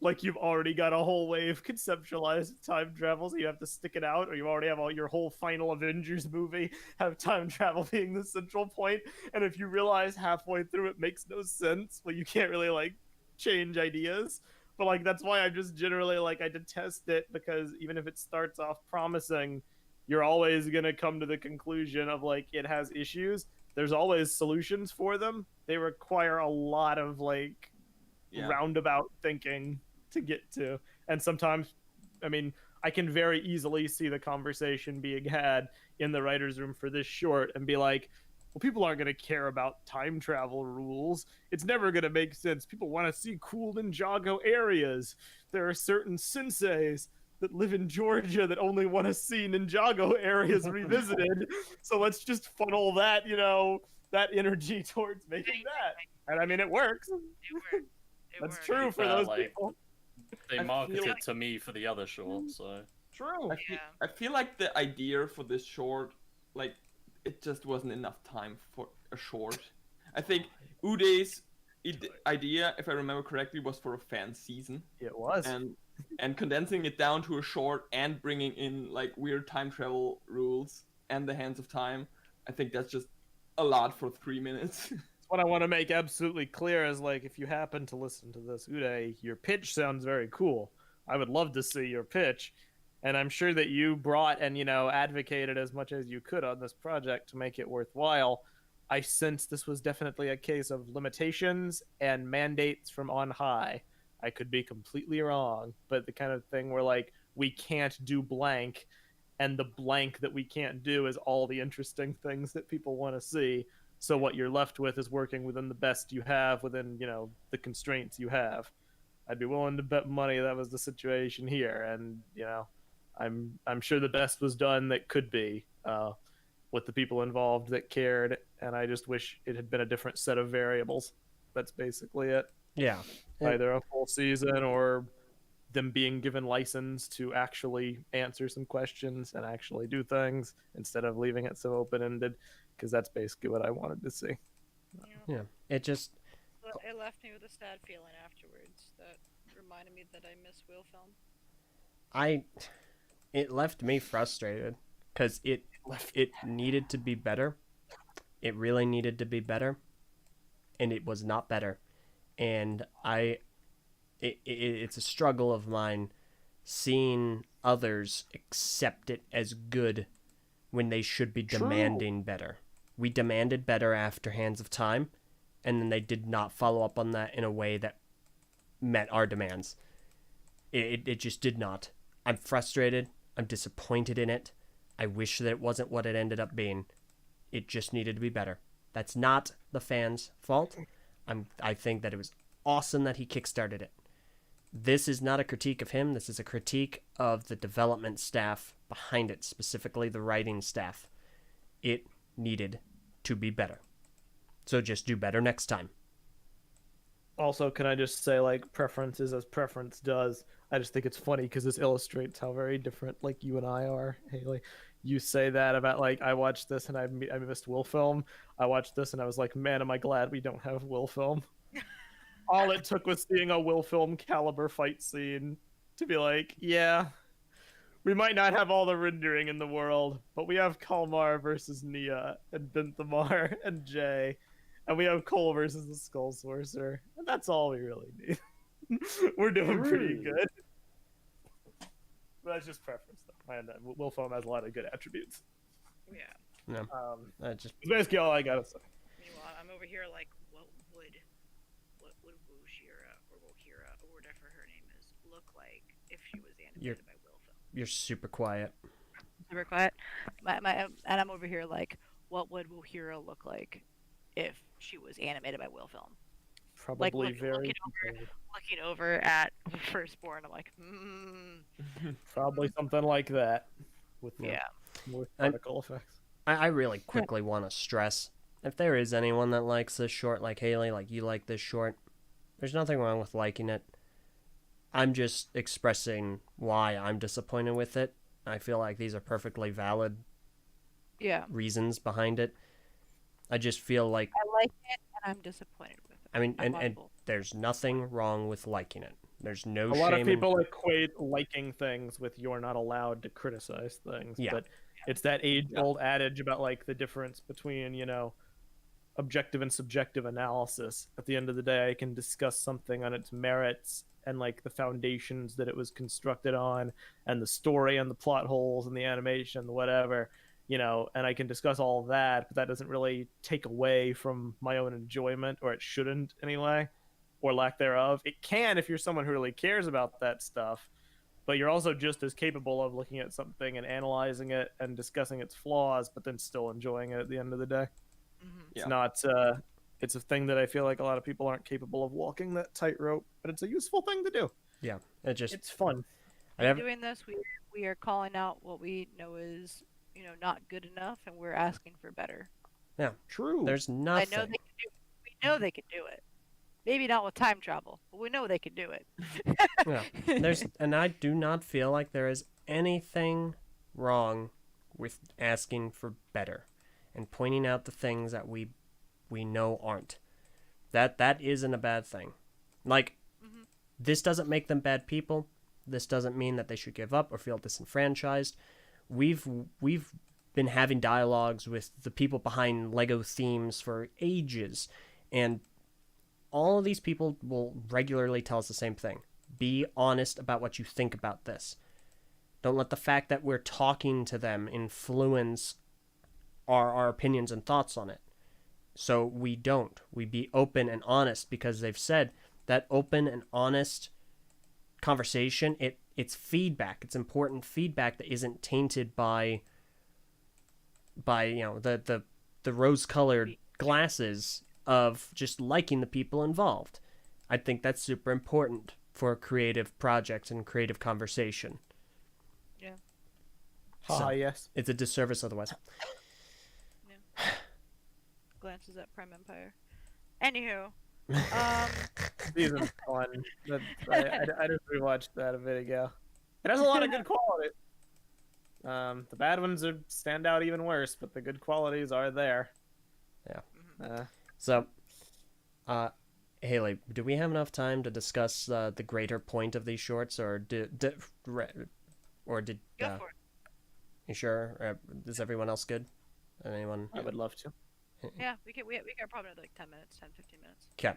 Like you've already got a whole wave conceptualized time travel, so you have to stick it out, or you already have your whole final Avengers movie have time travel being the central point. And if you realize halfway through it makes no sense, well, you can't really change ideas. But that's why I just generally I detest it, because even if it starts off promising, you're always gonna come to the conclusion of it has issues. There's always solutions for them. They require a lot of roundabout thinking to get to. And sometimes, I mean, I can very easily see the conversation being had in the writer's room for this short and be like, well, people aren't going to care about time travel rules. It's never going to make sense. People want to see cool Ninjago areas. There are certain senseis that live in Georgia that only want to see Ninjago areas revisited. So let's just funnel that, that energy towards making that. And I mean, it works. That's true for those people. They I marketed feel to me for the other short, so. True. I feel like the idea for this short, it just wasn't enough time for a short. I think Uday's idea, if I remember correctly, was for a fan season. It was. And condensing it down to a short and bringing in weird time travel rules and the Hands of Time, I think that's just a lot for 3 minutes. What I want to make absolutely clear is if you happen to listen to this, Uday, your pitch sounds very cool. I would love to see your pitch. And I'm sure that you brought and, advocated as much as you could on this project to make it worthwhile. I sense this was definitely a case of limitations and mandates from on high. I could be completely wrong, but the kind of thing where we can't do blank, and the blank that we can't do is all the interesting things that people want to see. So what you're left with is working within the best you have within, the constraints you have. I'd be willing to bet money that was the situation here, and I'm sure the best was done that could be with the people involved that cared, and I just wish it had been a different set of variables. That's basically it. Yeah. Either a full season or them being given license to actually answer some questions and actually do things instead of leaving it so open-ended, because that's basically what I wanted to see. Yeah. It just it left me with a sad feeling afterwards that reminded me that I miss wheel film. It left me frustrated because it needed to be better. It really needed to be better, and it was not better. And it's a struggle of mine seeing others accept it as good when they should be demanding better. We demanded better after Hands of Time, and then they did not follow up on that in a way that met our demands. It just did not. I'm frustrated. I'm disappointed in it. I wish that it wasn't what it ended up being. It just needed to be better. That's not the fans' fault. I think that it was awesome that he kickstarted it. This is not a critique of him. This is a critique of the development staff behind it, specifically the writing staff. It needed to be better. So just do better next time. Also, can I just say, like, preferences as preference does. I just think it's funny because this illustrates how very different, like, you and I are, Haley. You say that about, like, I watched this and I missed Will film. I watched this and I was like, man, am I glad we don't have Will film. All it took was seeing a Will film caliber fight scene to be like, yeah, we might not have all the rendering in the world, but we have Kalmar versus Nia and Binthamar and Jay, and we have Cole versus the Skull Sorcerer, and that's all we really need. We're doing pretty good. But that's just preference, though. And Will Foam has a lot of good attributes. Yeah. No, That's basically all I gotta say. Meanwhile, I'm over here like, what would Wushira or Wohira or whatever her name is look like if she was animated by Will Film? you're super quiet. Super quiet. And I'm over here like, what would Wohira look like if she was animated by Will Film? Probably Looking over at Firstborn, I'm like, probably something like that. With particle effects. I really quickly want to stress, if there is anyone that likes this short, like Haley, like you like this short, there's nothing wrong with liking it. I'm just expressing why I'm disappointed with it. I feel like these are perfectly valid reasons behind it. I just feel like I like it and I'm disappointed with it. I mean, and there's nothing wrong with liking it. There's no shame. A lot of people equate liking things with you're not allowed to criticize things. Yeah. But it's that age-old adage about, like, the difference between, you know, objective and subjective analysis. At the end of the day, I can discuss something on its merits and, like, the foundations that it was constructed on and the story and the plot holes and the animation, whatever, you know, and I can discuss all of that, but that doesn't really take away from my own enjoyment, or it shouldn't anyway, or lack thereof. It can if you're someone who really cares about that stuff, but you're also just as capable of looking at something and analyzing it and discussing its flaws, but then still enjoying it at the end of the day. It's not it's a thing that I feel like a lot of people aren't capable of walking that tightrope, but it's a useful thing to do. Yeah, it's fun. Doing this, we are calling out what we know is, you know, not good enough, and we're asking for better. Yeah, true. There's nothing. I know they can do. We know they can do it. Maybe not with time travel, but we know they can do it. Yeah, and I do not feel like there is anything wrong with asking for better and pointing out the things that we know aren't. That isn't a bad thing. Like, this doesn't make them bad people. This doesn't mean that they should give up or feel disenfranchised. We've been having dialogues with the people behind Lego themes for ages, and all of these people will regularly tell us the same thing. Be honest about what you think about this. Don't let the fact that we're talking to them influence our opinions and thoughts on it. So we be open and honest, because they've said that open and honest conversation, it's feedback. It's important feedback that isn't tainted by you know, the rose-colored glasses of just liking the people involved. I think that's super important for a creative project and creative conversation. Yeah. Yes. It's a disservice otherwise. Yeah. Glances at Prime Empire. Anywho, Season's fun. I just rewatched that a bit ago. It has a lot of good quality. The bad ones stand out even worse, but the good qualities are there. Yeah. So, Haley, do we have enough time to discuss the greater point of these shorts, or did Go for it. you sure? Is everyone else good? Anyone? I would love to. Yeah, we got probably another like 10 minutes, 10, 15 minutes. Okay.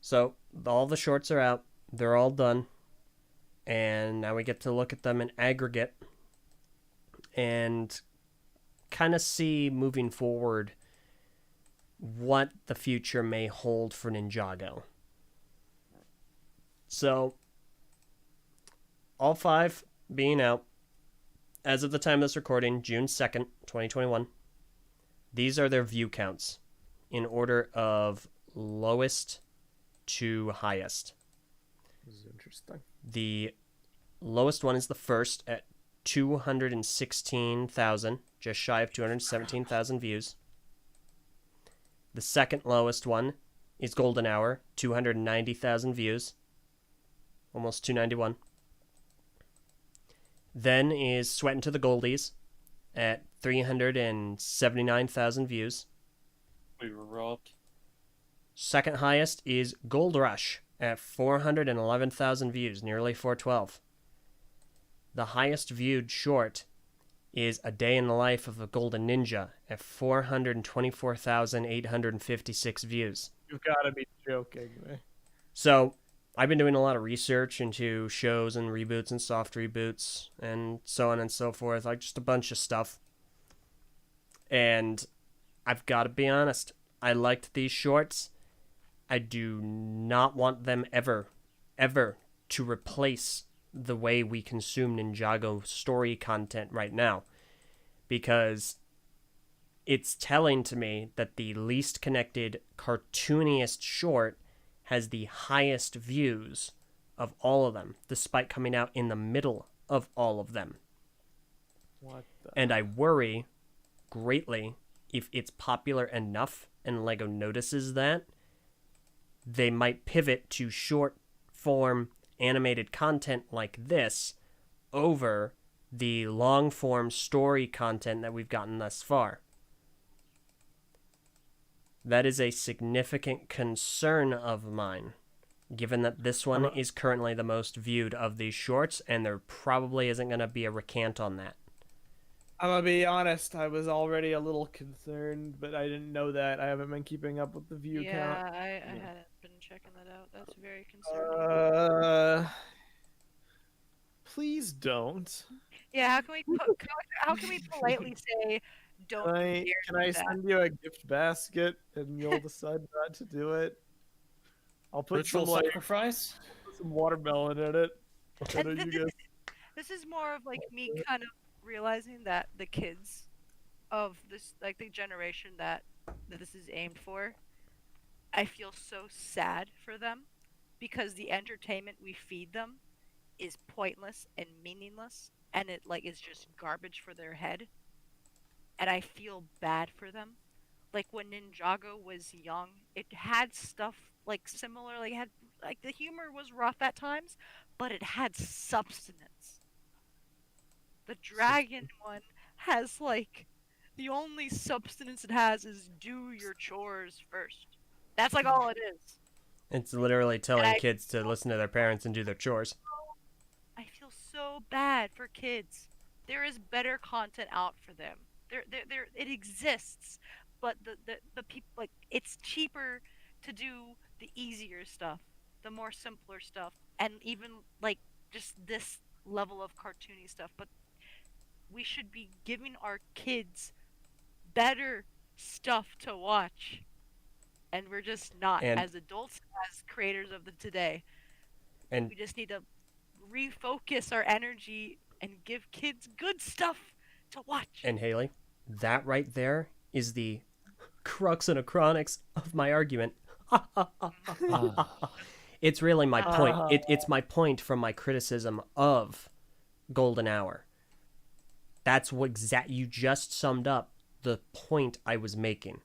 So all the shorts are out. They're all done. And now we get to look at them in aggregate and kind of see moving forward what the future may hold for Ninjago. So, all 5 being out as of the time of this recording, June 2nd, 2021. These are their view counts in order of lowest to highest. This is interesting. The lowest one is the first at 216,000, just shy of 217,000 views. The second lowest one is Golden Hour, 290,000 views, almost 291. Then is Sweat into the Goldies at 379,000 views. We were robbed. Second highest is Gold Rush at 411,000 views, nearly 412. The highest viewed short is A Day in the Life of a Golden Ninja at 424,856 views. You've got to be joking me. So, I've been doing a lot of research into shows and reboots and soft reboots and so on and so forth, like just a bunch of stuff. And I've got to be honest, I liked these shorts. I do not want them ever to replace the way we consume Ninjago story content right now, because it's telling to me that the least connected, cartooniest short has the highest views of all of them, despite coming out in the middle of all of them. What the? And I worry greatly if it's popular enough and LEGO notices that, they might pivot to short form animated content like this over the long form story content that we've gotten thus far. That is a significant concern of mine, given that this one is currently the most viewed of these shorts, and there probably isn't going to be a recant on that. I'm gonna be honest, I was already a little concerned, but I didn't know that. I haven't been keeping up with the view Yeah, count. I hadn't been checking that out. That's very concerning. Please don't. Yeah, how can we politely say don't Can I, dare can do I that? send you a gift basket and you'll decide not to do it? I'll put Ritual some sacrifice? put some watermelon in it. I know And you guys. this is more of like me kind of realizing that the kids of this, like the generation that this is aimed for, I feel so sad for them because the entertainment we feed them is pointless and meaningless, and it like is just garbage for their head. And I feel bad for them. Like when Ninjago was young, it had stuff like similar, like it had like the humor was rough at times, but it had substance. The dragon one has like the only substance it has is do your chores first. That's like all it is. It's literally telling I- kids to listen to their parents and do their chores. I feel so bad for kids. There is better content out for them. It exists, but the people, like, it's cheaper to do the easier stuff, the more simpler stuff, and even like just this level of cartoony stuff. But we should be giving our kids better stuff to watch, and we're just not, And- as adults, as creators of the today. And We just need to refocus our energy and give kids good stuff to watch. And Haley, that right there is the crux and acronics of my argument. It's really my point. It's my point from my criticism of Golden Hour. That's what you just summed up the point I was making.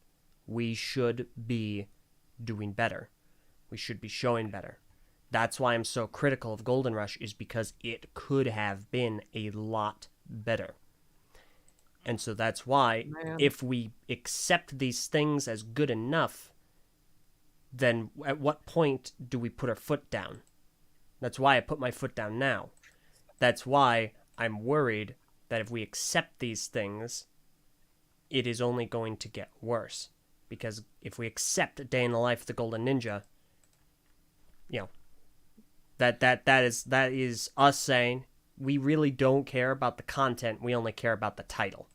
We should be doing better. We should be showing better. That's why I'm so critical of Golden Rush, is because it could have been a lot better. And so that's why, Man. if we accept these things as good enough, then at what point do we put our foot down? That's why I put my foot down now. That's why I'm worried that if we accept these things, it is only going to get worse. Because if we accept a day in the life of the Golden Ninja, you know, that is us saying we really don't care about the content, we only care about the title.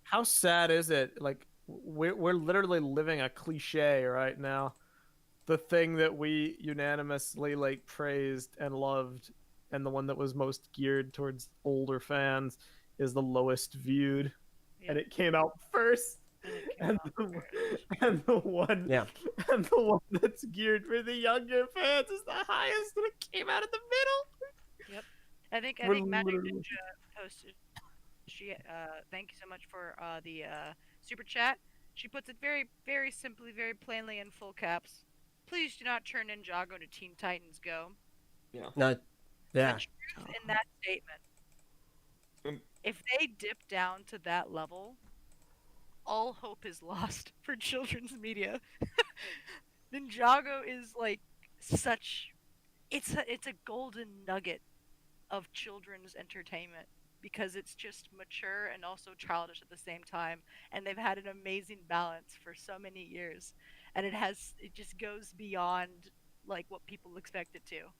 How sad is it? Like we're literally living a cliche right now. The thing that we unanimously like praised and loved, and the one that was most geared towards older fans, is the lowest viewed, and it came out first. And the one that's geared for the younger fans is the highest, and it came out in the middle. Yep. I think Magic Ninja posted. She thank you so much for the super chat. She puts it very, very simply, very plainly in full caps. Please do not turn Ninjago to Teen Titans Go. Yeah. No, yeah. The truth in that statement. If they dip down to that level, all hope is lost for children's media. Ninjago is like such. It's a golden nugget of children's entertainment because it's just mature and also childish at the same time, and they've had an amazing balance for so many years, and it just goes beyond like what people expect it to,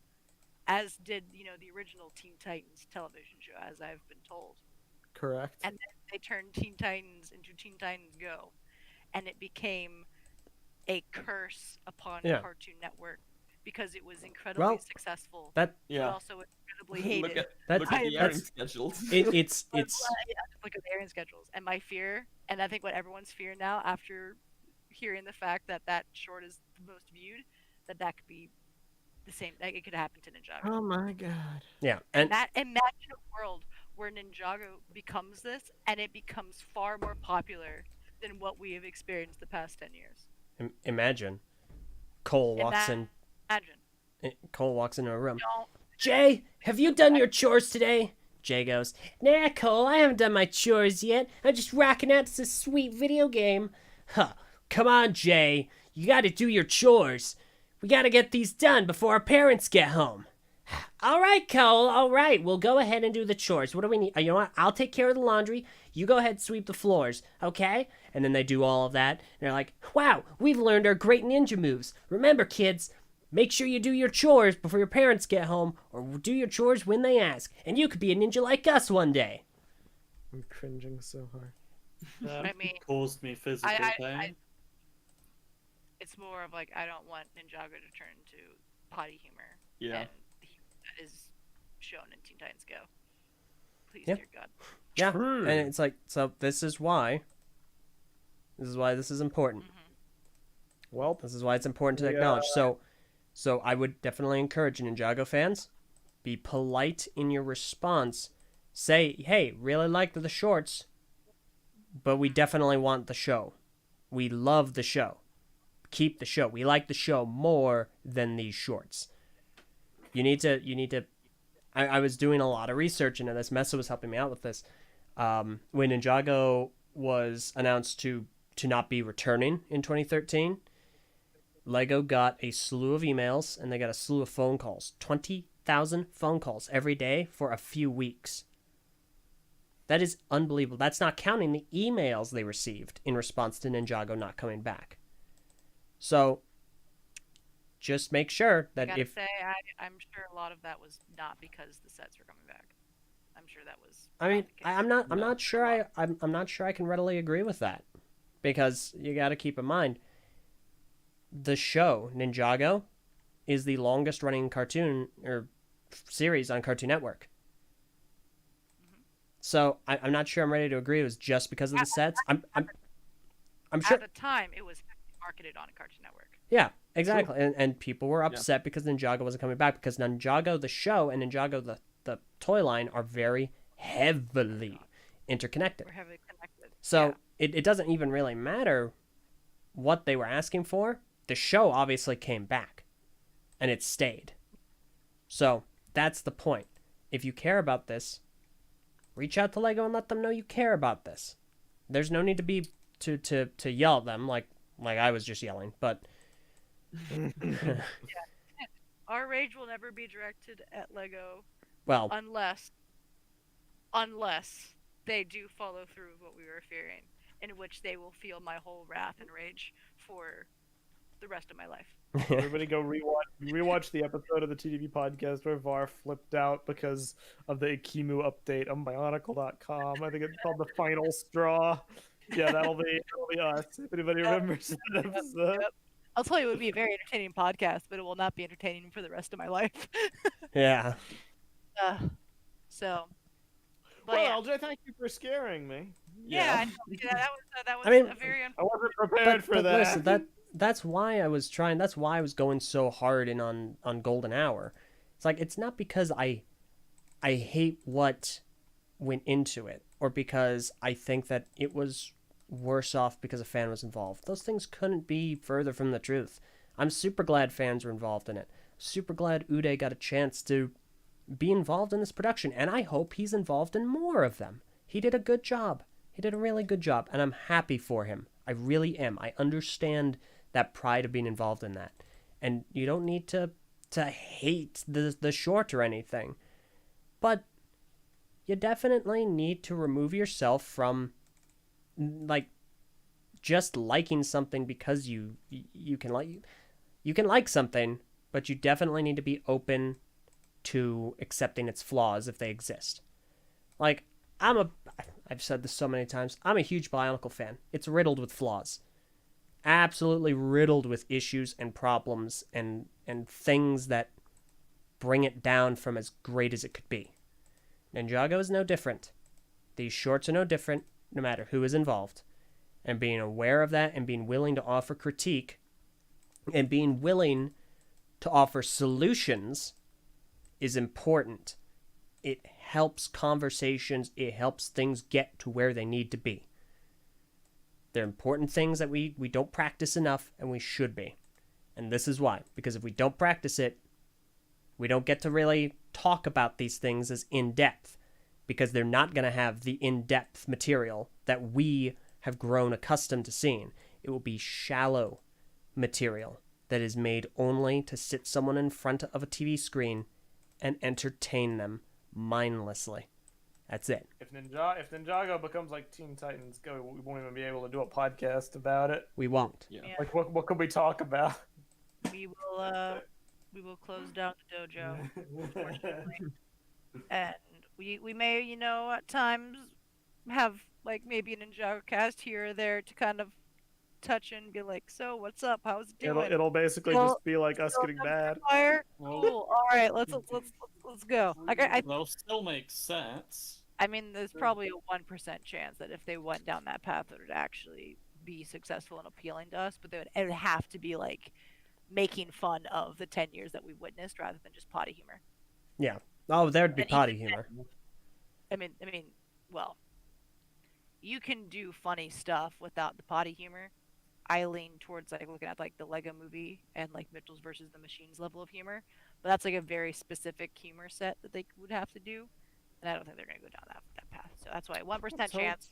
as did the original Teen Titans television show, as I've been told. Correct. And then they turned Teen Titans into Teen Titans Go, and it became a curse upon Cartoon Network because it was incredibly successful, but also incredibly hated. Look at the airing schedules. It's look at the airing schedules, and my fear, and I think what everyone's fear now after hearing the fact that short is the most viewed, that could be the same. Like it could happen to Ninjago. Oh my god. Yeah, and that imagine a world where Ninjago becomes this, and it becomes far more popular than what we have experienced the past 10 years. Imagine Cole walks into a room. Jay, have you done your chores today? Jay goes, Nah, Cole, I haven't done my chores yet. I'm just rocking out to this sweet video game. Huh, come on, Jay. You gotta do your chores. We gotta get these done before our parents get home. All right, Cole, all right. We'll go ahead and do the chores. What do we need? You know what? I'll take care of the laundry. You go ahead and sweep the floors, okay? And then they do all of that. And they're like, wow, we've learned our great ninja moves. Remember, kids, make sure you do your chores before your parents get home, or do your chores when they ask. And you could be a ninja like us one day. I'm cringing so hard. That caused me physical pain. It's more of like, I don't want Ninjago to turn into potty humor. Yeah. And that is shown in Teen Titans Go. Please, Yeah. dear God. Yeah, True. and it's like, so this is why this is important. Well, This is why it's important to acknowledge. So I would definitely encourage Ninjago fans, be polite in your response. Say, hey, really liked the shorts, but we definitely want the show. We love the show. Keep the show. We like the show more than these shorts. You need to. I was doing a lot of research into this. Mesa was helping me out with this. When Ninjago was announced to not be returning in 2013, Lego got a slew of emails and they got a slew of phone calls. 20,000 phone calls every day for a few weeks. That is unbelievable. That's not counting the emails they received in response to Ninjago not coming back. So just make sure that I'm sure a lot of that was not because the sets were coming back. I'm sure that was. I mean, I'm not sure I can readily agree with that, because you got to keep in mind the show Ninjago is the longest running cartoon or series on Cartoon Network. So I'm not sure I'm ready to agree it was just because of the sets. I'm sure at the time it was marketed on Cartoon Network. Yeah, exactly. And people were upset because Ninjago wasn't coming back, because Ninjago the show and Ninjago the toy line are very heavily interconnected. We're heavily connected. So it doesn't even really matter what they were asking for. The show obviously came back, and it stayed. So that's the point. If you care about this, reach out to Lego and let them know you care about this. There's no need to be to yell at them like I was just yelling, but Our rage will never be directed at Lego Well, unless they do follow through with what we were fearing, in which they will feel my whole wrath and rage for the rest of my life. Everybody go rewatch the episode of the TDB podcast where Var flipped out because of the Ikimu update on Bionicle.com. I think it's called The Final Straw. Yeah, that'll be us. If anybody remembers that episode. Yep. I'll tell you, it would be a very entertaining podcast, but it will not be entertaining for the rest of my life. yeah. So, but Well, yeah. LJ, thank you for scaring me. Yeah, I know. Yeah, that was I mean, a very I wasn't prepared for that. Listen, that's why I was trying. That's why I was going so hard in on Golden Hour. It's like it's not because I hate what went into it, or because I think that it was worse off because a fan was involved. Those things couldn't be further from the truth. I'm super glad fans were involved in it. Super glad Uday got a chance to be involved in this production, and I hope he's involved in more of them. He did a good job. He did a really good job, and I'm happy for him. I really am. I understand that pride of being involved in that. And you don't need to hate the short or anything. But you definitely need to remove yourself from like just liking something because you can like something, but you definitely need to be open to accepting its flaws if they exist. Like I've said this so many times, I'm a huge Bionicle fan. It's riddled with flaws. Absolutely riddled with issues and problems and things that bring it down from as great as it could be. Ninjago is no different. These shorts are no different, no matter who is involved. And being aware of that and being willing to offer critique and being willing to offer solutions is important. It helps conversations. It helps things get to where they need to be. They're important things that we don't practice enough, and we should be. And this is why. Because if we don't practice it, we don't get to really talk about these things as in-depth. Because they're not going to have the in-depth material that we have grown accustomed to seeing. It will be shallow material that is made only to sit someone in front of a TV screen and entertain them mindlessly. That's it. If Ninjago becomes like Teen Titans Go, we won't even be able to do a podcast about it. We won't. Yeah. Yeah. Like, what could we talk about? we will close down the dojo, unfortunately. And we may, at times have like maybe a NINJAGOcast here or there to kind of touch and be like, so what's up? How's it doing? It'll basically Well, just be like us Still getting dumpster mad. Fire? Well, Cool. All right, let's go. they'll still make sets. I mean, there's probably a 1% chance that if they went down that path, it would actually be successful and appealing to us. But it would have to be like making fun of the 10 years that we witnessed, rather than just potty humor. Yeah. Oh, there'd be And potty even humor. I mean, well, you can do funny stuff without the potty humor. I lean towards like looking at like the Lego Movie and like Mitchell's versus the Machines level of humor, but that's like a very specific humor set that they would have to do, and I don't think they're gonna go down that path. So that's why 1% Let's hope chance.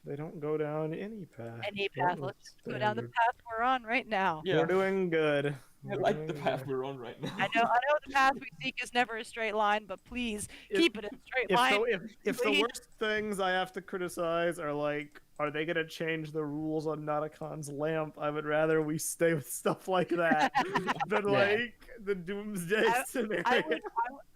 They don't go down any path. Any path. Let's just go down the path we're on right now. Yeah, We're doing good. I like the path we're on right now. I know the path we seek is never a straight line, but please keep it a straight line. If the please. worst things I have to criticize are like, are they gonna change the rules on Nautocon's lamp? I would rather we stay with stuff like that than like the doomsday scenario.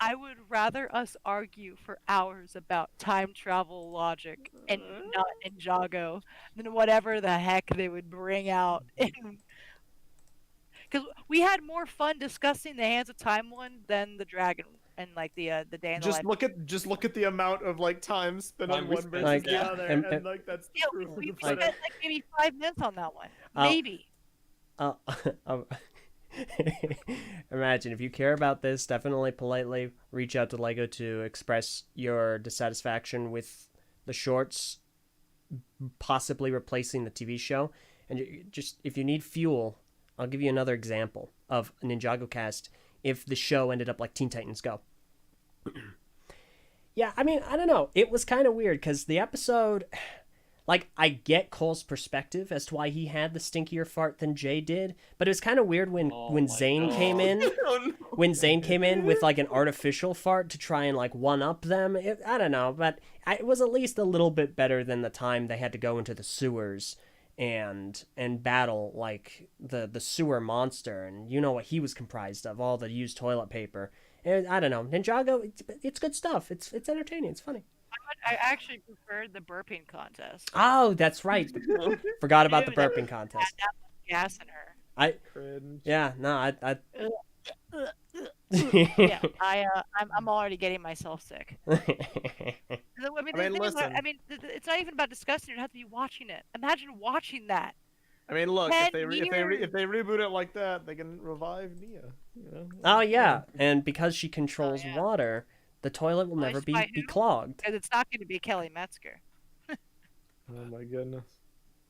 I would rather us argue for hours about time travel logic and not Ninjago than whatever the heck they would bring out. Because we had more fun discussing the Hands of Time one than the Dragon and like the day in the Just life. look at the amount of like time spent on Time we one spent, versus like, the yeah. other, and- and like that's Yeah, true. we for spent the- like maybe 5 minutes on that one. Oh. Maybe. Imagine if you care about this, definitely politely reach out to Lego to express your dissatisfaction with the shorts possibly replacing the TV show. And just if you need fuel, I'll give you another example of a NINJAGOcast if the show ended up like Teen Titans Go. Yeah, I mean, I don't know. It was kind of weird because the episode, like, I get Cole's perspective as to why he had the stinkier fart than Jay did, but it was kind of weird when Oh when my Zane came God. in. Oh, no. When Zane came in with like an artificial fart to try and like one up them. I don't know, but it was at least a little bit better than the time they had to go into the sewers and battle like the sewer monster, and you know what he was comprised of, all the used toilet paper. And I don't know, Ninjago, it's good stuff. It's entertaining. It's funny. I actually preferred the burping contest. Oh, that's right. Forgot about the Dude, that- burping contest. That was gas in her. Cringe. Yeah, no, I Yeah, I'm already getting myself sick. I listen. It's not even about discussing it. You have to be watching it. Imagine watching that. I mean, look, 10 if they years. reboot it like that, they can revive Nia. You know? Oh yeah, and because she controls yeah. water, the toilet will Oh, never by be who? clogged. Because it's not going to be Kelly Metzger. Oh my goodness.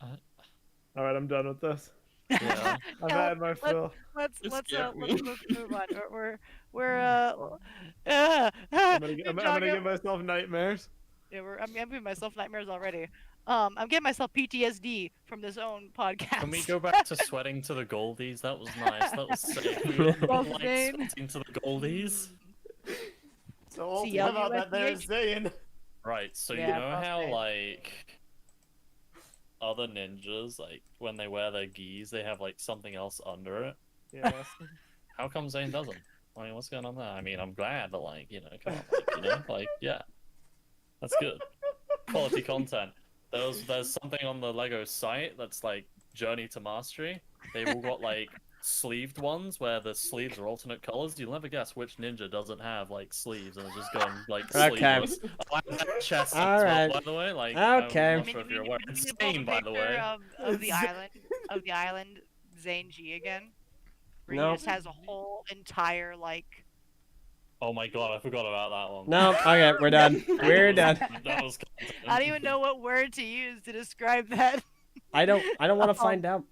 Uh, All right, I'm done with this. Yeah. I've had my fill. Let's It let's scared me. move on. We're I'm gonna Ninjago- give myself nightmares. Yeah, I'm giving myself nightmares already. I'm getting myself PTSD from this own podcast. Can we go back to sweating to the goldies? That was nice. That was sick. We were Well, like Zane. sweating to the goldies. So See, how about LUSDH? that there's Zane? Right. So Yeah, you know well how said. like other ninjas, like when they wear their gis, they have like something else under it. Yes. How come Zane doesn't? I mean, what's going on there? I mean, I'm glad that like come on, like yeah, that's good. Quality content. There's something on the Lego site that's like Journey to Mastery. They've all got like sleeved ones where the sleeves are alternate colors. You'll never guess which ninja doesn't have like sleeves and is just going like Okay. sleeveless. I have that chest All as well, right. by the way. Like, Okay. I'm not sure if you're aware. It's Zane, by the way. Of the island, Zane G again. Where No. he just has a whole entire like. Oh my god, I forgot about that one. No, okay, we're done. We're done. That was I don't even know what word to use to describe that. I don't want to find out.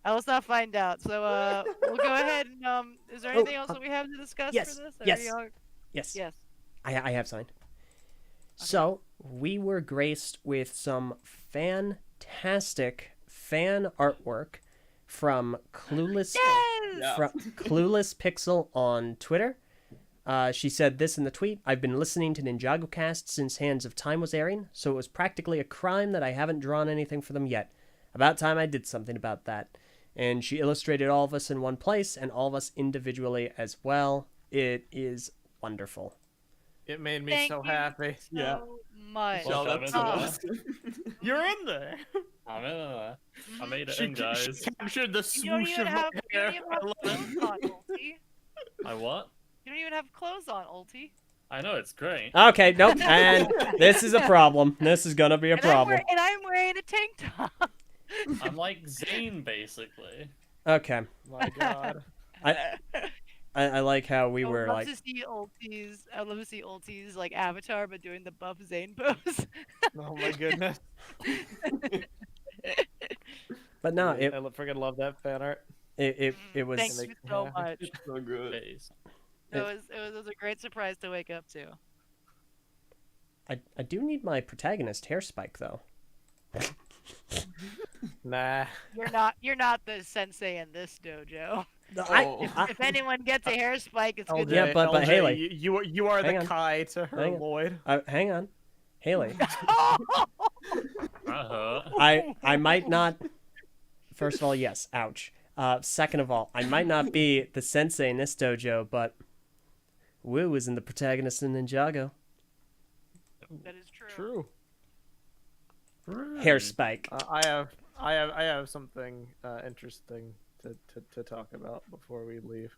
Let's not find out. So we'll go ahead and is there anything else that we have to discuss yes, for this? yes. Y'all... Yes. Yes. I have signed. So, we were graced with some fantastic fan artwork from Clueless Yes! from Clueless Pixel on Twitter. She said this in the tweet: "I've been listening to NinJagoCast since Hands of Time was airing, so it was practically a crime that I haven't drawn anything for them yet. About time I did something about that." And she illustrated all of us in one place and all of us individually as well. It is wonderful. It made me Thank so you happy. Yeah. So much. Well, Shout that's out to awesome. us. You're in there. I'm in there. I made it She, in, guys. she captured the You don't swoosh even of have, my you don't hair. even have clothes on, Ulti. I what? You don't even have clothes on, Ulti. I know, it's great. Okay, nope. And this is a problem. This is gonna be a problem. And I'm wearing a tank top. I'm like Zane, basically. Okay. My God. I like how we I were would love like, to see Ulti's. I'd love to see Ulti's like avatar, but doing the buff Zane pose. Oh my goodness. but no, I it freaking love that fan art. it was. Thank you so much. It's so good. Face. It was a great surprise to wake up to. I do need my protagonist hair spike though. Nah. You're not the sensei in this dojo. Oh. If anyone gets a hair spike, it's good. Yeah, but LJ, Haley. you are Hang the on. Kai to her Hang on. Lloyd. Hang on, Haley. Uh-huh. I might not. First of all, yes. Ouch. Second of all, I might not be the sensei in this dojo, but Wu isn't the protagonist in Ninjago. That is true. True. Hair spike. I have something interesting to talk about before we leave.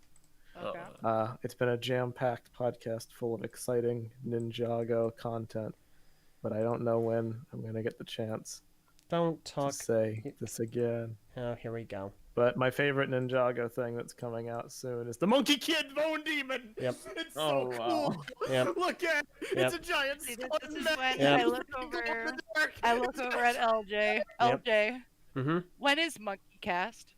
Okay. It's been a jam-packed podcast full of exciting Ninjago content, but I don't know when I'm gonna get the chance Don't to talk. say this again. Oh, here we go. But my favorite Ninjago thing that's coming out soon is the Monkey Kid Bone Demon. Yep. It's Oh, so wow. cool. Yep. Look at it. Yep. It's a giant See, skull. this is when Yep. I look over. I look over at LJ. Yep. LJ, Mm-hmm. when is Monkey Cast?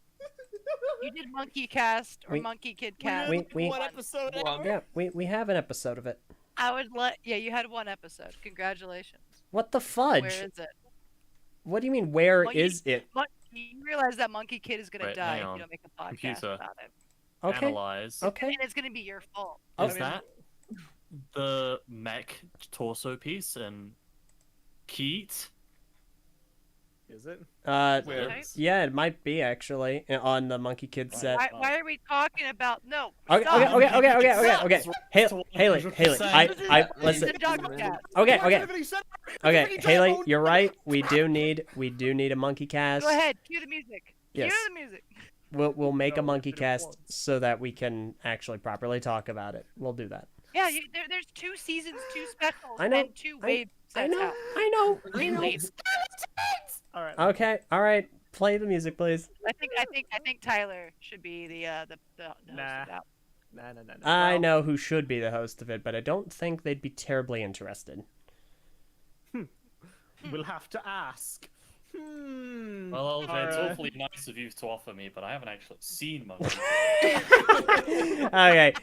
You did Monkey Cast or We- Monkey Kid Cast? we- One episode One. ever. Yeah, we have an episode of it. I would let. Yeah, you had one episode. Congratulations. What the Where fudge? is it? What do you mean? Where Monkey- is it? You realize that Monkey Kid is gonna Wait, die hang if on. you don't make a podcast Computer. about it, Okay. Analyze. Okay. and it's gonna be your fault. Oh. Is that the mech torso piece and Keat? Is it? Uh, Where? Okay. yeah, it might be actually on the Monkey Kid set. Why are we talking about no? Okay, stop. okay. Haley, I This is listen. the NINJAGOcast. Okay, Haley, you're right. We do need a monkey cast. Go ahead, cue the music. Yes. Cue the music. We'll make a No, monkey we did it cast once. so that we can actually properly talk about it. We'll do that. Yeah, there's 2 seasons, 2 specials, I know, and 2 wave I sets know, out. I know. All right. Okay, all right. Play the music, please. I think Tyler should be the host Nah. of that. No. I Well, know who should be the host of it, but I don't think they'd be terribly interested. We'll have to ask. Well, it's Alright. awfully nice of you to offer me, but I haven't actually seen Monkey. Okay,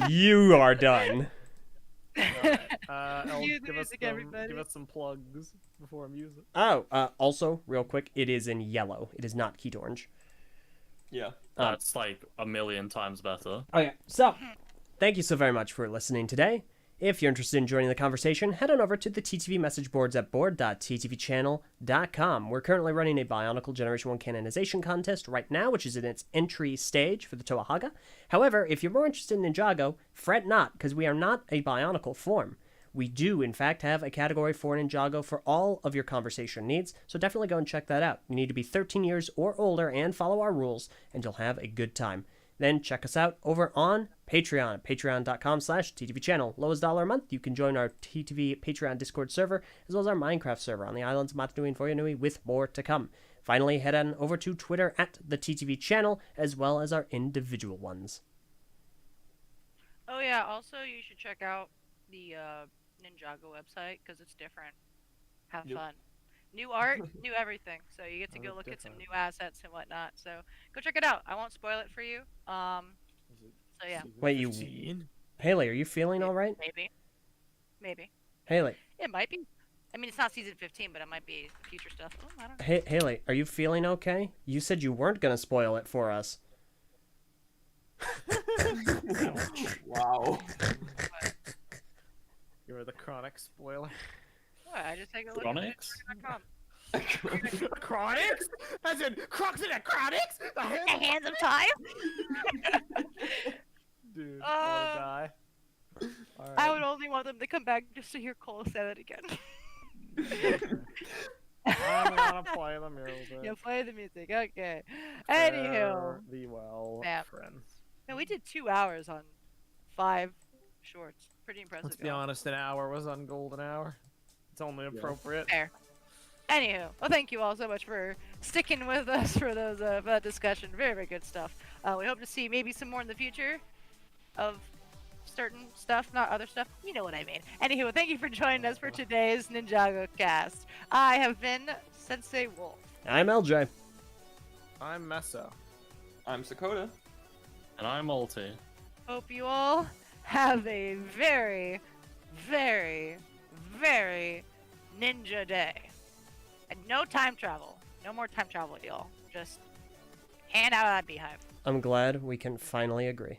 you are done. Elle, Cue the give us music, some, everybody. give us some plugs before I use it. Oh, also, real quick, it is in yellow. It is not Keat Orange. Yeah. That's like a million times better. Okay, so thank you so very much for listening today. If you're interested in joining the conversation, head on over to the TTV message boards at board.ttvchannel.com. We're currently running a Bionicle Generation 1 canonization contest right now, which is in its entry stage for the Toahaga. However, if you're more interested in Ninjago, fret not, because we are not a Bionicle form. We do, in fact, have a category for Ninjago for all of your conversation needs, so definitely go and check that out. You need to be 13 years or older and follow our rules, and you'll have a good time. Then check us out over on Patreon, patreon.com/TTV channel. Lowest dollar a month, you can join our TTV Patreon Discord server, as well as our Minecraft server on the islands of Matanui and Foyanui, with more to come. Finally, head on over to Twitter at the TTV channel, as well as our individual ones. Oh yeah, also you should check out the Ninjago website because it's different. Have Yep. fun. New art, new everything. So you get to go Oh, look at some different. new assets and whatnot. So go check it out. I won't spoil it for you. So yeah, Wait, you... Haley, are you feeling all right? maybe. Haley, It might be. I mean, it's not season 15, but it might be future stuff. Oh, I don't know. Haley, are you feeling okay? You said you weren't going to spoil it for us. Wow. You're the chronic spoiler. What? I just take a look Chronics? at Ninjago.com. Chronics? As in Crocs and Chronics? The Hands of time. Dude, Uh, I wanna die. All I right. would only want them to come back just to hear Cole say that again. I'm gonna play the music. Yeah, play the music. Okay. Anywho, Fare thee well, Bam. friends. no, we did 2 hours on 5 shorts. Pretty impressive. Let's be y'all. honest, an hour was on golden hour. It's only appropriate. Fair. Anywho, well, thank you all so much for sticking with us for those that discussion. Very, very good stuff. We hope to see maybe some more in the future of certain stuff, not other stuff. You know what I mean. Anywho, thank you for joining us for today's Ninjago cast. I have been Sensei Wolf. I'm LJ. I'm Meso. I'm Sakota. And I'm Multi. Hope you all have a very, very, very ninja day. And no time travel. No more time travel, y'all. Just hand out that beehive. I'm glad we can finally agree.